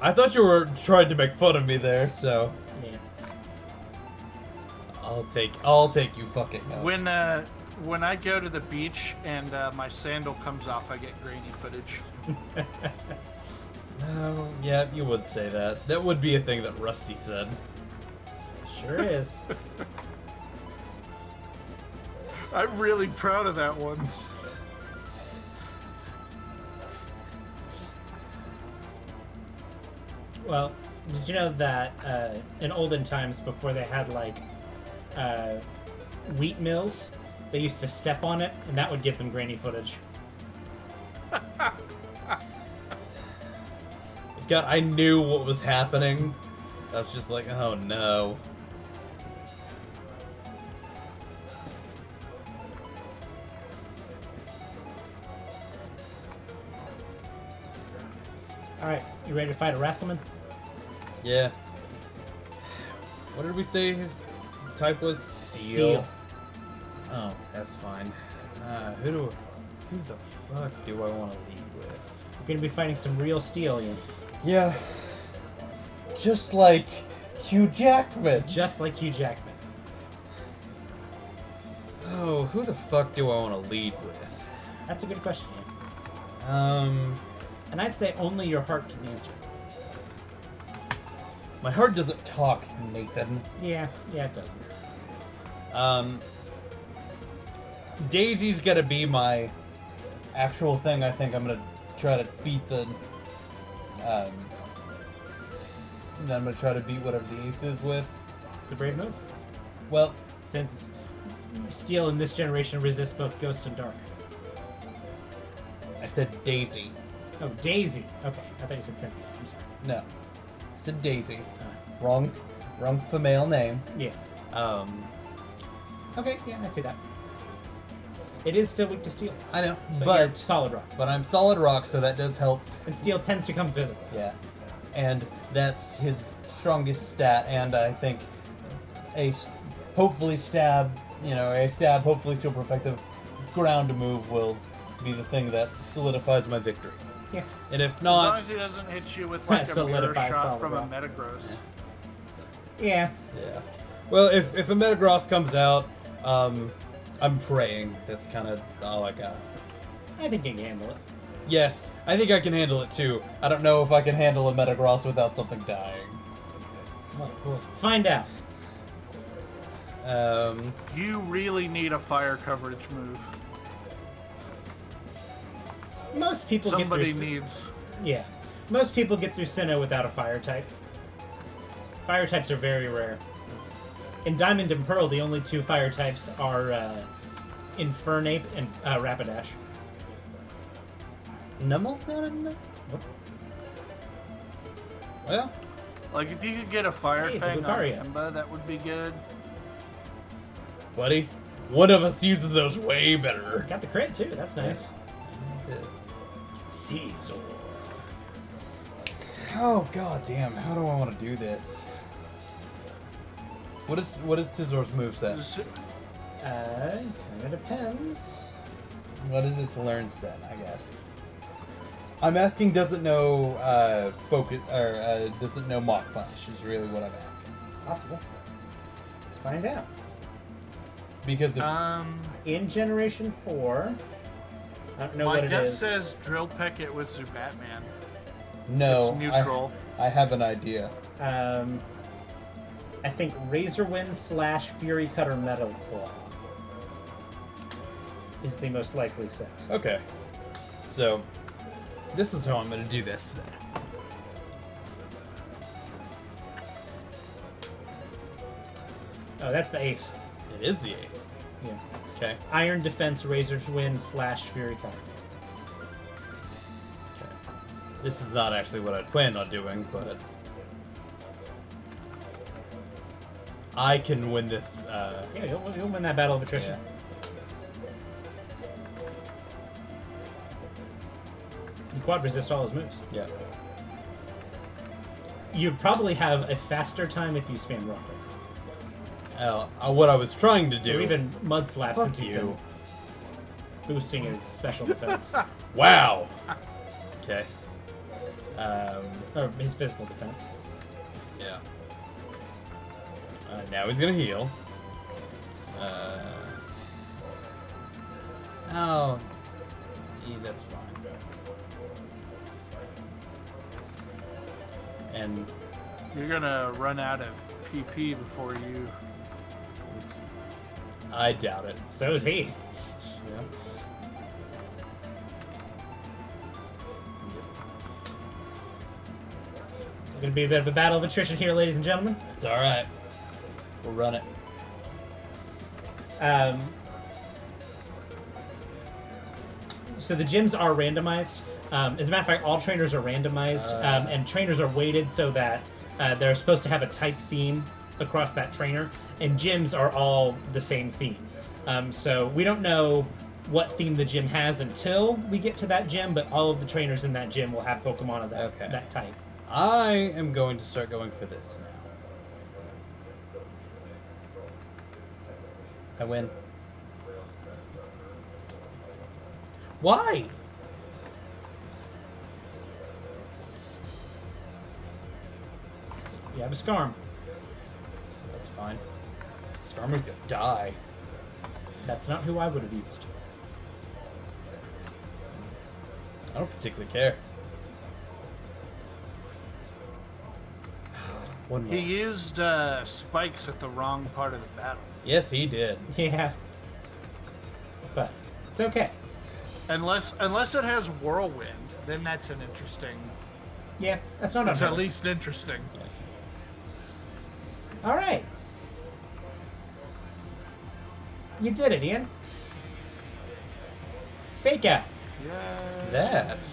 I thought you were trying to make fun of me there, so Yeah. I'll take you fucking out. When I go to the beach and my sandal comes off, I get grainy footage. No, yeah, you would say that. That would be a thing that Rusty said. Sure is. I'm really proud of that one. Well, did you know that in olden times, before they had like wheat mills, they used to step on it, and that would give them grainy footage. God, I knew what was happening. I was just like, oh no. All right, you ready to fight a wrestleman? Yeah. What did we say his type was? Steel. Oh, that's fine. Who the fuck do I want to lead with? You're gonna be fighting some real steel, Ian. Yeah. Just like Hugh Jackman. Just like Hugh Jackman. Oh, who the fuck do I want to lead with? That's a good question, Ian. And I'd say only your heart can answer. My heart doesn't talk, Nathan. Yeah, it doesn't. Daisy's gonna be my actual thing. I think I'm gonna try to beat the. Then I'm gonna try to beat whatever the ace is with. It's a brave move. Well, Since steel in this generation resists both ghost and dark. I said Daisy. Oh, Daisy. Okay, I thought you said Cynthia. I'm sorry. No, I said Daisy. Wrong female name. Yeah. Um, Okay, yeah, I see that. It is still weak to steel. I know, You're but solid rock. I'm solid rock, so that does help. And steel tends to come physical. Yeah, and that's his strongest stat, and I think hopefully stab, hopefully super effective ground move will be the thing that solidifies my victory. Yeah. And if As long not, as he doesn't hit you with like a mirror Solidifies shot solid from a rock. Metagross. Yeah. yeah. Well, if a Metagross comes out, I'm praying. That's kind of all I got. I think you can handle it. Yes, I think I can handle it too. I don't know if I can handle a Metagross without something dying. We'll find out. You really need a fire coverage move. Most people Somebody get through. needs. Yeah. Most people get through Sinnoh without a fire type. Fire types are very rare. In Diamond and Pearl, the only two fire types are Infernape and Rapidash. Nummel's not in there? Nope. Well, Like, if you could get a Fire Hey, it's a Fang on Lucario. Kemba, that would be good. buddy, one of us uses those way better. Got the crit too. That's nice. Yeah. Caesar. Oh god damn! How do I want to do this? What is Scissor's moveset? Kind of depends. What is its learn set? I guess. I'm asking. Does it know focus or does it know Mach Punch? Is really what I'm asking. It's possible. Let's find out. Because if, In Generation 4, I don't know my what it guess is. says Drill Peck it with Zubatman. no, It's neutral. I have an idea. I think Razor Wind / Fury Cutter Metal Claw is the most likely set. Okay, so this is how I'm going to do this then. Oh, that's the ace. It is the ace. Yeah. Okay. Iron Defense, Razor Wind / Fury Cutter. Okay. This is not actually what I'd planned on doing, but I can win this. Yeah, you'll win that battle of attrition. Yeah. You quad resist all his moves. Yeah. You'd probably have a faster time if you spam Rocket. What I was trying to do. Or even Mud Slap Fuck since he's been you. boosting his special defense. Wow. Okay. Or his physical defense. Yeah. Now he's gonna heal. Oh. Yeah, that's fine. And You're gonna run out of PP before you. I doubt it. So is he. Yeah. Gonna be a bit of a battle of attrition here, ladies and gentlemen. It's alright. We'll run it. So the gyms are randomized. As a matter of fact, all trainers are randomized, and trainers are weighted so that they're supposed to have a type theme across that trainer, and gyms are all the same theme. So we don't know what theme the gym has until we get to that gym, but all of the trainers in that gym will have Pokemon of that type. I am going to start going for this now. I win. Why? You have a Scarm. That's fine. Starmer's gonna die. That's not who I would have used. I don't particularly care. One more. He used spikes at the wrong part of the battle. Yes, he did. Yeah. But it's okay. Unless it has Whirlwind, then that's an interesting. Yeah, that's not It's unheard at of. least interesting. All right. You did it, Ian. Fake out. Yeah. That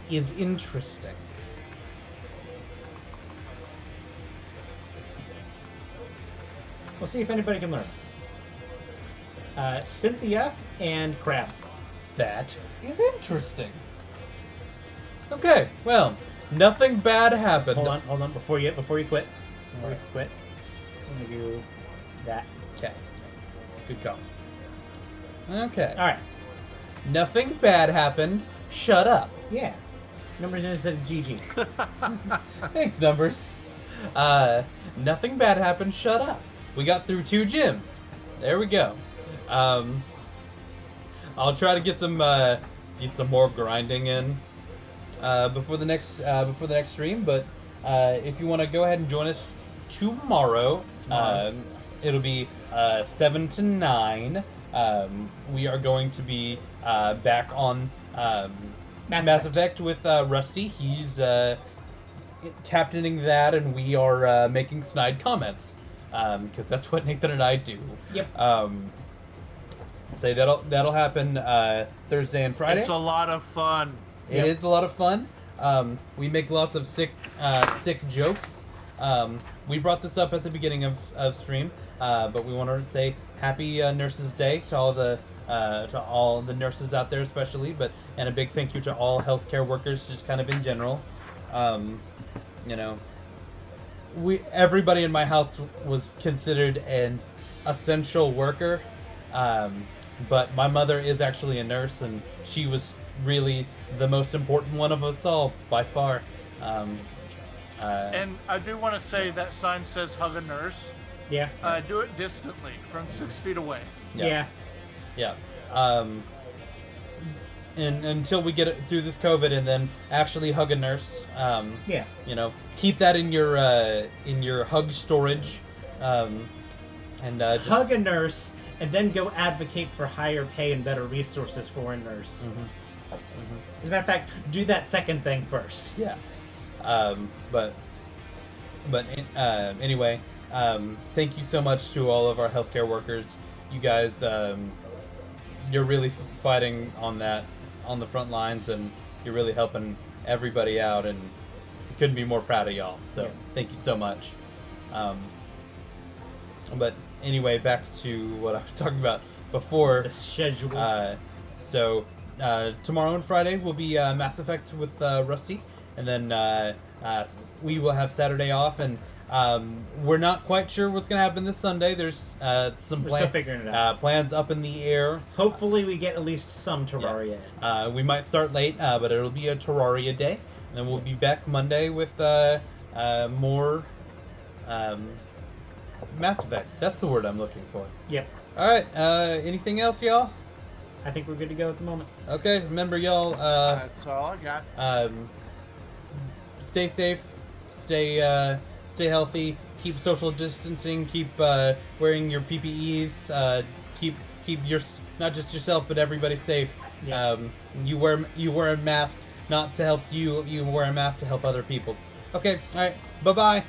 is interesting. We'll see if anybody can learn. Cynthia and Crab. That is interesting. Okay, well, nothing bad happened. Hold on. Before you quit. I'm gonna do that. Okay. It's a good call. Okay. All right. Nothing bad happened. Shut up. Yeah. Numbers instead of GG. Thanks, Numbers. Nothing bad happened. Shut up. We got through 2 gyms. There we go. I'll try to get some more grinding in before the next stream. But if you want to go ahead and join us tomorrow, it'll be 7 to 9. We are going to be back on Mass Effect with Rusty. He's captaining that, and we are making snide comments because that's what Nathan and I do. Yep. Say that'll happen Thursday and Friday. It's a lot of fun. It is a lot of fun. We make lots of sick jokes. We brought this up at the beginning of stream, but we want to say Happy Nurses Day to all the nurses out there, especially, and a big thank you to all healthcare workers, just kind of in general. Everybody in my house was considered an essential worker. But my mother is actually a nurse, and she was really the most important one of us all, by far. And I do want to say that sign says hug a nurse. Yeah. Do it distantly, from 6 feet away. Yeah. And until we get it through this COVID, and then actually hug a nurse. Yeah. Keep that in your hug storage. And just Hug a nurse, and then go advocate for higher pay and better resources for a nurse. As a matter of fact, do that second thing first. Yeah. Anyway, thank you so much to all of our healthcare workers. You guys, you're really fighting on the front lines, and you're really helping everybody out, and couldn't be more proud of y'all. So thank you so much. But anyway, back to what I was talking about before. The schedule. Tomorrow and Friday will be Mass Effect with Rusty, and then we will have Saturday off, and we're not quite sure what's going to happen this Sunday. There's We're still figuring it out. Plans up in the air. Hopefully we get at least some Terraria in. We might start late, but it'll be a Terraria day. And we'll be back Monday with more Mass Effect. That's the word I'm looking for. Yep. All right. Anything else, y'all? I think we're good to go at the moment. Okay. Remember, y'all. That's all I got. Stay safe. Stay healthy. Keep social distancing. Keep wearing your PPEs. Keep your not just yourself but everybody safe. Yeah. You wear a mask not to help you. You wear a mask to help other people. Okay. All right. Bye bye.